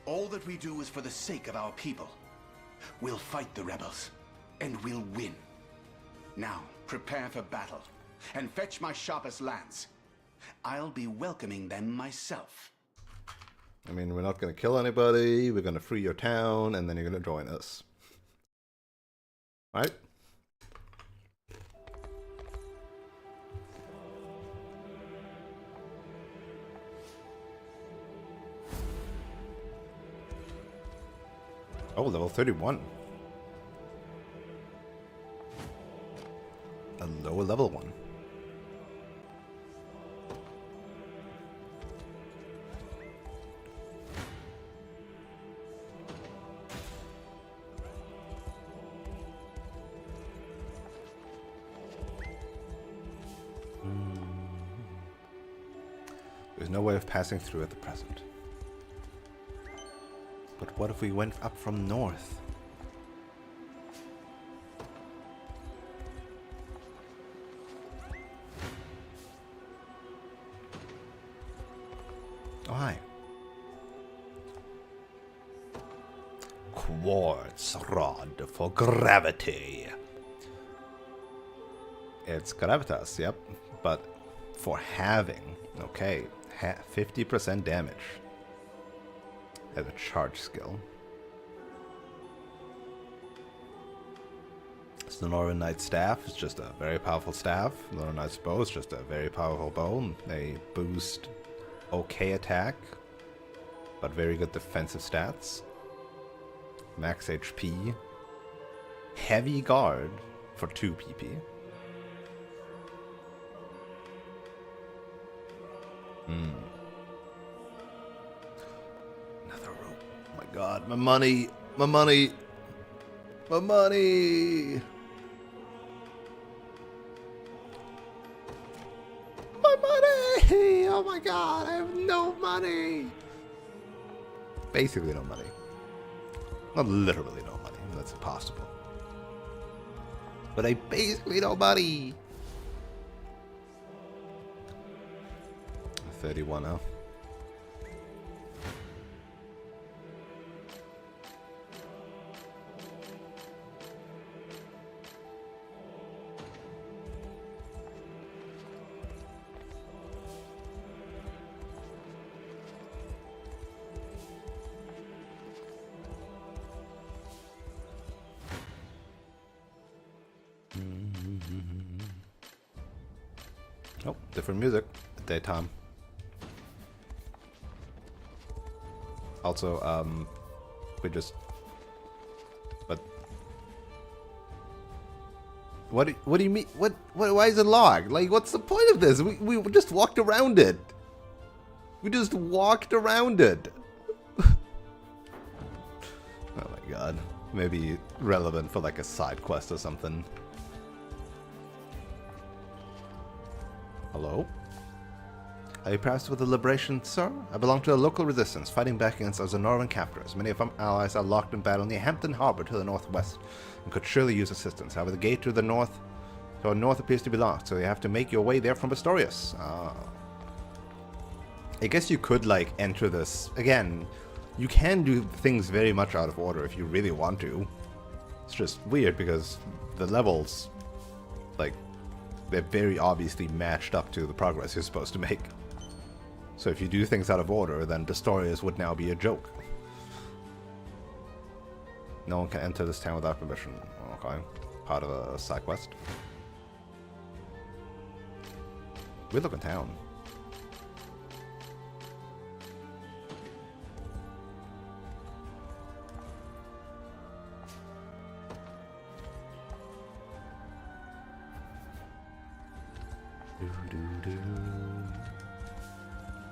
all that we do is for the sake of our people. We'll fight the rebels, and we'll win. Now, prepare for battle, and fetch my sharpest lance. I'll be welcoming them myself. I mean, we're not going to kill anybody. We're going to free your town, and then you're going to join us. Right? Oh, level 31. A lower level one. There's no way of passing through at the present. But what if we went up from north? Oh, hi. Quartz rod for gravity. It's gravitas, yep. But for having, okay, 50% damage. As a charge skill. Sonoran Knight's Staff is just a very powerful staff. Sonoran Knight's Bow is just a very powerful bow. They boost okay attack, but very good defensive stats. Max HP. Heavy guard for 2 PP. Another rope. Oh my god, my money! My money! My money! My money! Oh my god, I have no money! Basically no money. Not literally no money, that's impossible. But I basically no money! 31 now. Oh, different music. Daytime. Also, we just... But... What do you mean? Why is it logged? Like, what's the point of this? We just walked around it. We just walked around it. Oh my god. Maybe relevant for like a side quest or something. Hello? Are you pressed with the liberation, sir? I belong to a local resistance, fighting back against our Zenoran captors. Many of our allies are locked in battle near Hampton Harbor to the northwest, and could surely use assistance. However, the gate to the north appears to be locked, so you have to make your way there from Pistorius. I guess you could, like, enter this... Again, you can do things very much out of order if you really want to. It's just weird because the levels, like, they're very obviously matched up to the progress you're supposed to make. So if you do things out of order, then Pistorius would now be a joke. No one can enter this town without permission. Okay. Part of a side quest. We look in town.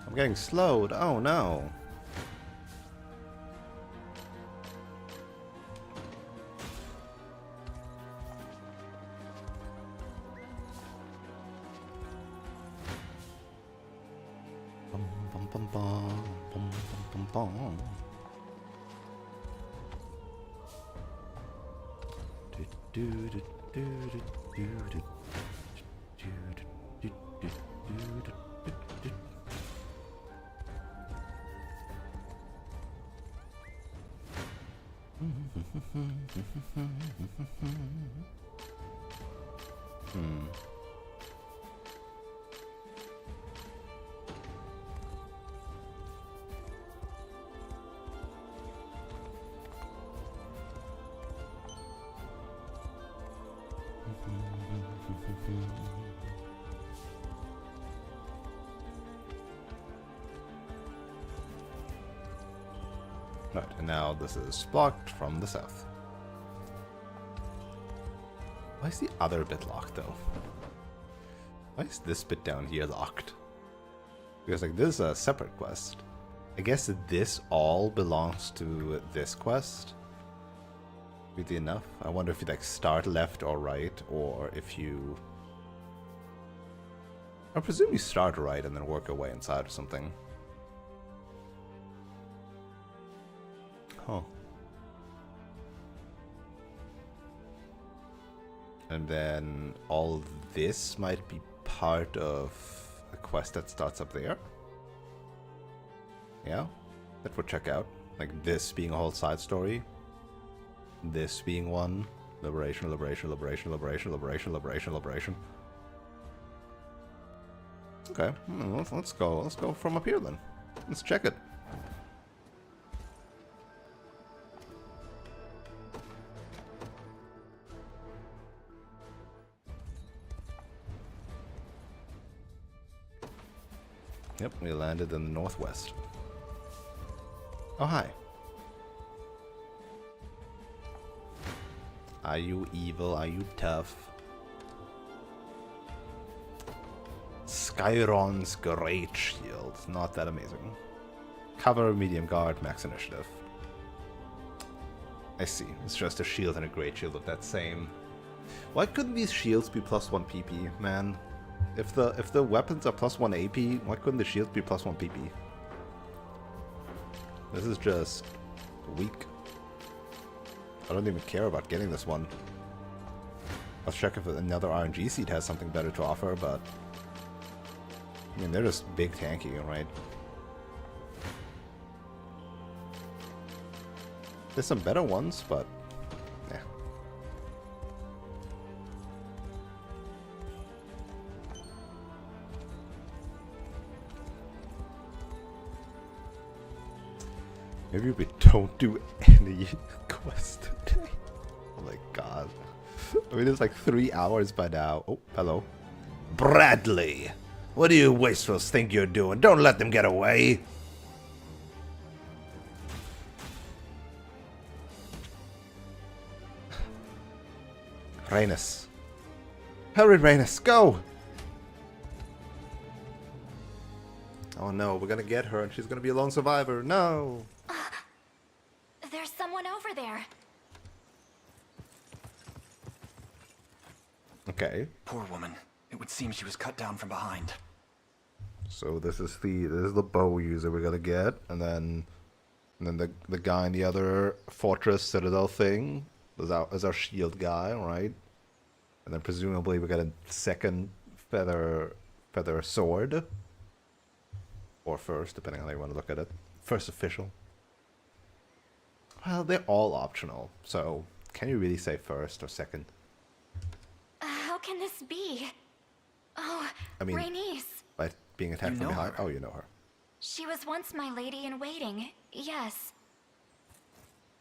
I'm getting slowed. Oh no. Bum, bum, bum, bum, bum, bum, bum, bum. Do, do, do, do, do, do, do. Right, and now this is blocked from the south. Why is the other bit locked though? Why is this bit down here locked? Because like this is a separate quest. I guess this all belongs to this quest. Weirdly enough. I wonder if you like start left or right, or if you... I presume you start right and then work your way inside or something. Huh. And then all this might be part of a quest that starts up there. Yeah, that would check out. Like this being a whole side story. This being one. Liberation, liberation, liberation, liberation, liberation, liberation, liberation. Okay, let's go. Let's go from up here then. Let's check it. Yep, we landed in the northwest. Oh, hi. Are you evil? Are you tough? Skyron's Great Shield. Not that amazing. Cover, medium guard, max initiative. I see. It's just a shield and a great shield with that same... Why couldn't these shields be +1 PP, man? If the weapons are +1 AP, why couldn't the shields be +1 PP? This is just weak. I don't even care about getting this one. I'll check if another RNG seed has something better to offer, but... I mean, they're just big tanky, right? There's some better ones, but... yeah. Maybe we don't do any quest today. Oh my god. I mean, it's like 3 hours by now. Oh, hello. Bradley! What do you wastrels think you're doing? Don't let them get away! Rhaenys. Hurry, Rhaenys, go! Oh no, we're gonna get her and she's gonna be a lone survivor. No! There's someone over there. Okay. Poor woman. It would seem she was cut down from behind. So this is the bow user we're gonna get, and then the guy in the other fortress citadel thing is our shield guy, right? And then presumably we got a second feather sword, or first, depending on how you want to look at it. First official. Well, they're all optional, so can you really say first or second? How can this be? Oh, I mean, Rhaenys. by being attacked from behind. her. Oh, you know her. She was once my lady in waiting. Yes.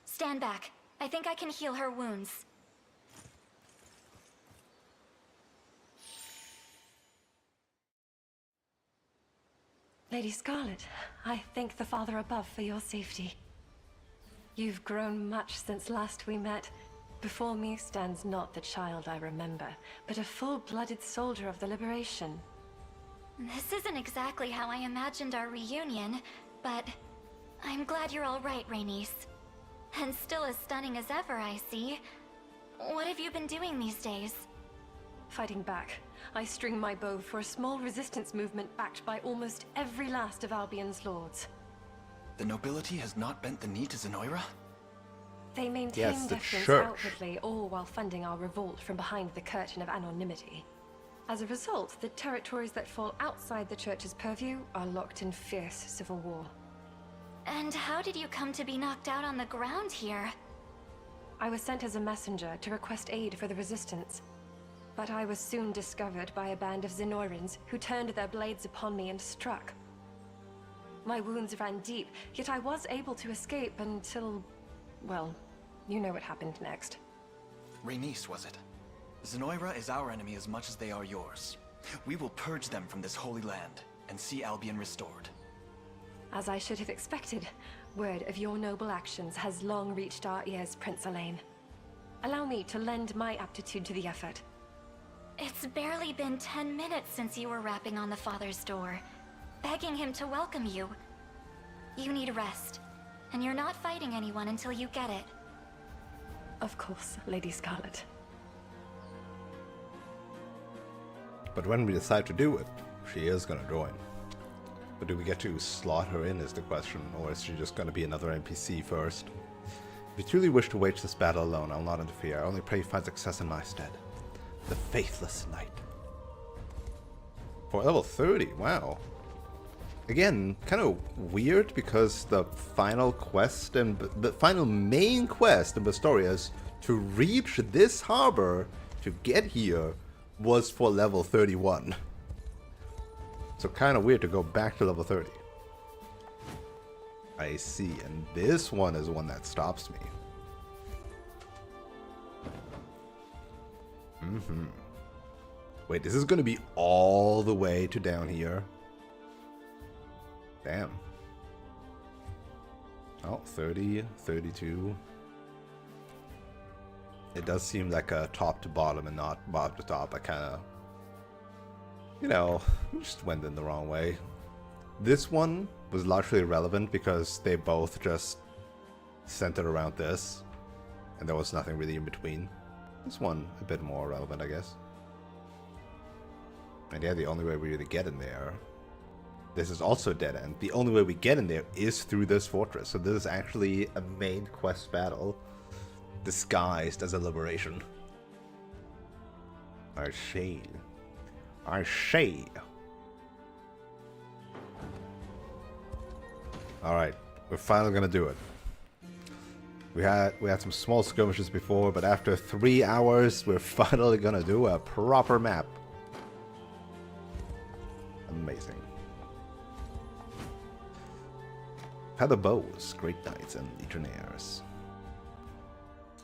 Stand back. I think I can heal her wounds. Lady Scarlet, I thank the Father above for your safety. You've grown much since last we met. Before me stands not the child I remember, but a full-blooded soldier of the Liberation. This isn't exactly how I imagined our reunion, but I'm glad you're all right, Rhaenys. And still as stunning as ever, I see. What have you been doing these days? Fighting back. I string my bow for a small resistance movement backed by almost every last of Albion's lords. The nobility has not bent the knee to Zenoira? They maintain deference outwardly, all while funding our revolt from behind the curtain of anonymity. As a result, the territories that fall outside the church's purview are locked in fierce civil war. And how did you come to be knocked out on the ground here? I was sent as a messenger to request aid for the resistance. But I was soon discovered by a band of Zenoirans who turned their blades upon me and struck. My wounds ran deep, yet I was able to escape until... well, you know what happened next. Rhaenys, was it? Zenoira is our enemy as much as they are yours. We will purge them from this holy land and see Albion restored. As I should have expected, word of your noble actions has long reached our ears, Prince Elaine. Allow me to lend my aptitude to the effort. It's barely been 10 minutes since you were rapping on the Father's door, begging him to welcome you. You need rest, and you're not fighting anyone until you get it. Of course, Lady Scarlet. But when we decide to do it, she is gonna join. But do we get to slot her in is the question, or is she just gonna be another NPC first? If you truly wish to wage this battle alone, I'll not interfere. I only pray you find success in my stead. The Faithless Knight. For level 30, wow. Again, kind of weird because the final quest and the final main quest in Bastoria's to reach this harbor to get here was for level 31. So kind of weird to go back to level 30. I see, and this one is the one that stops me. Wait, this is going to be all the way to down here? Damn. Oh, 30, 32. It does seem like a top to bottom and not bottom to top. I kind of, you know, just went in the wrong way. This one was largely irrelevant because they both just centered around this, and there was nothing really in between. This one a bit more relevant, I guess. And yeah, the only way we really get in there, this is also dead end. The only way we get in there is through this fortress. So this is actually a main quest battle disguised as a liberation. I see. I see. Alright, we're finally gonna do it. We had some small skirmishes before, but after 3 hours, we're finally gonna do a proper map. Amazing. Feather bows, great knights, and legionnaires.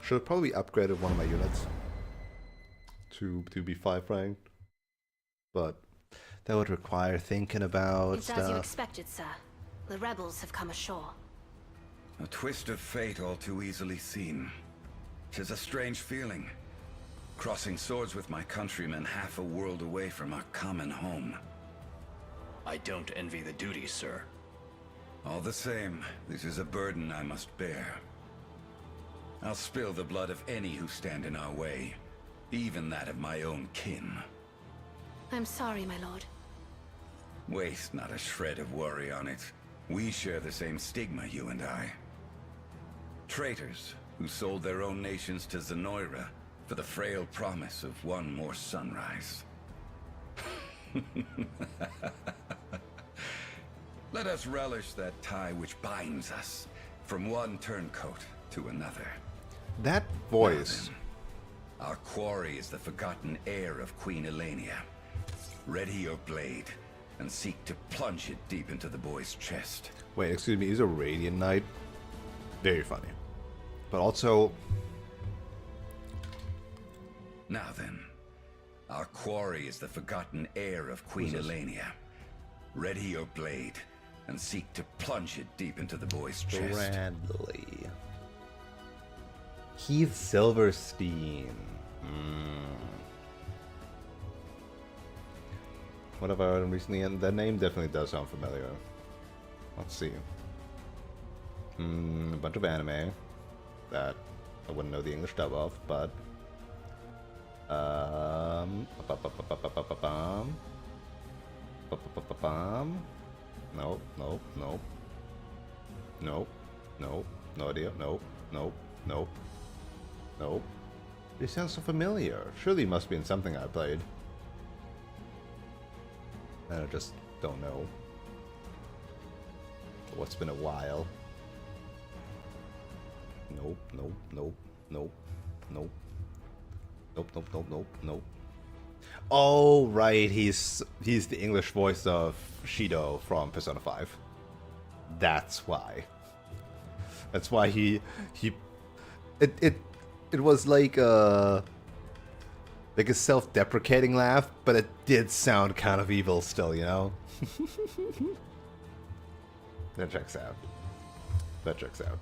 Should have probably upgraded one of my units to be 5 ranked, but that would require thinking about It's as you expected, sir. The rebels have come ashore. A twist of fate all too easily seen. 'Tis a strange feeling. Crossing swords with my countrymen half a world away from our common home. I don't envy the duty, sir. All the same, this is a burden I must bear. I'll spill the blood of any who stand in our way, even that of my own kin. I'm sorry, my lord. Waste not a shred of worry on it. We share the same stigma, you and I. Traitors who sold their own nations to Zenoira for the frail promise of one more sunrise. Let us relish that tie which binds us from one turncoat to another. That voice. Our quarry is the forgotten heir of Queen Elenia. Ready your blade and seek to plunge it deep into the boy's chest. Wait, excuse me, he's a Radiant Knight? Very funny. But also... Now then, our quarry is the forgotten heir of Queen Elenia. Ready your blade, and seek to plunge it deep into the boy's chest. Bradley. Keith Silverstein. What have I heard recently? And the name definitely does sound familiar. Let's see. A bunch of anime that I wouldn't know the English dub of, but nope, nope, nope. Nope, nope, no idea, nope, nope, nope, nope. They sound so familiar. Surely it must be in something I played. And I just don't know. What's been a while. Nope, nope, nope, nope, nope. Nope, nope, nope, nope, nope. Oh, right, he's the English voice of Shido from Persona 5. That's why. That's why it was like a self-deprecating laugh, but it did sound kind of evil still, you know? That checks out. That checks out.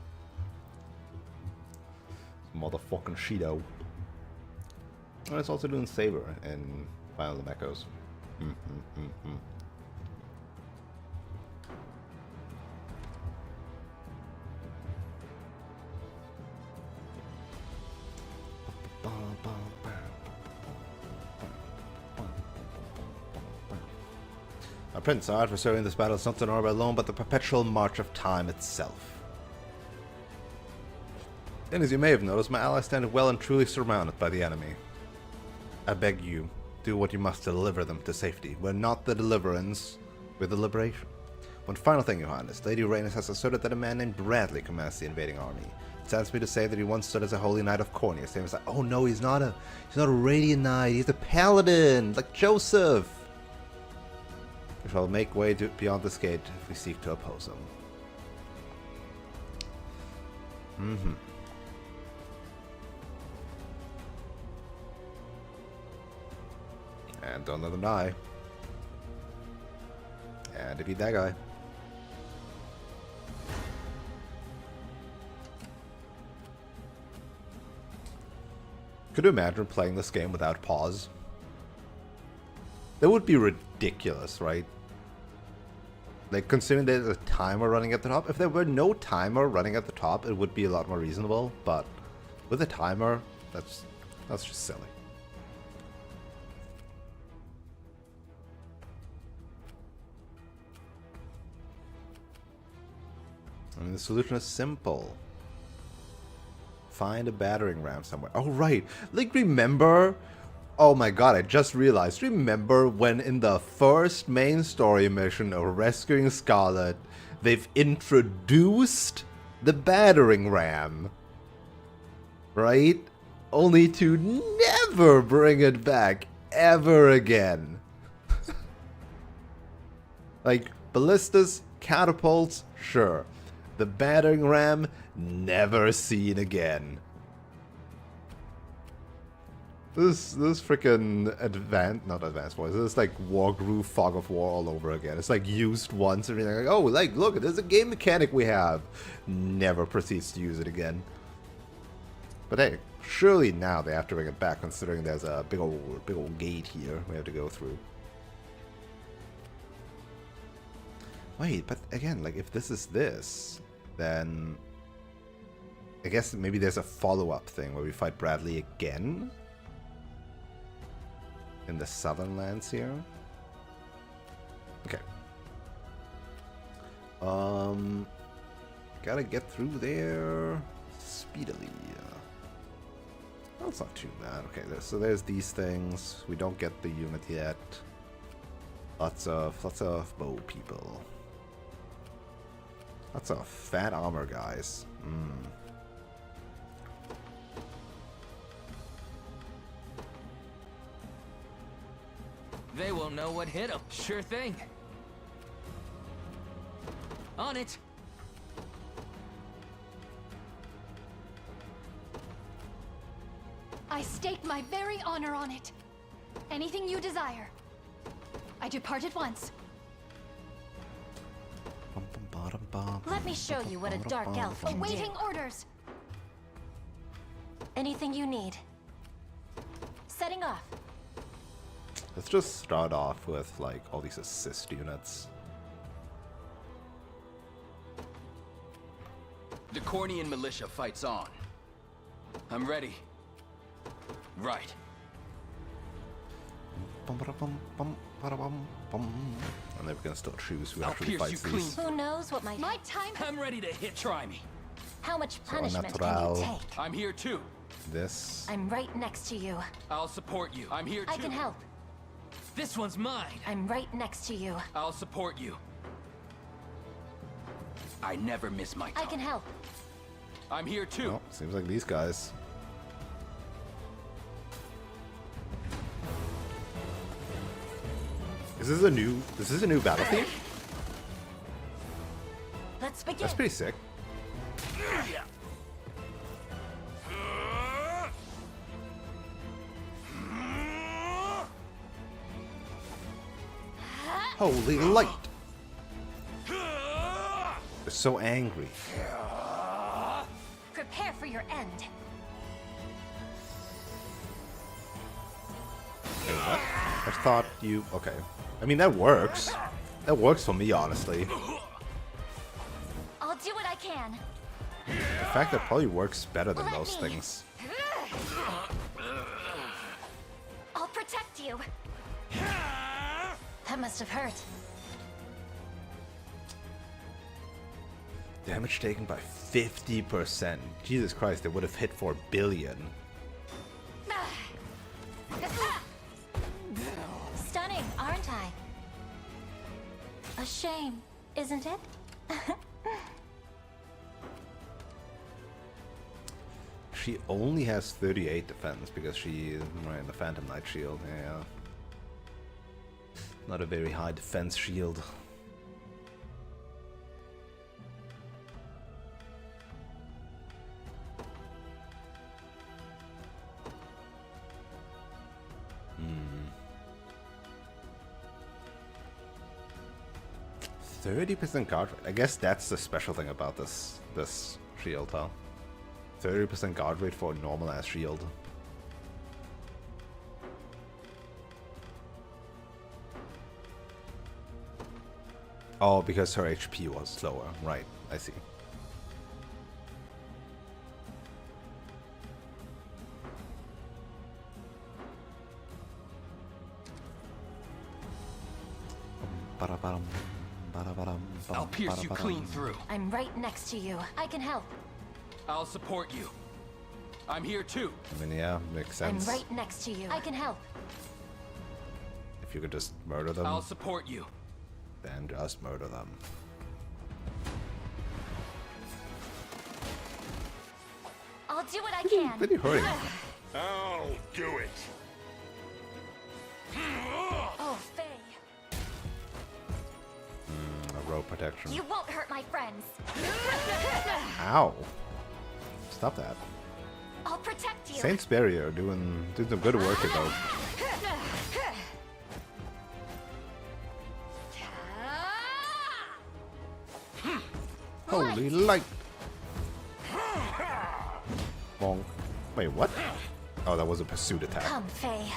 Motherfucking Shido. And it's also doing Saber in Final Echoes. Our Prince, our adversary in this battle is not Zenora alone, but the perpetual march of time itself. And as you may have noticed, my allies stand well and truly surrounded by the enemy. I beg you, do what you must to deliver them to safety. We're not the deliverance, we're the liberation. One final thing, Your Highness. Lady Rhaenys has asserted that a man named Bradley commands the invading army. It saddens me to say that he once stood as a holy knight of Cornea. Same as like, oh no, he's not a radiant knight, he's a paladin, like Joseph. We shall make way beyond this gate if we seek to oppose him. And don't let him die. And defeat that guy. Could you imagine playing this game without pause? That would be ridiculous, right? Like, considering there's a timer running at the top. If there were no timer running at the top, it would be a lot more reasonable. But with a timer, that's just silly. I mean, the solution is simple. Find a battering ram somewhere. Oh, right. Like, remember... Oh my god, I just realized. Remember when in the first main story mission of rescuing Scarlet, they've introduced the battering ram? Right? Only to never bring it back ever again. Like, ballistas, catapults, sure. The battering ram, never seen again. This freaking not advanced voice. This is like Wargroove Fog of War all over again. It's like used once and like, oh, like look, there's a game mechanic we have. Never proceeds to use it again. But hey, surely now they have to bring it back, considering there's a big old gate here we have to go through. Wait, but again, like if this is this, then I guess maybe there's a follow-up thing where we fight Bradley again. In the southern lands here. Okay. Gotta get through there speedily. That's not too bad. Okay, so there's these things. We don't get the unit yet. Lots of bow people. Lots of fat armor guys. They won't know what hit them. Sure thing. On it. I stake my very honor on it. Anything you desire. I depart at once. Let me show you what a dark elf can do. Awaiting orders. Anything you need. Setting off. Let's just start off with like all these assist units. The Cornian militia fights on. I'm ready. Right. And then we can still choose who I'll actually pierce you fights clean. these. Who knows what my time? I'm ready to hit. Try me. How much So punishment can natural. you take? I'm here too. This. I'm right next to you. I'll support you. I'm here too. I can help. This one's mine. I'm right next to you. I'll support you. I never miss my I target. can help. I'm here too. Oh, seems like these guys. Is this a new battle theme? Let's begin. That's pretty sick. Holy light! They're so angry. Prepare for your end. Wait, what? I thought you... Okay. I mean, that works. That works for me, honestly. I'll do what I can. The fact that probably works better than most things. I'll protect you. That must have hurt. Damage taken by 50%. Jesus Christ, they would have hit for a billion. Stunning, aren't I? A shame, isn't it? She only has 38 defense because she is wearing the Phantom Knight shield. Yeah. Not a very high defense shield. Hmm. 30% guard rate. I guess that's the special thing about this shield, huh? 30% guard rate for a normal ass shield. Oh, because her HP was lower. Right, I see. I'll pierce you clean through. I'm right next to you. I can help. I'll support you. I'm here too. I mean, yeah, makes sense. I'm right next to you. I can help. If you could just murder them, I'll support you. then just murder them. I'll do what I can. Pretty hurting. I'll do it. Oh, Faye. A rope protection. You won't hurt my friends. Ow. Stop that. I'll protect you. Saint's Barrier doing some good work here, though. Holy light! Bonk. Wait, what? Oh, that was a pursuit attack. Come, Faye.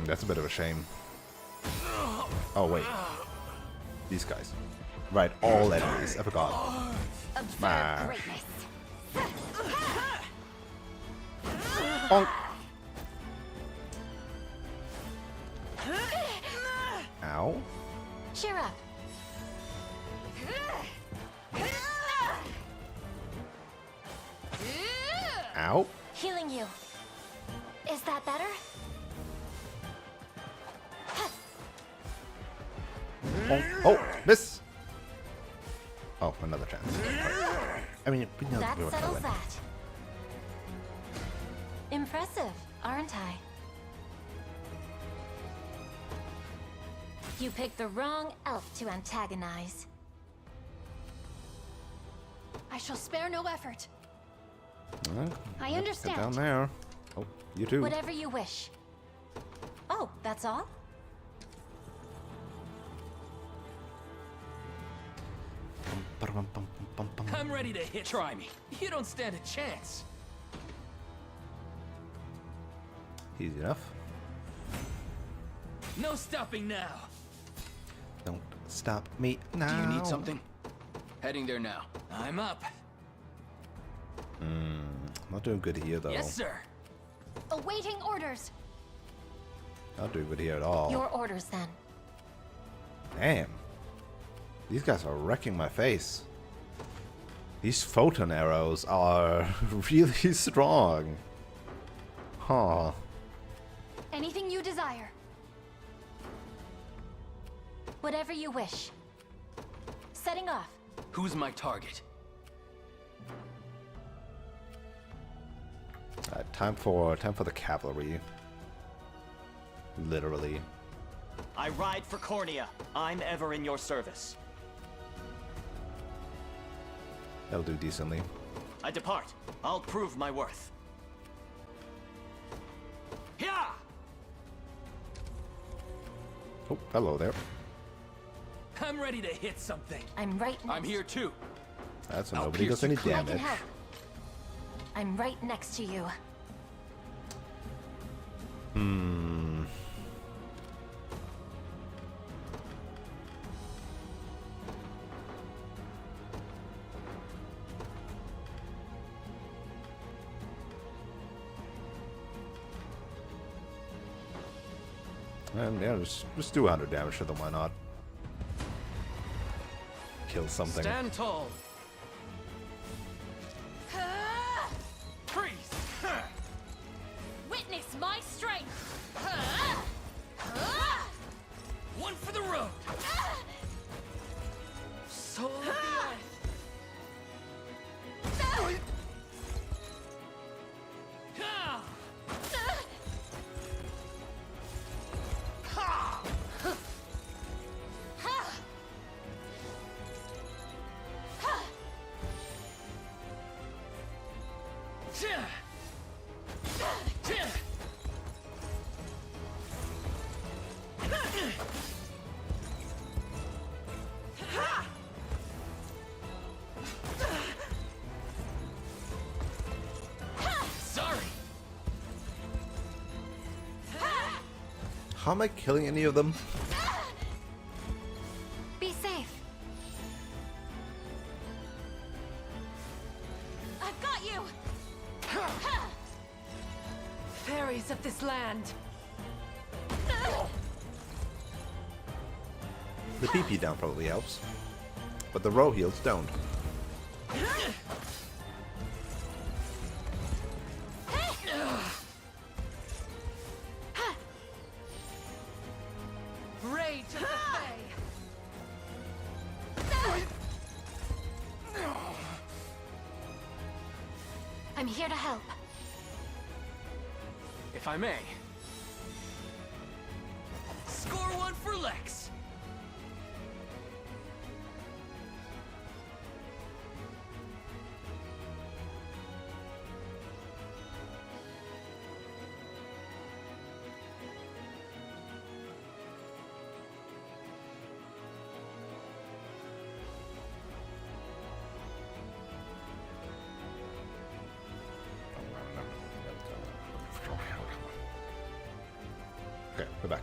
That's a bit of a shame. Oh, wait. These guys. Right, all enemies. I forgot. Smash. Greatness. Bonk. Ow. Cheer up. Ow. Healing you. Is that better? Bonk. Oh, miss. Oh, another chance. I mean, we know That we were gonna settles win. that. Impressive, aren't I? You picked the wrong elf to antagonize. I shall spare no effort. Well, I get understand. down there. Oh, you too. Whatever you wish. Oh, that's all? I'm ready to hit. Try me. You don't stand a chance. Easy enough. No stopping now. Don't stop me now. Do you need something? Heading there now. I'm up. Not doing good here though. Yes, sir. Awaiting orders. Not doing good here at all. Your orders then. Damn. These guys are wrecking my face. These photon arrows are really strong. Huh. Anything you desire. Whatever you wish. Setting off. Who's my target? Time for the cavalry. Literally. I ride for Cornea. I'm ever in your service. That'll do decently. I depart. I'll prove my worth. Yeah! Oh, hello there. I'm ready to hit something. I'm right next. I'm here too. That's so nobody does any I can damage. help. I'm right next to you. And yeah, just do 100 damage to them, why not? Kill something. Stand tall. Freeze. Witness my strength. One for the road. Soul of the earth. Sorry. How am I killing any of them? Be safe. I've got you. Fairies of this land. The PP down probably helps. But the row heals don't. Rage of the Fae. I'm here to help. If I may. Score one for Lex. Okay, we're back.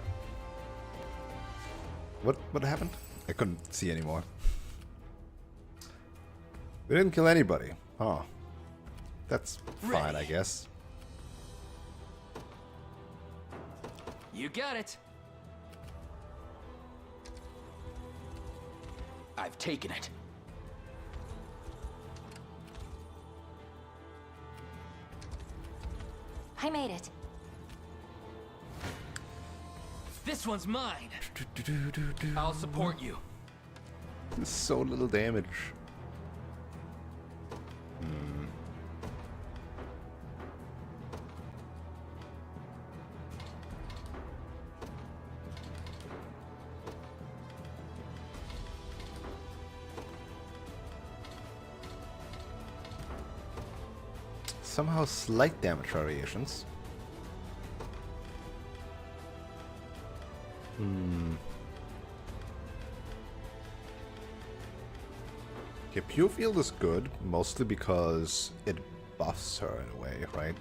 What happened? I couldn't see anymore. We didn't kill anybody. Oh. That's fine, I guess. You got it. I've taken it. I made it. This one's mine. I'll support you. So little damage. somehow slight damage variations. Okay, Pure Field is good, mostly because it buffs her in a way, right?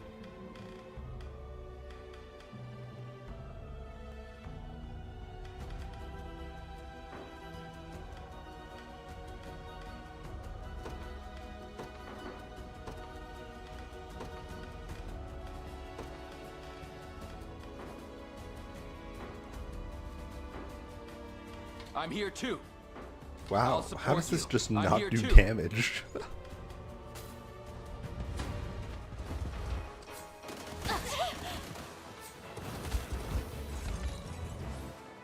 I'm here too. Wow, how does this just not do too. damage?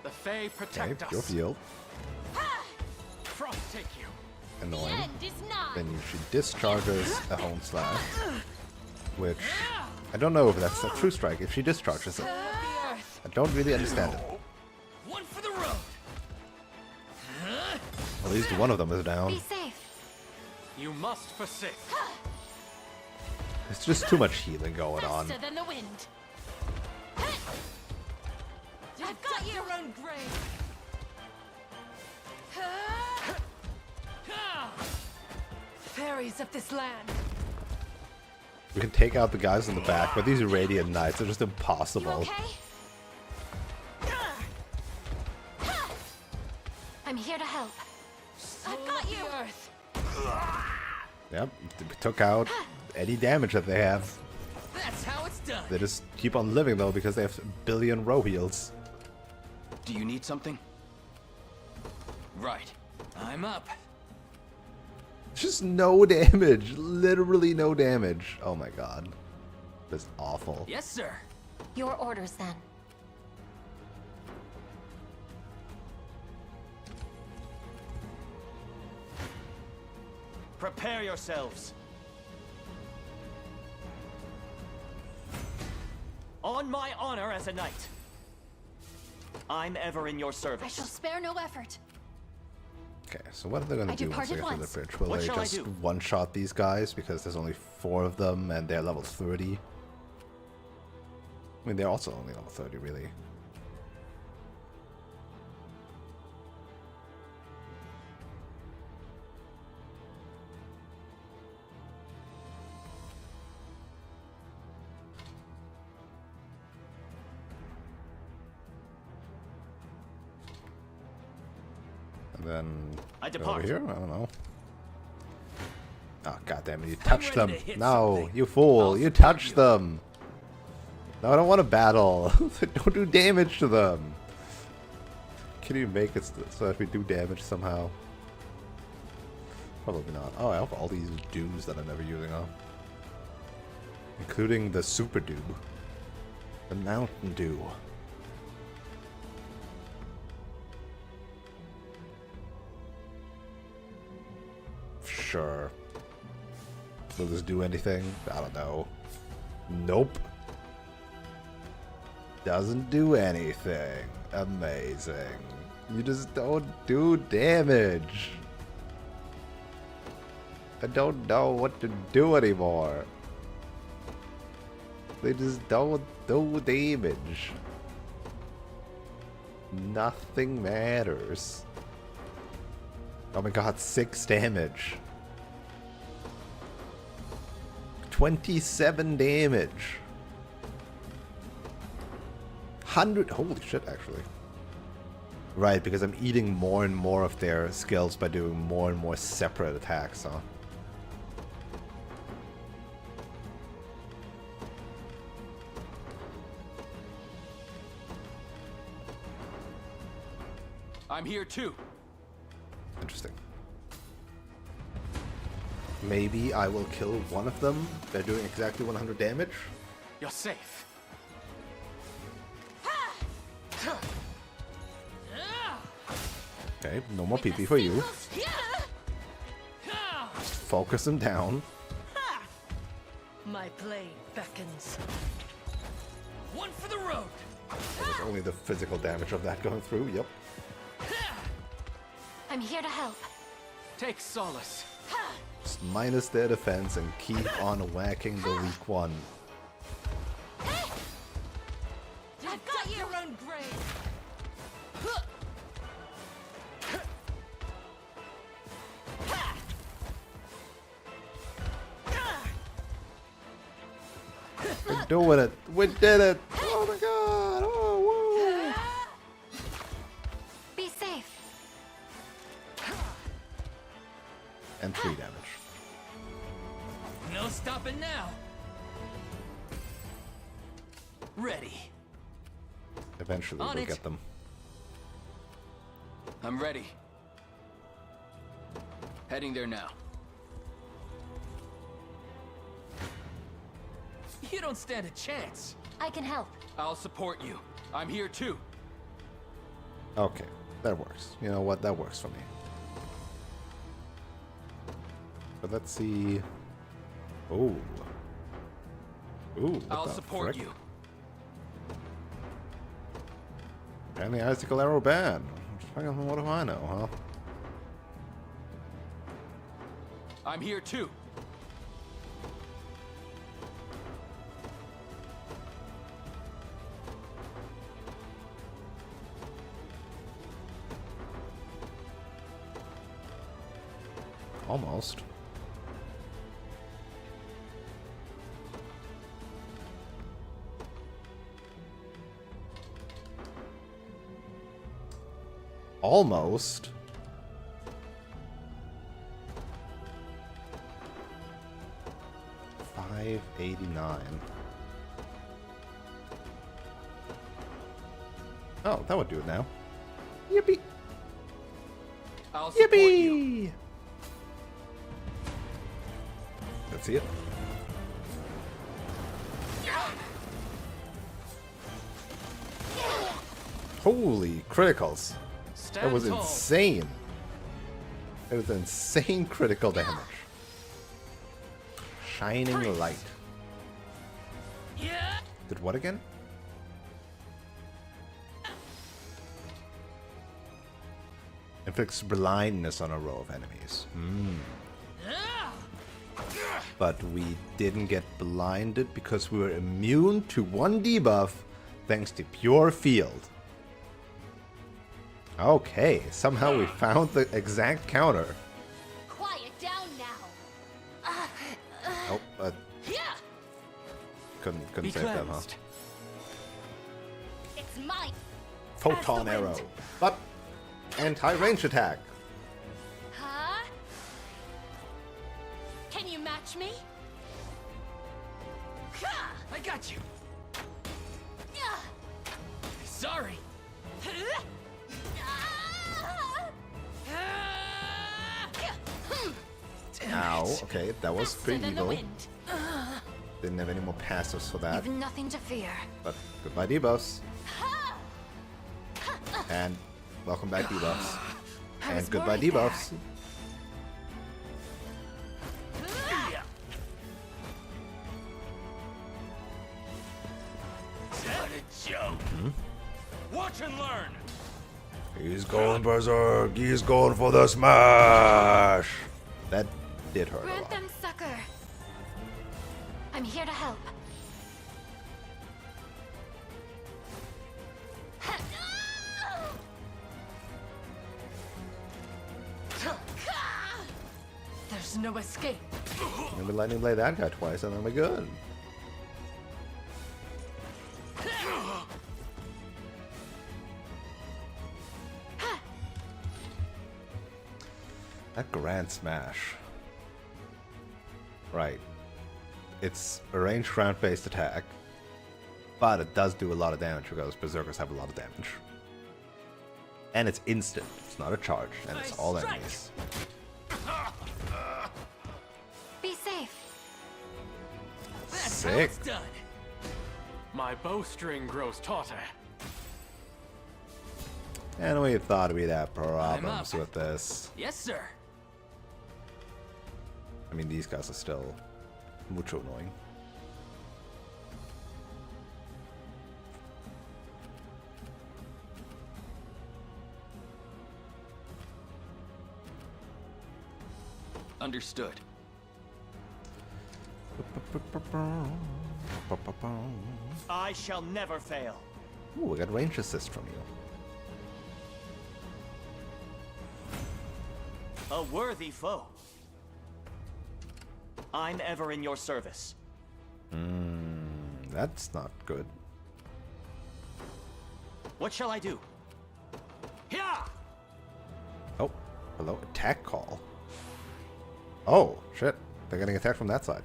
The Fae protect Okay, Pure us. Field. Frost take you. Annoying. Then she discharges a Home Slash, which I don't know if that's a true strike. If she discharges it, I don't really understand it. One for the road. At least one of them is down. Be safe. You must forsake. It's just too much healing going on. Faster than the wind. I've got your own grave. Fairies of this land. We can take out the guys in the back, but these Radiant Knights are just impossible. I'm here to help. I've got you. Earth. Yep, we took out any damage that they have. That's how it's done. They just keep on living though because they have a billion row heals. Do you need something? Right. I'm up. Just no damage. Literally no damage. Oh my god. That's awful. Yes, sir. Your orders then. Prepare yourselves. On my honor as a knight, I'm ever in your service. I shall spare no effort. Okay, so what are they going to do once they get to the bridge? Will What they shall I just do? one-shot these guys because there's only 4 of them and they're level 30? I mean, they're also only level 30, really. And then I go depart. over here? I don't know. Oh, goddamn it, you touched them. ready to hit No, something. you fool. You touched them. No, I don't want to battle. Don't do damage to them. Can you make it so that we do damage somehow? Probably not. Oh, I have all these dooms that I'm never using on. Including the Super Dew. The Mountain Dew. Sure. Will this do anything? I don't know. Nope. Doesn't do anything. Amazing. You just don't do damage. I don't know what to do anymore. They just don't do damage. Nothing matters. Oh my god, 6 damage. 27 damage. 100. Holy shit, actually. Right, because I'm eating more and more of their skills by doing more and more separate attacks, huh? I'm here too. Interesting. Maybe I will kill one of them. They're doing exactly 100 damage. You're safe. Okay, no more PP for you. Focus him down. My blade beckons. One for the road. There's only the physical damage of that going through. Yep. I'm here to help. Take solace. just minus their defense and keep on whacking the weak one. I've got your own grave. We're doing it! We did it! Oh my god! Oh, woo! Be safe. And 3 damage. No stopping now. Ready. Eventually On we'll it. get them. I'm ready. Heading there now. You don't stand a chance. I can help. I'll support you. I'm here too. Okay, that works. You know what? That works for me. But let's see. Oh. Ooh, what I'll the support frick? you. And the icicle arrow bad. What do I know, huh? I'm here too. Almost. Almost. $5.89. Oh, that would do it now. Yippee! I'll support you. Yippee! Let's see it. Holy criticals. That was tall. insane. It was insane critical damage. Shining light. Yeah. Did what again? Inflicts blindness on a row of enemies. But we didn't get blinded because we were immune to 1 debuff thanks to pure field. Okay, somehow we found the exact counter. Quiet down now. Oh, couldn't save them, huh? It's mine. Photon arrow, but anti-range attack. Huh? Can you match me? I got you. Sorry. Ow, okay, that was pretty evil. Didn't have any more passives for that. You've nothing to fear. But goodbye debuffs. And welcome back debuffs. And goodbye debuffs. What a joke. Watch and learn. He's going berserk. He's going for the smash. That did hurt a Grant lot. them succor. I'm here to help. There's no escape. Maybe lightning blade that guy twice and then we're good. That grand smash. Right. It's a ranged round-based attack, but it does do a lot of damage because berserkers have a lot of damage. And it's instant. It's not a charge, and it's all enemies. Be safe. That's how Sick. it's done. My bowstring grows tauter. And we thought we'd have I'm problems up. with this. Yes, sir. I mean, these guys are still mucho annoying. Understood. I shall never fail. Ooh, we got range assist from you. A worthy foe. I'm ever in your service. That's not good. What shall I do? Yeah! Oh, hello, attack call. Oh, shit. They're getting attacked from that side.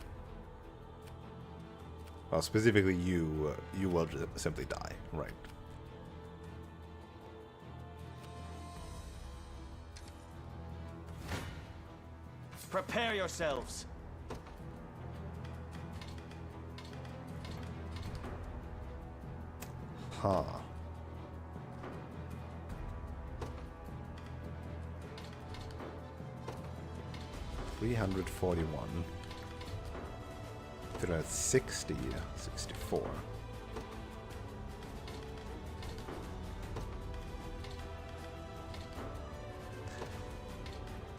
Well, specifically you, you will just simply die, right. Prepare yourselves. Huh. $341. 360. 64.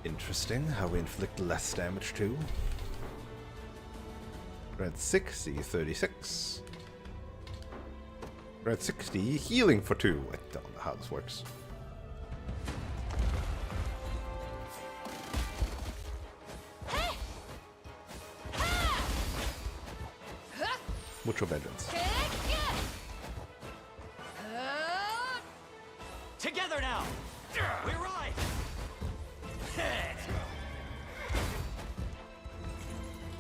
Interesting how we inflict less damage too. 360, 36. 360, healing for 2. I don't know how this works. Mucho vengeance. Together now. We ride.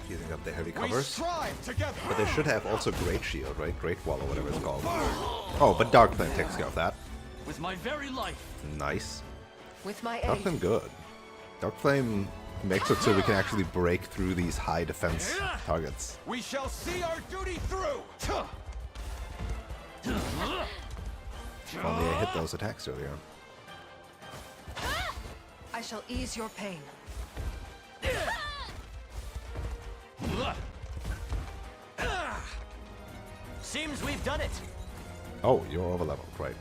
Using up the heavy covers. Together. But they should have also Great Shield, right? Great Wall or whatever it's called. Oh, but Dark Flame takes care of that. With my very life. Nice. With my Dark aid. Flame good. Dark Flame makes it so we can actually break through these high defense targets. We shall see our duty through. If only I hit those attacks earlier. I shall ease your pain. Seems we've done it. Oh, you're overleveled, right.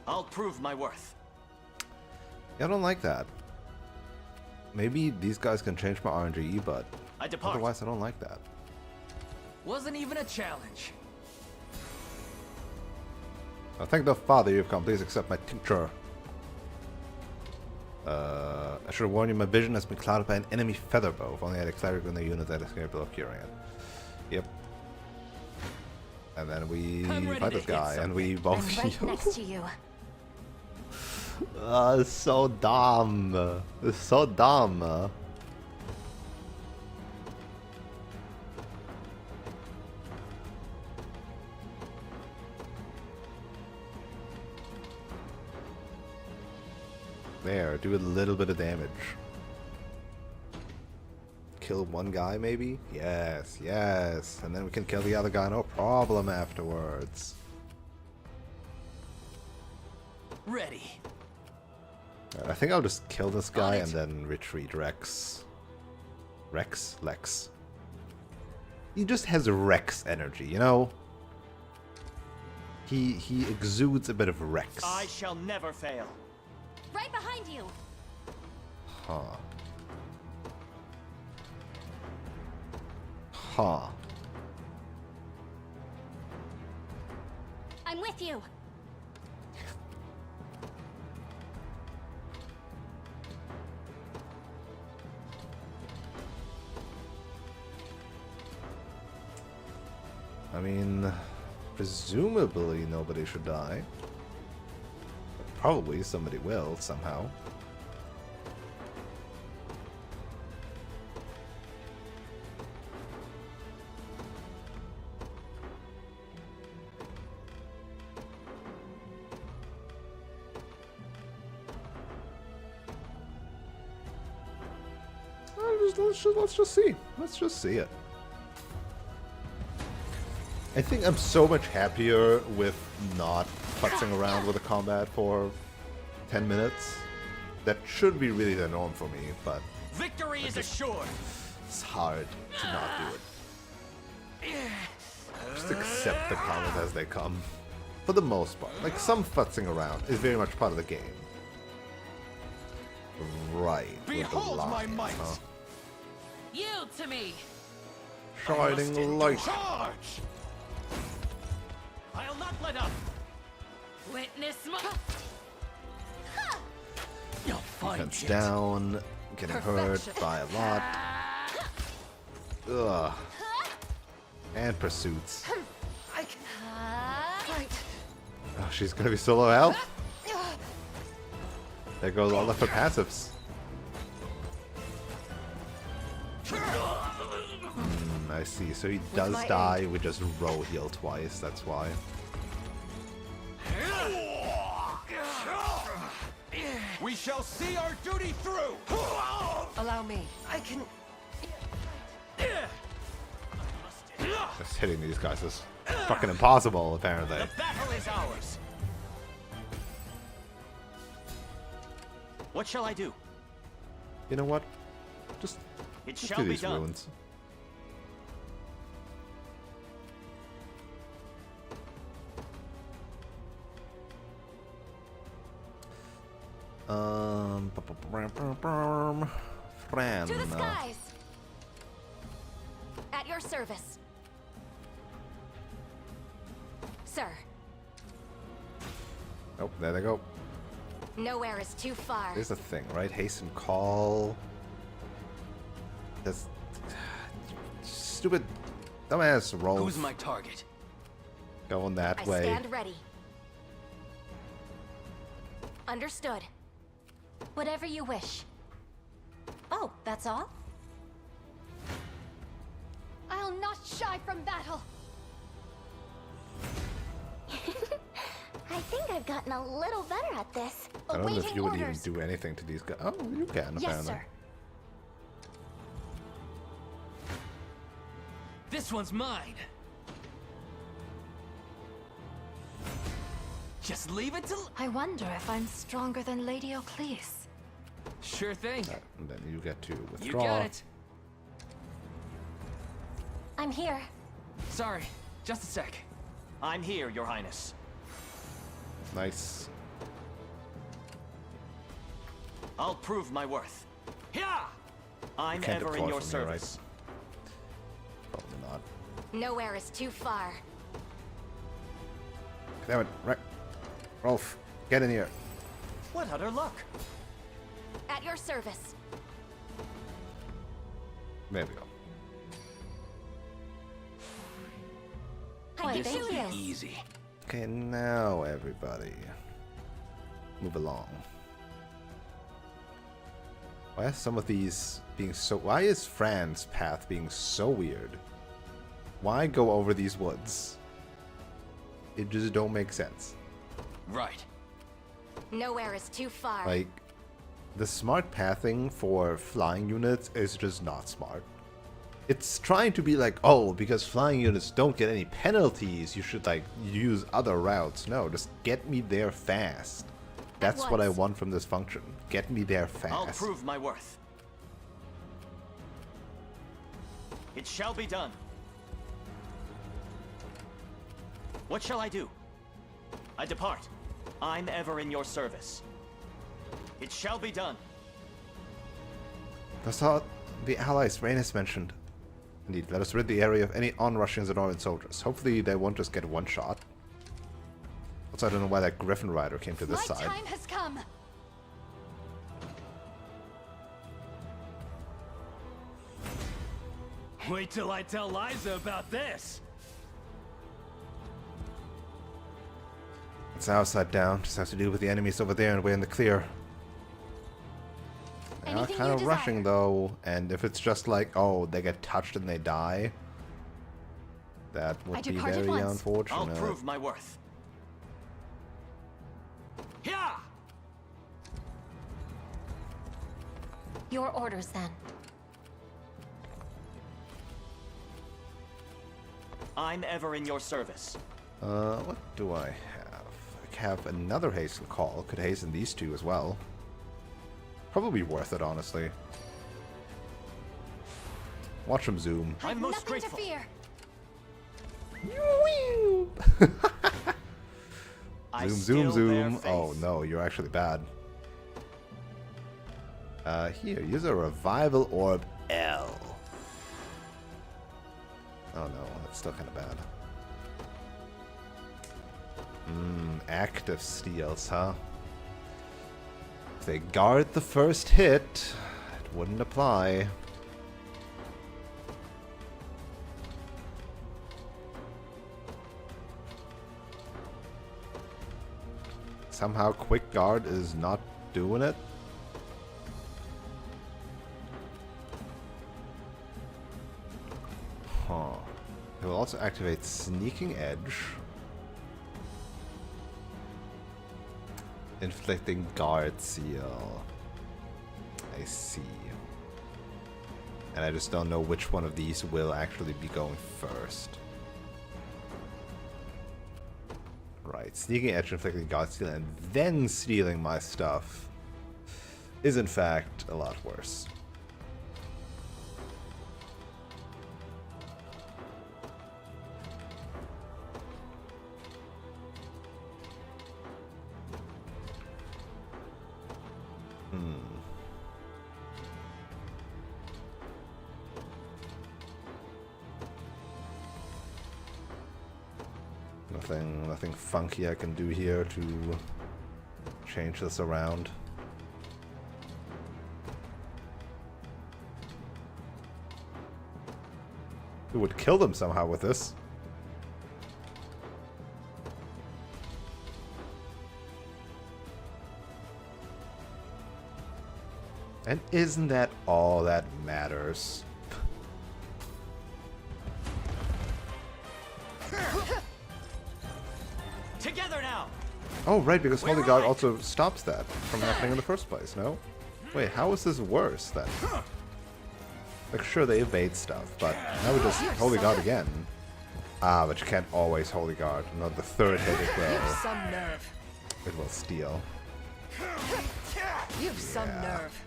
I'll prove my worth. Yeah, I don't like that. Maybe these guys can change my RNG, but I depart. otherwise I don't like that. Wasn't even a challenge. I thank the Father you've come. Please accept my tincture. I should have warned you, my vision has been clouded by an enemy feather bow. If only I had a cleric in the unit that is capable of curing it. Yep. And then we fight this guy, and we both I'm right heal. next to you. It's so dumb. It's so dumb. There, do a little bit of damage. Kill one guy, maybe? Yes, yes. And then we can kill the other guy, no problem afterwards. Ready. I think I'll just kill this guy and then retreat Rex. Rex? Lex. He just has Rex energy, you know? He exudes a bit of Rex. I shall never fail. Right behind you. Huh. Huh. I'm with you. I mean, presumably nobody should die. But probably somebody will, somehow. Let's just see. Let's just see it. I think I'm so much happier with not futzing around with the combat for 10 minutes. That should be really the norm for me, but victory is assured. It's hard to not do it. Just accept the combat as they come. For the most part. Like, some futzing around is very much part of the game. Right. Behold my might! Huh? Yield to me. Shining light. Charge! I'll not let up. Witness my. You'll find Defense it. down. Getting hurt by a lot. Ugh. And pursuits. Oh, she's gonna be so low health. There goes all of her passives. I see. So he does die. We just roll heal twice. That's why. We shall see our duty through. Allow me. I can. Just hitting these guys is fucking impossible, apparently. The battle is ours. What shall I do? You know what? Just It do shall be these done. ruins. Fran. To the skies! At your service. Sir, Oh, there they go. nowhere is too far. Here's the thing, right? Hasten call. That's stupid dumbass roll. Who's my target? Going that I way. stand ready. Understood. Whatever you wish. Oh, that's all? I'll not shy from battle. I think I've gotten a little better at this. I don't know if Awaiting you would orders. even do anything to these guys. Oh, you can, Yes, apparently. sir. This one's mine. Just leave it to... I wonder if I'm stronger than Lady Ocleus. Sure thing. And then you get to You withdraw. got it. I'm here. Sorry, just a sec. I'm here, Your Highness. Nice. I'll prove my worth. Yeah. I'm Can't ever deploy in your from here, right? service. Probably not. Nowhere is too far. Damn it. Right. Rolf, get in here. What utter luck! At your service. There we go. I This can will do be this. easy. Okay, now everybody. Move along. Why are some of these being so... Why is Fran's path being so weird? Why go over these woods? It just don't make sense. Right. Nowhere is too far. Like, the smart pathing for flying units is just not smart. It's trying to be like, oh, because flying units don't get any penalties, you should, like, use other routes. No, just get me there fast. That's what I want from this function. Get me there fast. I'll prove my worth. It shall be done. What shall I do? I depart. I'm ever in your service. It shall be done. That's how the allies Rhaenys mentioned. Indeed, let us rid the area of any onrushing Zenoran soldiers. Hopefully they won't just get one shot. Also, I don't know why that Griffin Rider came to this My side. time has come. Wait till I tell Liza about this. It's our side down. Just have to deal with the enemies over there and we're in the clear. They are Anything kind you of desire. rushing though, and if it's just like, oh, they get touched and they die, that would be depart at very once. unfortunate. I'll prove my worth. Yeah. Your orders then. I'm ever in your service. What do I have? I have another hasten call. Could hasten these two as well. Probably worth it, honestly. Watch them zoom. I'm most Nothing grateful. to fear. I Zoom, zoom, still bear zoom. faith. Oh no, you're actually bad. Here, use a revival orb L. Oh no, that's still kind of bad. Active steals, huh? If they guard the first hit, it wouldn't apply. Somehow quick guard is not doing it. Huh. It will also activate Sneaking Edge. Inflicting Guard Seal. I see. And I just don't know which one of these will actually be going first. Right, Sneaking Edge, Inflicting Guard Seal, and then stealing my stuff is in fact a lot worse. Nothing funky I can do here to change this around. We would kill them somehow with this. And isn't that all that matters? Together now. Oh, right, because Holy Guard also stops that from happening in the first place, no? Wait, how is this worse, then? Like, sure, they evade stuff, but now we just Holy Guard again. Ah, but you can't always Holy Guard. No, the third hit it will. Some nerve. It will steal. You've some nerve.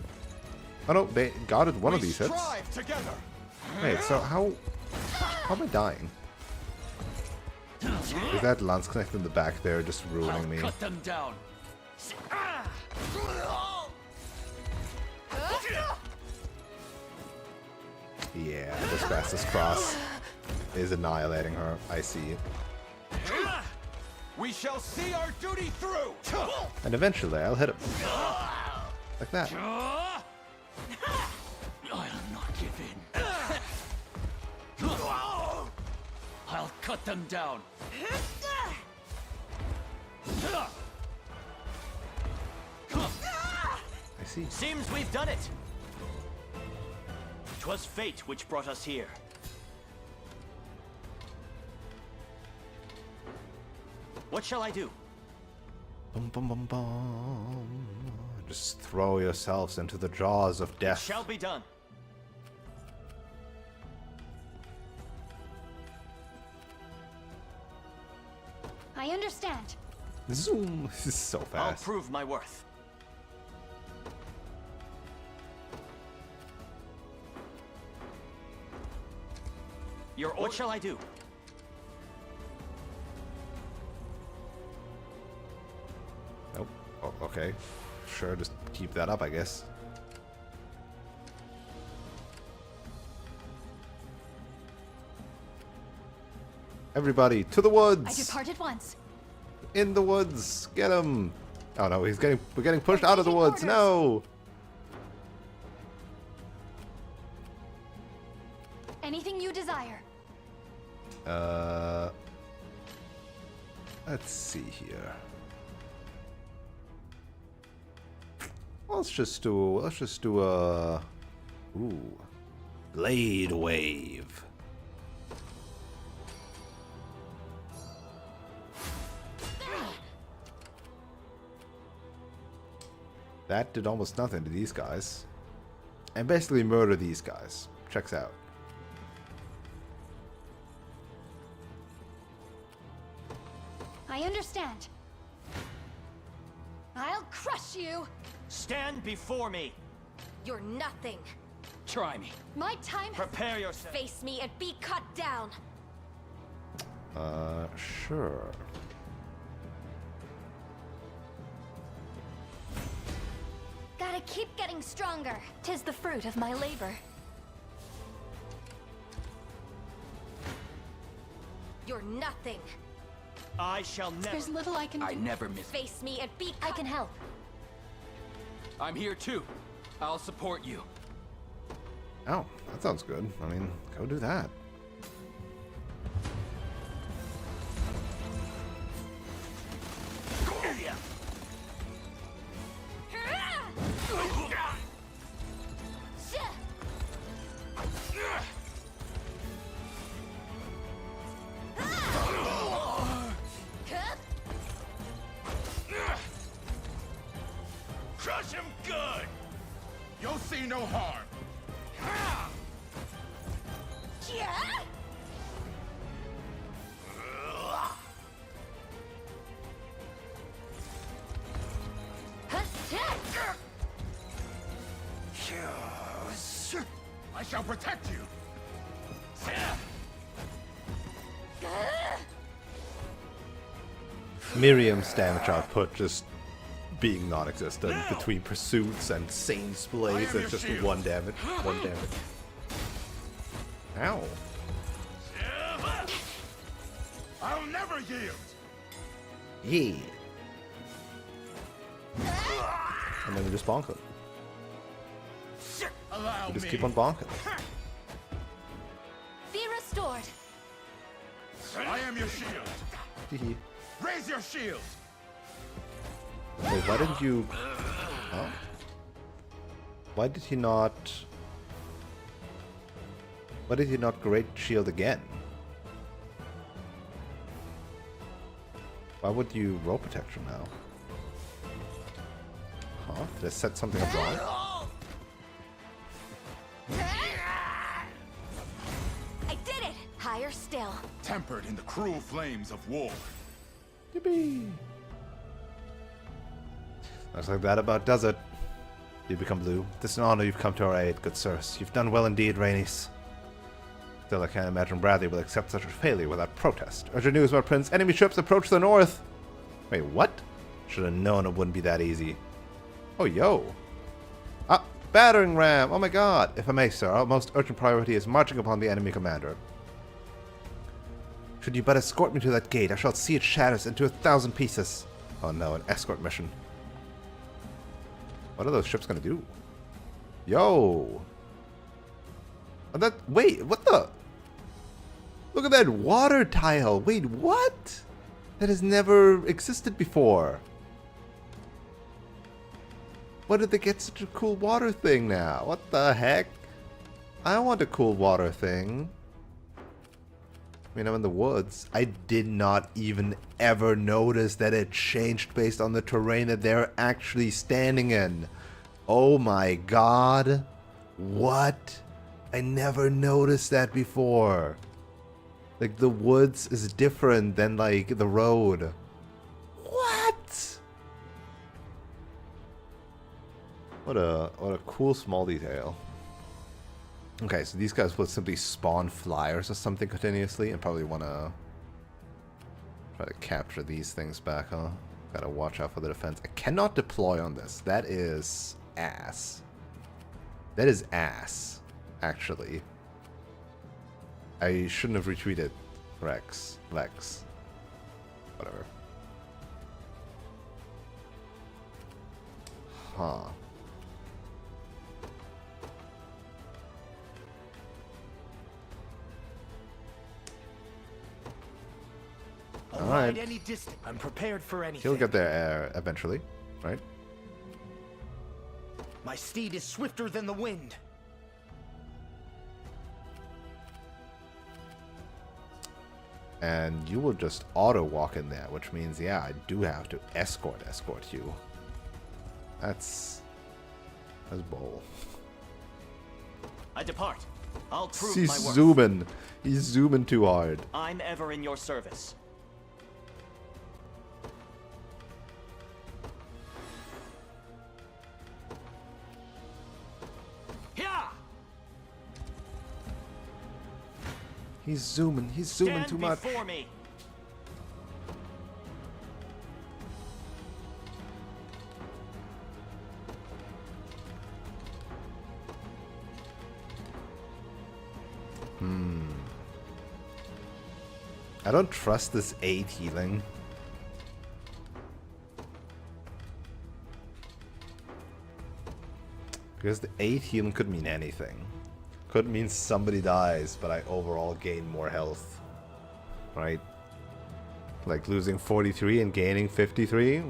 Oh no, they guarded one of these hits. Together. Wait, so how am I dying? Is that Landsknecht in the back there just ruining me? Cut them down. Yeah, this fastest cross is annihilating her. I see. We shall see our duty through. And eventually I'll hit him. Like that. I'll not give in. I'll cut them down. I see. Seems we've done it. 'Twas fate which brought us here. What shall I do? Bum, bum, bum, bum. Just throw yourselves into the jaws of death. Shall be done. I understand. Zoom. This is so I'll fast. prove my worth. What shall I do? Nope. Oh, okay. Sure, just keep that up, I guess. Everybody, to the woods! I depart at once. In the woods! Get him! Oh no, we're getting pushed out of the woods! No! Anything you desire. Let's see here. Let's just do a Blade Wave. That did almost nothing to these guys. And basically murder these guys. Checks out. I understand. I'll crush you. Stand before me. You're nothing. Try me. My time has Prepare yourself. Face me and be cut down. Sure. gotta keep getting stronger. 'Tis the fruit of my labor. You're nothing. I shall never. There's little I can do. I never miss. Face me and be. I can help. I'm here too. I'll support you. Oh, that sounds good. I mean, go do that. Crush him good! You'll see no harm. I shall protect you. Miriam's damage output just being non-existent between pursuits and Saint's Blaze. It's just one damage. One damage. Ow. I'll never yield. Yeah. And then we just bonk it. We just keep on bonking. Be restored. I am your shield. Raise your shield. Wait, why didn't you... Oh. Why did he not... Why did he not Great Shield again? Why would you roll protection now? Huh? Did I set something up wrong? I did it! Higher still. Tempered in the cruel flames of war. Yippee! Looks like that about does it. You become blue. This is an honor you've come to our aid, good sirs. You've done well indeed, Rhaenys. Still, I can't imagine Bradley will accept such a failure without protest. Urgent news about Prince. Enemy ships approach the north. Wait, what? Should have known it wouldn't be that easy. Oh, yo. Ah, battering ram. Oh my god. If I may, sir, our most urgent priority is marching upon the enemy commander. Should you but escort me to that gate, I shall see its shatters into 1,000 pieces. Oh no, an escort mission. What are those ships gonna do? Yo! Oh, that, wait, what the? Look at that water tile! Wait, what? That has never existed before. Why did they get such a cool water thing now? What the heck? I want a cool water thing. I mean, I'm in the woods. I did not even ever notice that it changed based on the terrain that they're actually standing in. Oh my god. What? I never noticed that before. Like, the woods is different than, like, the road. What? What a cool small detail. Okay, so these guys will simply spawn flyers or something continuously and probably want to try to capture these things back, huh? Gotta watch out for the defense. I cannot deploy on this. That is ass. That is ass, actually. I shouldn't have retweeted Lex. Whatever. Huh. Alright. Any distance. I'm prepared for anything. He'll get there eventually, right? My steed is swifter than the wind. And you will just auto walk in there, which means, yeah, I do have to escort you. That's bold. I depart. I'll prove He's my worth. zooming. He's zooming too hard. I'm ever in your service. He's zooming too much. Before me. I don't trust this 8 healing. Because the 8 healing could mean anything. Could mean somebody dies, but I overall gain more health. Right? Like losing 43 and gaining 53?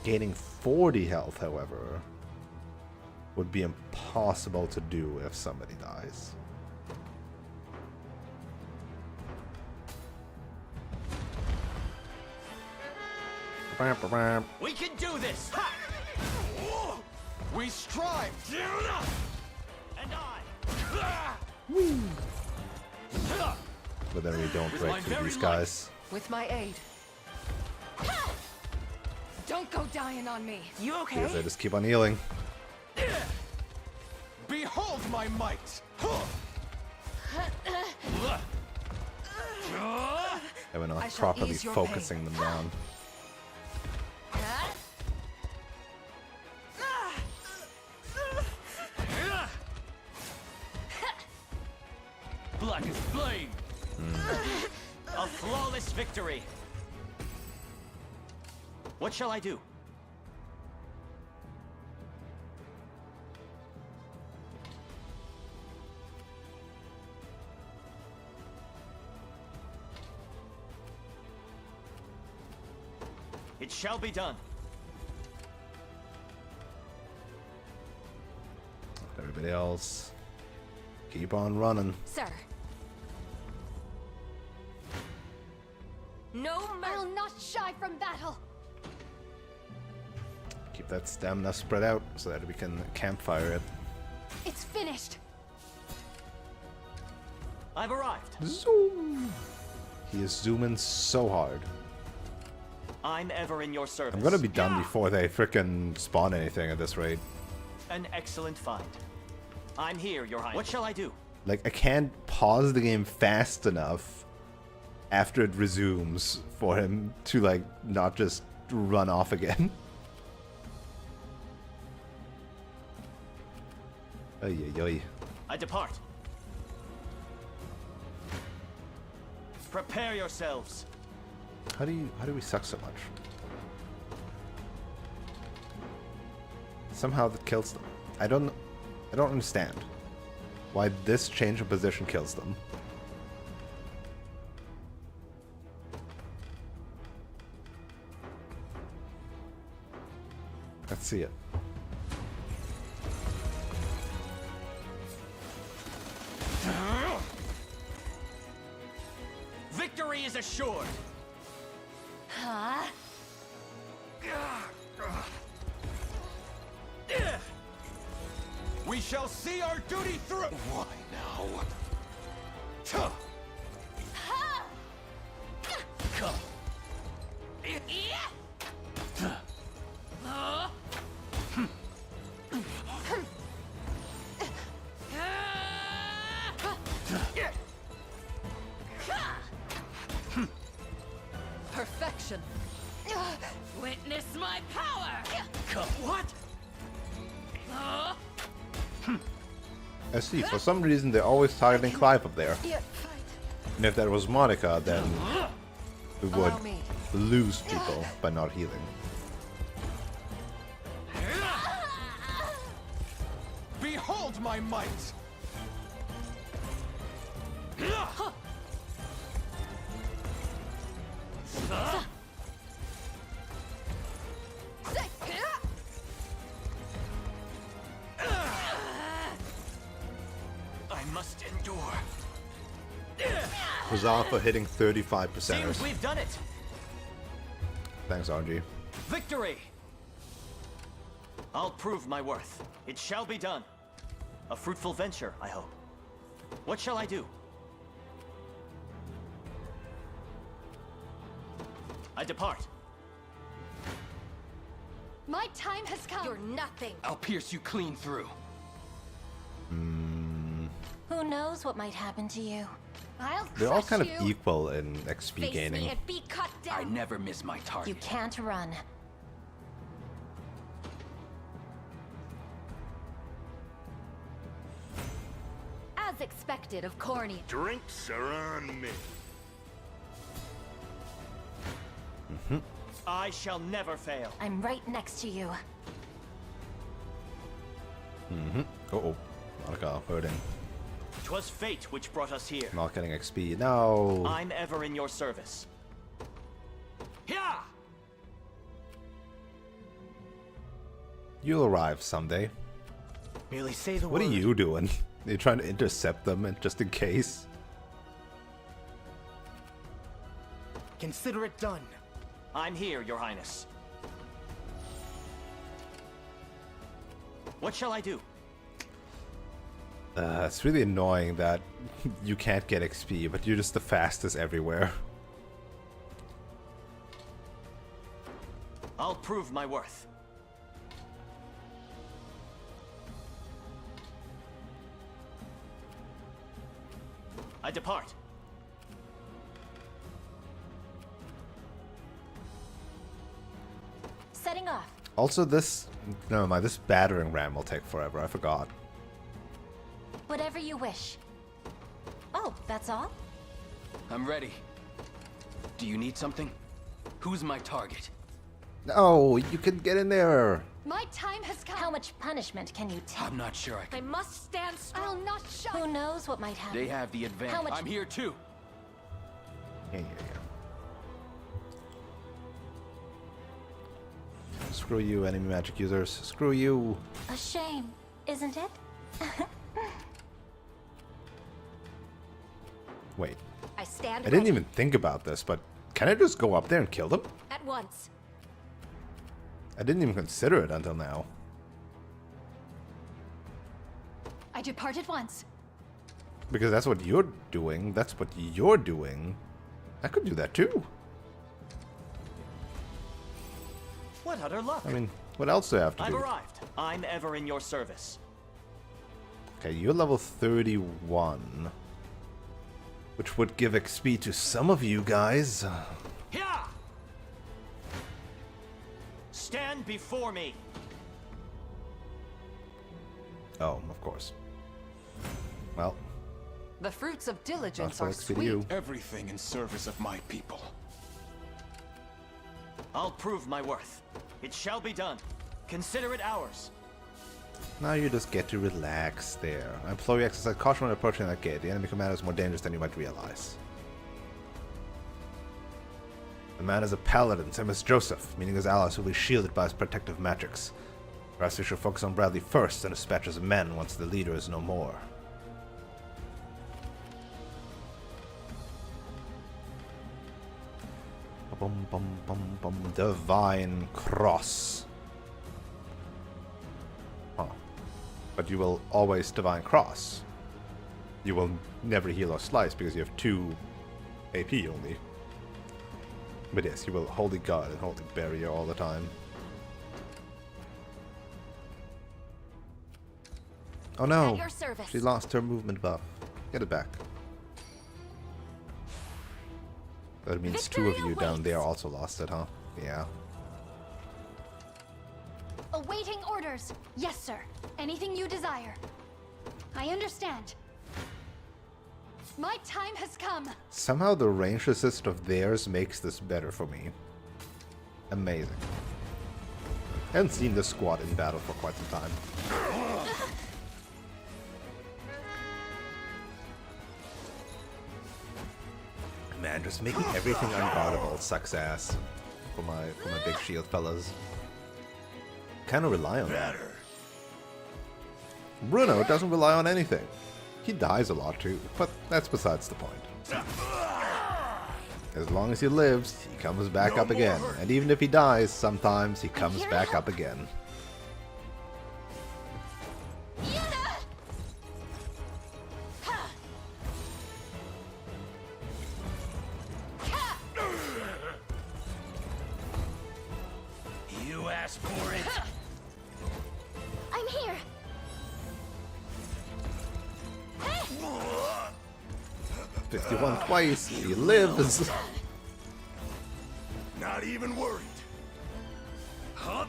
Gaining 40 health, however, would be impossible to do if somebody dies. We can do this! Ha! We strive! And I! But then we don't break through these guys. With my aid. Don't go dying on me. You okay? Because I just keep on healing. Behold my might! And we're not I shall properly ease your focusing them down. Black as flame! A flawless victory! What shall I do? It shall be done. Everybody else, keep on running. Sir. No, I'll not shy from battle. Keep that stamina spread out so that we can campfire it. It's finished. I've arrived. Zoom! He is zooming so hard. I'm ever in your service. I'm gonna be done before they frickin' spawn anything at this rate. An excellent find. I'm here, Your Highness. What shall I do? Like, I can't pause the game fast enough after it resumes for him to, like, not just run off again. Ay, ay, ay. I depart. Prepare yourselves. How do we suck so much? Somehow that kills them. I don't understand why this change of position kills them. Let's see it. Victory is assured! Huh? We shall see our duty through! Why now? Perfection. Witness my power. What? I see, for some reason they're always targeting Clive up there. And if that was Monica, then we would lose people by not healing. Behold my might! I must endure. Huzzah hitting 35%. Seems we've done it. Thanks, RG. Victory! I'll prove my worth. It shall be done. A fruitful venture, I hope. What shall I do? I depart. My time has come. You're nothing. I'll pierce you clean through. Who knows what might happen to you? I'll They're all crush kind of equal in XP Face gaining. me and be cut down. I never miss my target. You can't run. As expected of corny. Drinks are on me. I shall never fail. I'm right next to you. Uh-oh. Monica hurting. 'Twas fate which brought us here. Not getting XP. No. I'm ever in your service. Yeah. You'll arrive someday. Merely say the What word. are you doing? You're trying to intercept them, and just in case. Consider it done. I'm here, Your Highness. What shall I do? It's really annoying that you can't get XP, but you're just the fastest everywhere. I'll prove my worth. I depart. Setting off. Also, this... Never mind, this battering ram will take forever. I forgot. Whatever you wish. Oh, that's all? I'm ready. Do you need something? Who's my target? No, you can get in there. My time has come. How much punishment can you take? I'm not sure I can. I must stand strong. I'll not shy. Who knows what might happen? They have the advantage. How much... I'm here too. Yeah. Screw you, enemy magic users. Screw you. A shame, isn't it? Wait. I stand I didn't ready. even think about this, but can I just go up there and kill them? At once. I didn't even consider it until now. I depart at once. Because that's what you're doing. That's what you're doing. I could do that too. What utter luck. I mean, what else do I have to I've do? arrived. I'm ever in your service. Okay, you're level 31. Which would give XP to some of you guys. Here! Stand before me. Oh, of course. Well, The fruits of diligence not are so XP to sweet. you. Everything in service of my people. I'll prove my worth. It shall be done. Consider it ours. Now you just get to relax there. I implore you exercise caution when approaching that gate. The enemy commander is more dangerous than you might realize. The man is a paladin, same as Joseph, meaning his allies will be shielded by his protective magics. Perhaps we should focus on Bradley first and dispatch his men once the leader is no more. Bum, bum, bum, bum. Divine Cross. Huh. But you will always Divine Cross. You will never heal or slice because you have 2 AP only. But yes, you will Holy God and Holy Barrier all the time. Oh no! At your service. She lost her movement buff. Get it back. That means 2 of you down there also lost it, huh? Yeah. Awaiting orders. Yes, sir. Anything you desire. I understand. My time has come. Somehow the range assist of theirs makes this better for me. Amazing. Haven't seen this squad in battle for quite some time. Man, just making everything unguardable sucks ass for my big shield fellas. Kind of rely on that. Bruno doesn't rely on anything. He dies a lot too, but that's besides the point. As long as he lives, he comes back up again. And even if he dies, sometimes he comes back up again. You asked for it. I'm here. 51 twice, he lives. Not even worried. Huh?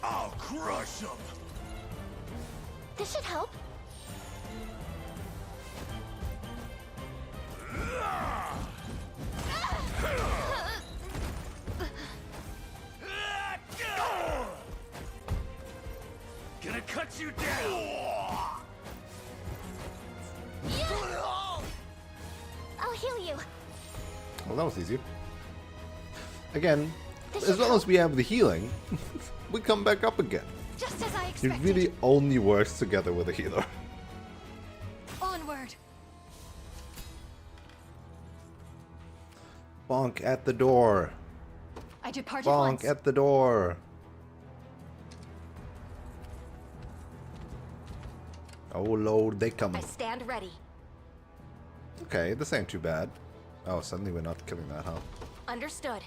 I'll Crush them. This should help. Gonna cut you down. I'll heal you. Well, that was easy. Again, This as should long help. as we have the healing, we come back up again. Just as I It expected. really only works together with a healer. Onward. Bonk at the door. I depart at Bonk once. at the door. Oh lord, they come. I stand ready. Okay, this ain't too bad. Oh, suddenly we're not killing that, huh? Understood.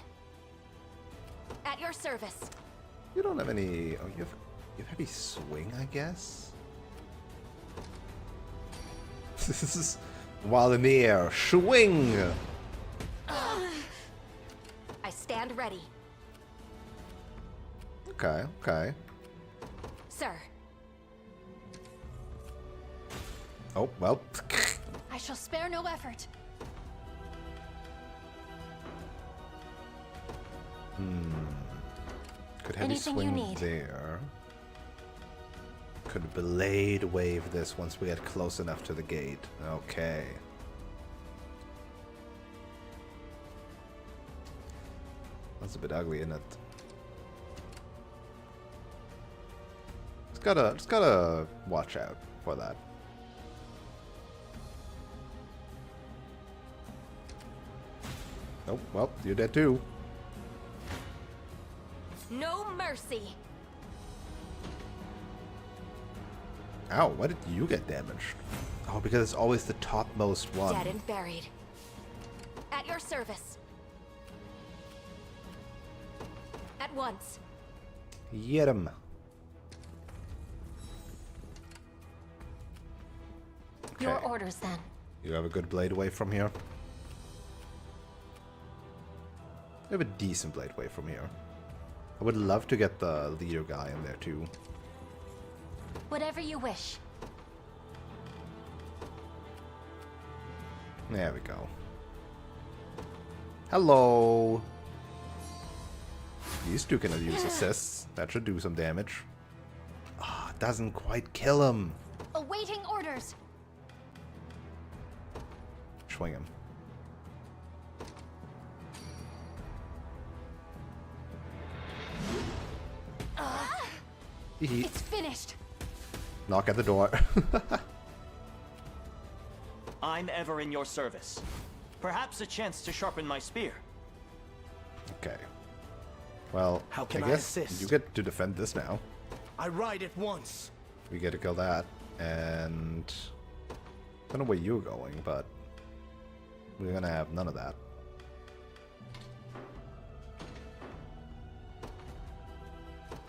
At your service. You don't have any... Oh, you have heavy swing, I guess? This is... While in the air, swing! I stand ready. Okay, okay. Sir. Oh, well. I shall spare no effort. Could heavy Anything you swing need. there. Could blade wave this once we get close enough to the gate. Okay. That's a bit ugly, isn't it? Just gotta watch out for that. Oh, well, you're dead too. No mercy. Ow, why did you get damaged? Oh, because it's always the topmost one. Dead and buried. At your service. At once. Get him. Your Okay. orders then. You have a good blade away from here? You have a decent blade away from here. I would love to get the leader guy in there too. Whatever you wish. There we go. Hello. These two can use assists. That should do some damage. Ah, doesn't quite kill him. Awaiting orders. Swing him. Hee. It's finished. Knock at the door. I'm ever in your service. Perhaps a chance to sharpen my spear. Okay. Well, How can I guess assist? you get to defend this now. I ride at once. We get to kill that, and I don't know where you're going, but we're gonna have none of that.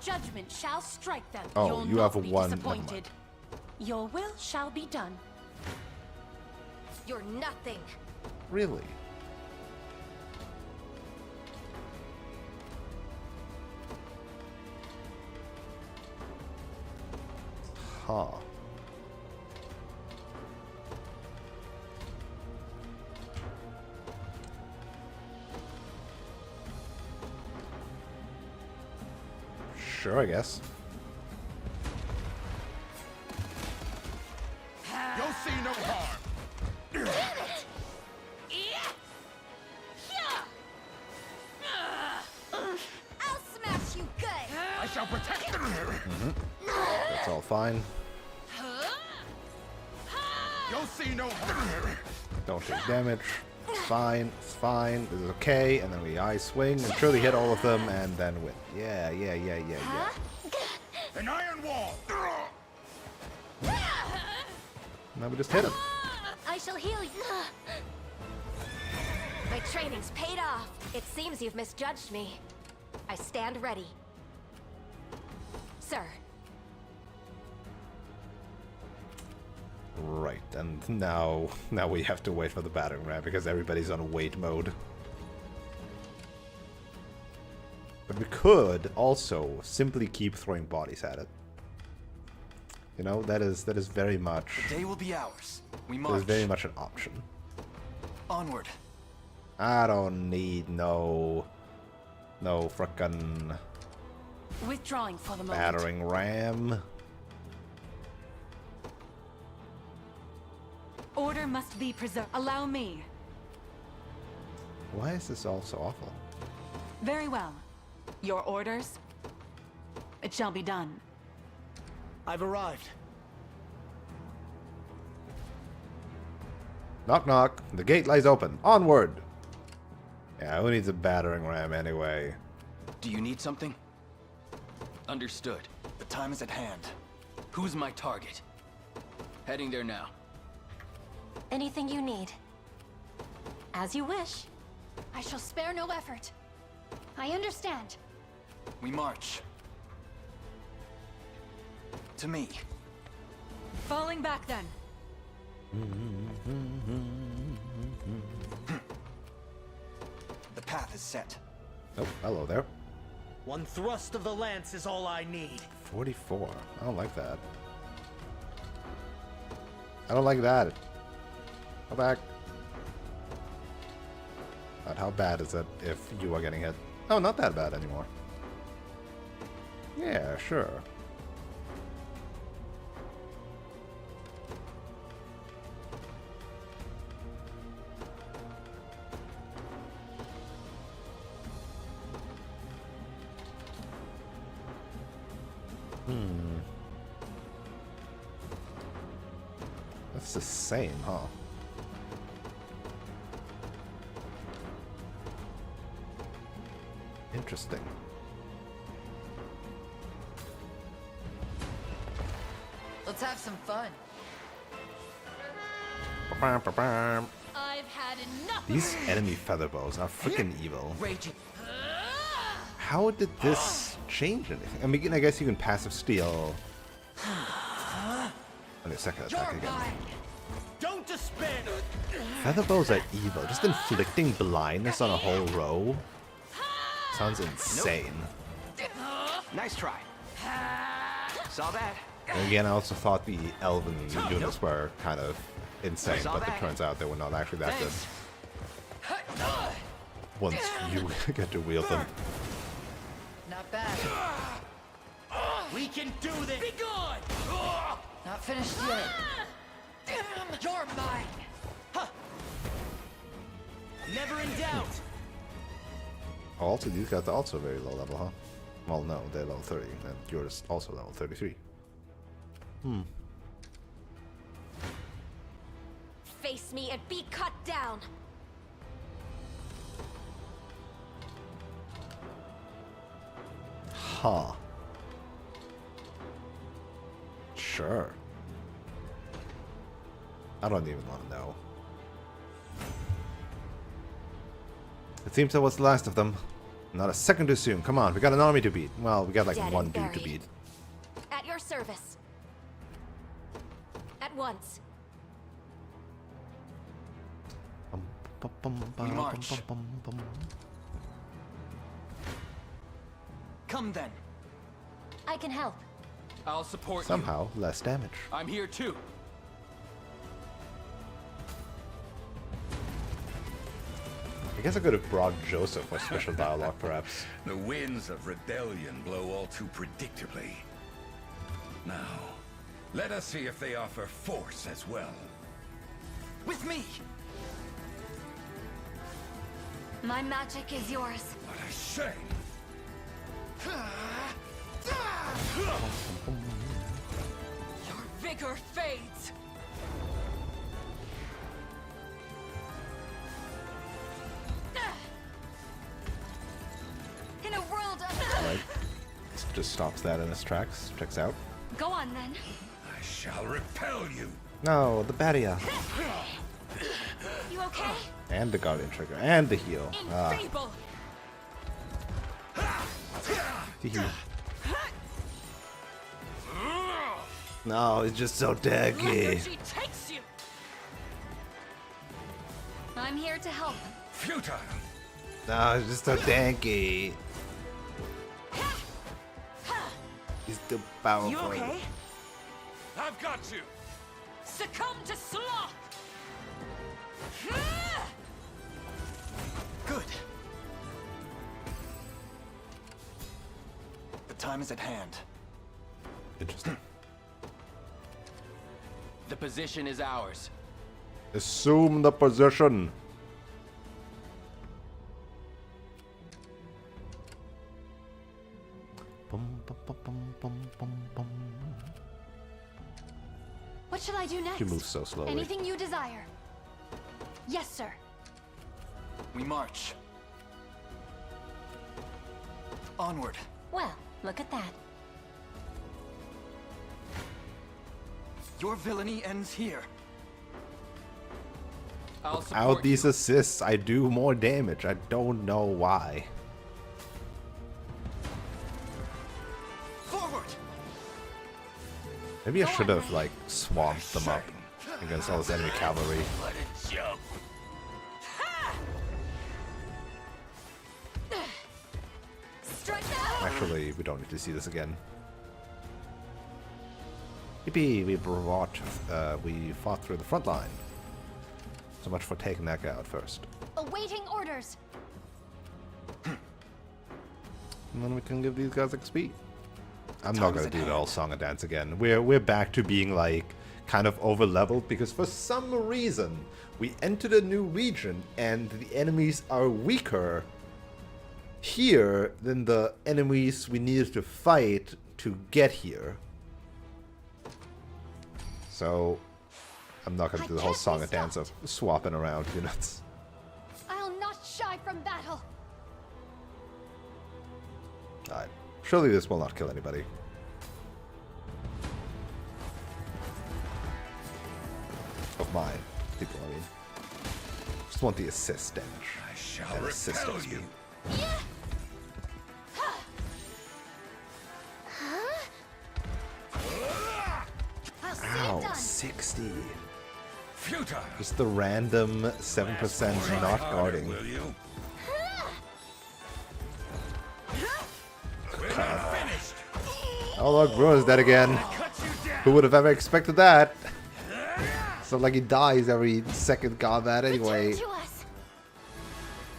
Judgment shall strike them. Oh, You'll you not have be one. Never disappointed. Your will shall be done. You're nothing. Really? Huh. Sure, I guess. You'll see no harm. Damn it! I'll smash you good. I shall protect them. That's all fine. You'll see no harm. Don't take damage. It's fine. It's fine. This is okay. And then we ice swing and surely hit all of them and then win. Yeah. An iron wall. Now we just hit him. I shall heal you. My training's paid off. It seems you've misjudged me. I stand ready. Sir. Right, and now we have to wait for the battering ram because everybody's on wait mode. But we could also simply keep throwing bodies at it. You know, that is very much. The day will be ours. We That march. is very much an option. Onward. I don't need no frickin' Withdrawing for the moment. battering ram. Order must be preserved. Allow me. Why is this all so awful? Very well. Your orders? It shall be done. I've arrived. Knock knock. The gate lies open. Onward. Yeah, who needs a battering ram anyway? Do you need something? Understood. The time is at hand. Who's my target? Heading there now. Anything you need. As you wish. I shall spare no effort. I understand. We march. To me. Falling back then. The path is set. Oh, hello there. One thrust of the lance is all I need. 44. I don't like that. I don't like that. Go back. But how bad is it if you are getting hit? Oh, not that bad anymore. Yeah, sure. That's the same, huh? Interesting. Let's have some fun. I've had enough. These enemy feather bows are freaking evil. Raging. How did this change anything? I mean, I guess you can passive steal on your second attack again. Don't despair. Feather bows are evil. Just inflicting blindness on a whole row sounds insane. Nice try. Saw that. And again, I also thought the elven units were kind of insane, but it turns out they were not actually that good. Once you get to wield them. Not bad. We can do this. Be gone. Not finished yet. You're mine. Never in doubt. Oh, also, these guys are also very low level, huh? Well, no, they're level 30, and yours also level 33. Face me and be cut down. Huh. Sure. I don't even want to know. It seems that was the last of them. Not a second too soon. Come on, we got an army to beat. Well, we got like Dead one and dude to buried. beat. At your service. At once. We march. Come then. I can help. I'll support Somehow, less damage. you. I'm here too. I guess I could have brought Joseph for special dialogue, perhaps. The winds of rebellion blow all too predictably. Now, let us see if they offer force as well. With me. My magic is yours. What a shame. Your vigor fades. In a world of... Right. Just stops that in its tracks. Checks out. Go on then. I shall repel you. No, the barrier. You okay? And the guardian trigger. And the heal. Ah. Enfeeble. Hee-hee. No, it's just so daggy. Lethargy takes you. I'm here to help. Futile. No, it's just so danky. He's too powerful. You okay? I've got you! Succumb to sloth! Good. The time is at hand. Interesting. The position is ours. Assume the position. What shall I do next? She moves so slowly. Anything you desire. Yes, sir. We march. Onward. Well, look at that. Your villainy ends here. I'll Without support these you. assists, I do more damage. I don't know why. Forward. Maybe I should have, like, swamped them up against all this enemy cavalry. Let it jump. Strike now. Actually, we don't need to see this again. Yippee! We fought through the front line. So much for taking that guy out first. Awaiting orders. And then we can give these guys XP. I'm not gonna do the whole song and dance again. We're back to being like kind of over leveled because for some reason we entered a new region and the enemies are weaker here than the enemies we needed to fight to get here. So I'm not gonna do the whole song and dance of swapping around units. I'll not shy from battle. Alright. Surely this will not kill anybody. Of mine. People, I mean. Just want the assist damage. I shall and assist repel XP. you. Ow, 60. Futile. Just the random 7% not guarding. Will you? Oh look, Bruno's dead again. Who would have ever expected that? It's not like he dies every second combat anyway.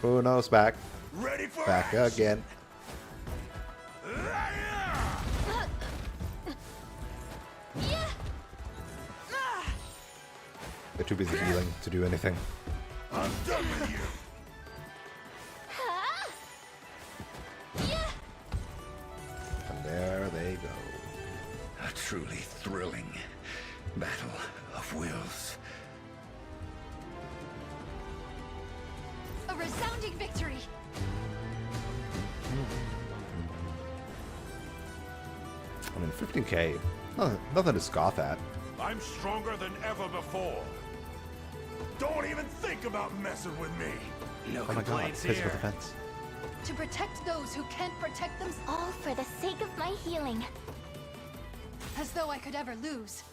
Bruno's back. Back again. They're too busy healing to do anything. I'm done with you. And there they go. A truly thrilling battle of wills. A resounding victory. I mean, 15k. Nothing to scoff at. I'm stronger than ever before. Don't even think about messing with me. Oh my god, physical defense. To protect those who can't protect themselves. All for the sake of my healing. As though I could ever lose.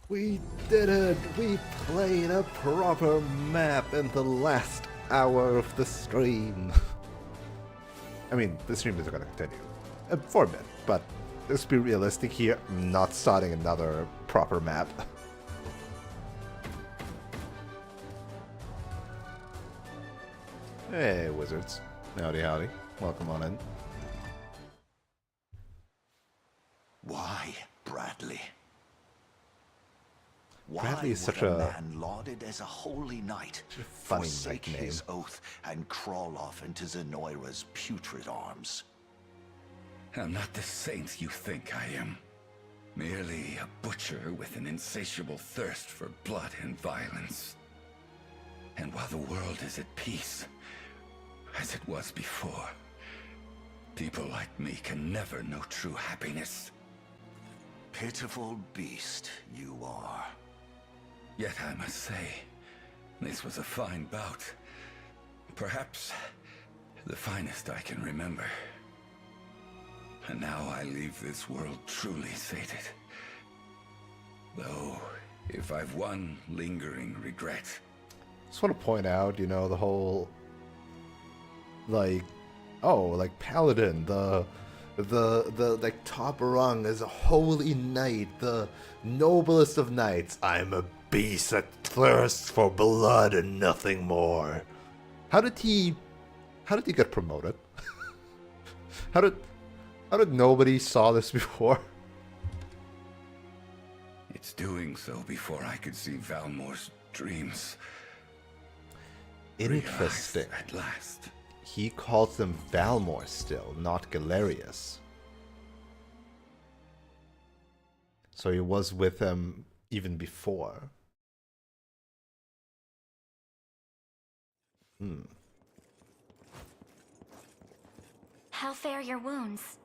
We did it! We played a proper map in the last hour of the stream. I mean, the stream is gonna continue. For a bit, but let's be realistic here. I'm not starting another proper map. Hey, wizards. Howdy, howdy. Welcome on in. Why, Bradley? Bradley is would such a a man lauded as a holy knight funny forsake nickname. his oath and crawl off into Zenoira's putrid arms? I'm not the saint you think I am. Merely a butcher with an insatiable thirst for blood and violence. And while the world is at peace, as it was before, people like me can never know true happiness. Pitiful beast you are. Yet I must say, this was a fine bout. Perhaps the finest I can remember. And now I leave this world truly sated. Though, if I've one lingering regret... Just want to point out, you know, the whole, like, oh, like Paladin, the the like top rung is a holy knight, the noblest of knights. I'm a beast that thirsts for blood and nothing more. How did he get promoted? How did nobody saw this before? It's doing so before I could see Valmore's dreams. Interesting. Realized at last. He calls them Valmore still, not Galerius. So he was with them even before. How fare your wounds?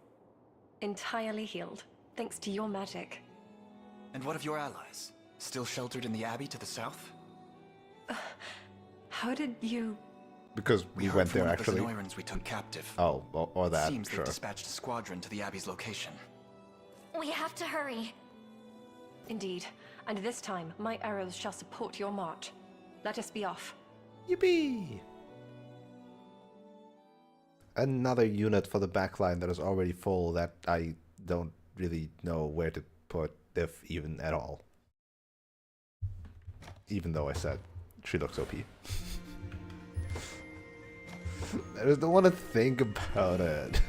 Entirely healed, thanks to your magic. And what of your allies? Still sheltered in the abbey to the south? How did you... Because we went there actually. The Zenoirans we took captive. Oh, or that. Seems sure. they dispatched a squadron to the abbey's location. We have to hurry. Indeed, and this time my arrows shall support your march. Let us be off. Yippee! Another unit for the backline that is already full that I don't really know where to put, if even at all. Even though I said she looks OP. I just don't want to think about it.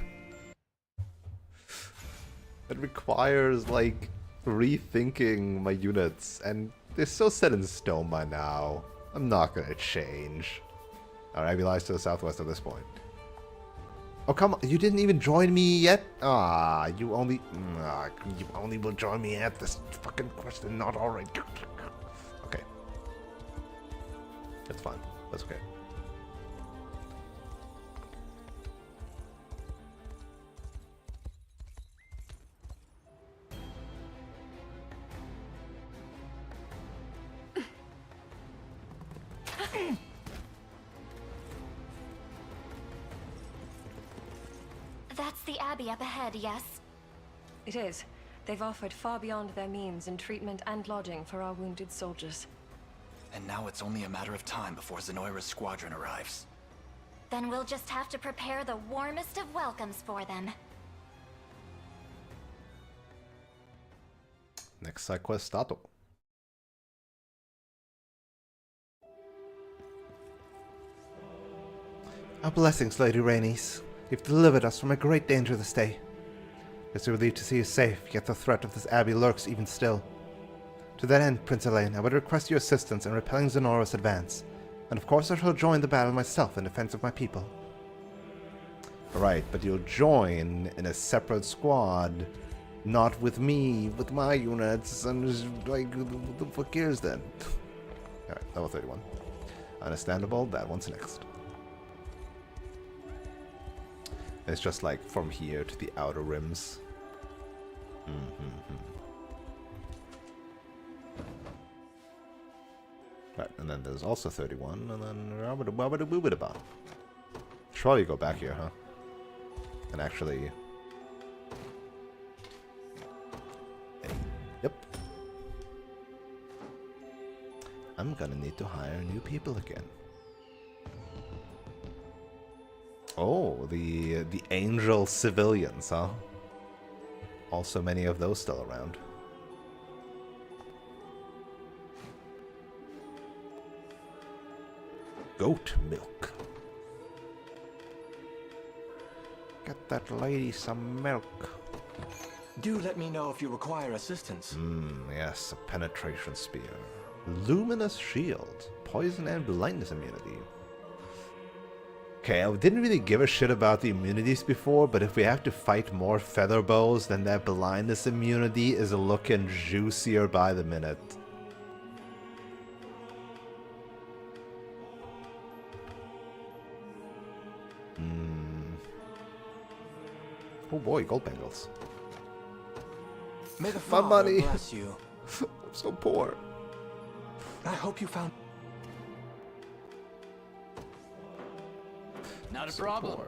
It requires, like, rethinking my units, and they're so set in stone by now. I'm not gonna change. Alright, Abbey lies to the southwest at this point. Oh, come on. You didn't even join me yet? You only will join me at this fucking question, not already. Okay. That's fine. That's okay. That's the Abbey up ahead, yes? It is. They've offered far beyond their means in treatment and lodging for our wounded soldiers. And now it's only a matter of time before Zenoira's squadron arrives. Then we'll just have to prepare the warmest of welcomes for them. Next side quest stato. Our blessings, Lady Rhaenys. You've delivered us from a great danger this day. It's a relief to see you safe, yet the threat of this abbey lurks even still. To that end, Prince Elaine, I would request your assistance in repelling Zenora's advance, and of course I shall join the battle myself in defense of my people. Right, but you'll join in a separate squad, not with me, with my units, and just, like, what the fuck is that? Alright, level 31. Understandable, that one's next. It's just like from here to the outer rims. Right, and then there's also 31, and then surely go back here, huh? And actually, yep. I'm gonna need to hire new people again. Oh, the angel civilians, huh? Also many of those still around. Goat milk. Get that lady some milk. Do let me know if you require assistance. Yes, a penetration spear. Luminous shield. Poison and blindness immunity. Okay, I didn't really give a shit about the immunities before, but if we have to fight more feather bows, then that blindness immunity is looking juicier by the minute. Oh boy, gold bangles. May the My money. bless you. I'm so poor. I hope you found. Not a problem.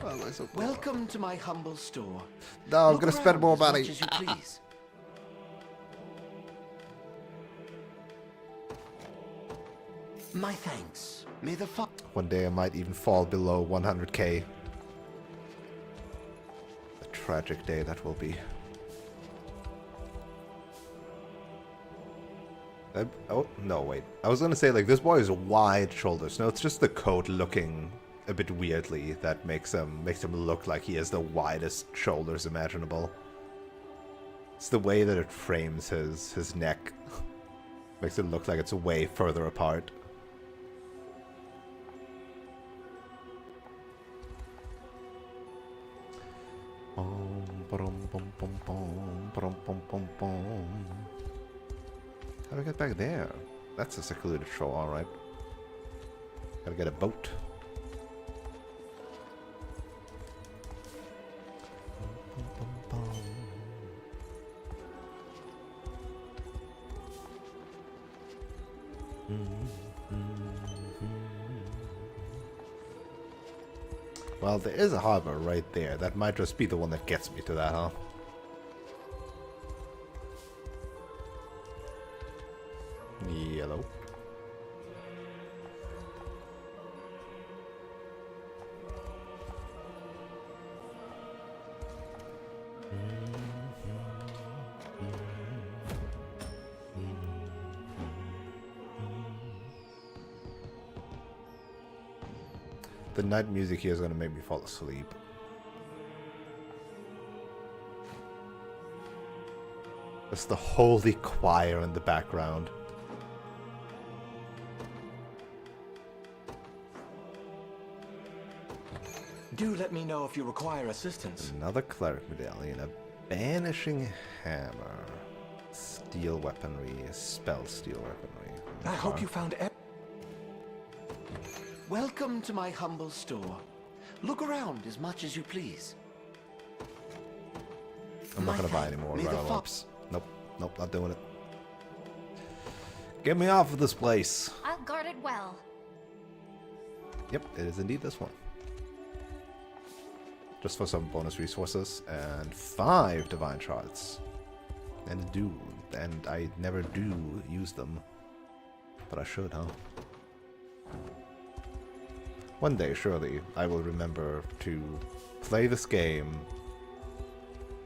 Why am I so poor? Welcome to my humble store. No, I'm Look gonna spend around more as much money. as you please. My thanks. May the One day I might even fall below 100k. The tragic day that will be. Oh, no, wait. I was gonna say, like, this boy has wide shoulders. No, it's just the coat looking a bit weirdly that makes him look like he has the widest shoulders imaginable. It's the way that it frames his neck. Makes it look like it's way further apart. How do I get back there? That's a secluded shore, alright. Gotta get a boat. Well, there is a harbor right there. That might just be the one that gets me to that, huh? Yellow. The night music here is going to make me fall asleep. Just the holy choir in the background. Do let me know if you require assistance. Another cleric medallion, a banishing hammer, steel weaponry, spell steel weaponry. I hope you found. Welcome to my humble store. Look around as much as you please. I'm not gonna buy any more rattle ups. Nope, nope, not doing it. Get me off of this place. I'll guard it well. Yep, it is indeed this one. Just for some bonus resources and 5 divine shards. And I never do use them. But I should, huh? One day, surely, I will remember to play this game,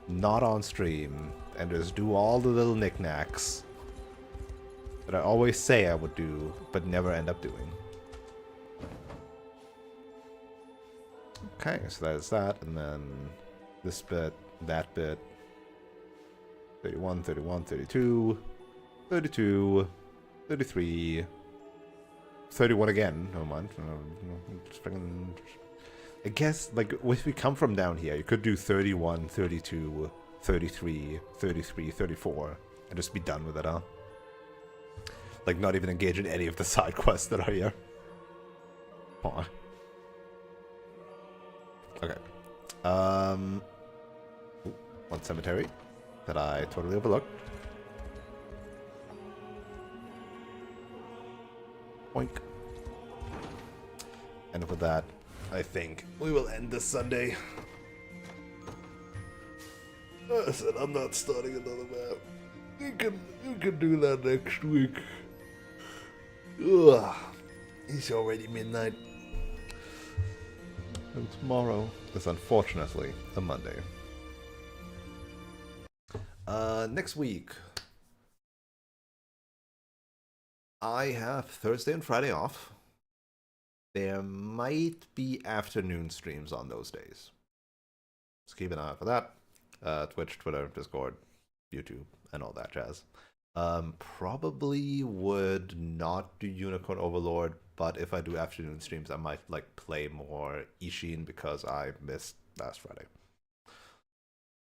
not on stream, and just do all the little knickknacks that I always say I would do, but never end up doing. Okay, so that is that, and then this bit, that bit, 31, 31, 32, 32, 33, 31 again. No mind. I guess, like, if we come from down here, you could do 31, 32, 33, 33, 34, and just be done with it, huh? Like, not even engage in any of the side quests that are here. Aw. Okay. One cemetery that I totally overlooked. Oink. And with that, I think we will end this Sunday. I said I'm not starting another map. You can do that next week. Ugh. It's already midnight. And tomorrow is unfortunately a Monday. Next week, I have Thursday and Friday off. There might be afternoon streams on those days. Just keep an eye out for that. Twitch, Twitter, Discord, YouTube, and all that jazz. Probably would not do Unicorn Overlord, but if I do afternoon streams, I might like play more Ishin because I missed last Friday.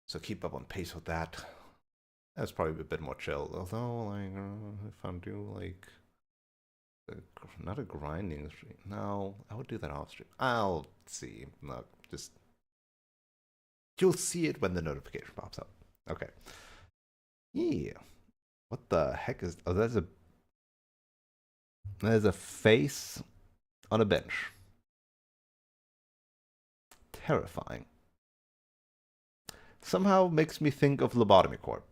So keep up on pace with that. That's probably a bit more chill. Although, like, if I do like not a grinding stream, no, I would do that off stream. I'll see. No, just you'll see it when the notification pops up. Okay. Yeah. What the heck is? Oh, there's a face on a bench. Terrifying. Somehow makes me think of Lobotomy Corp.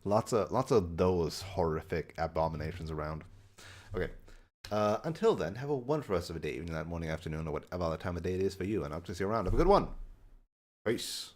Lots of those horrific abominations around. Okay. Until then, have a wonderful rest of the day, evening, night, morning, afternoon, or whatever the time of day it is for you, and I'll see you around. Have a good one. Peace.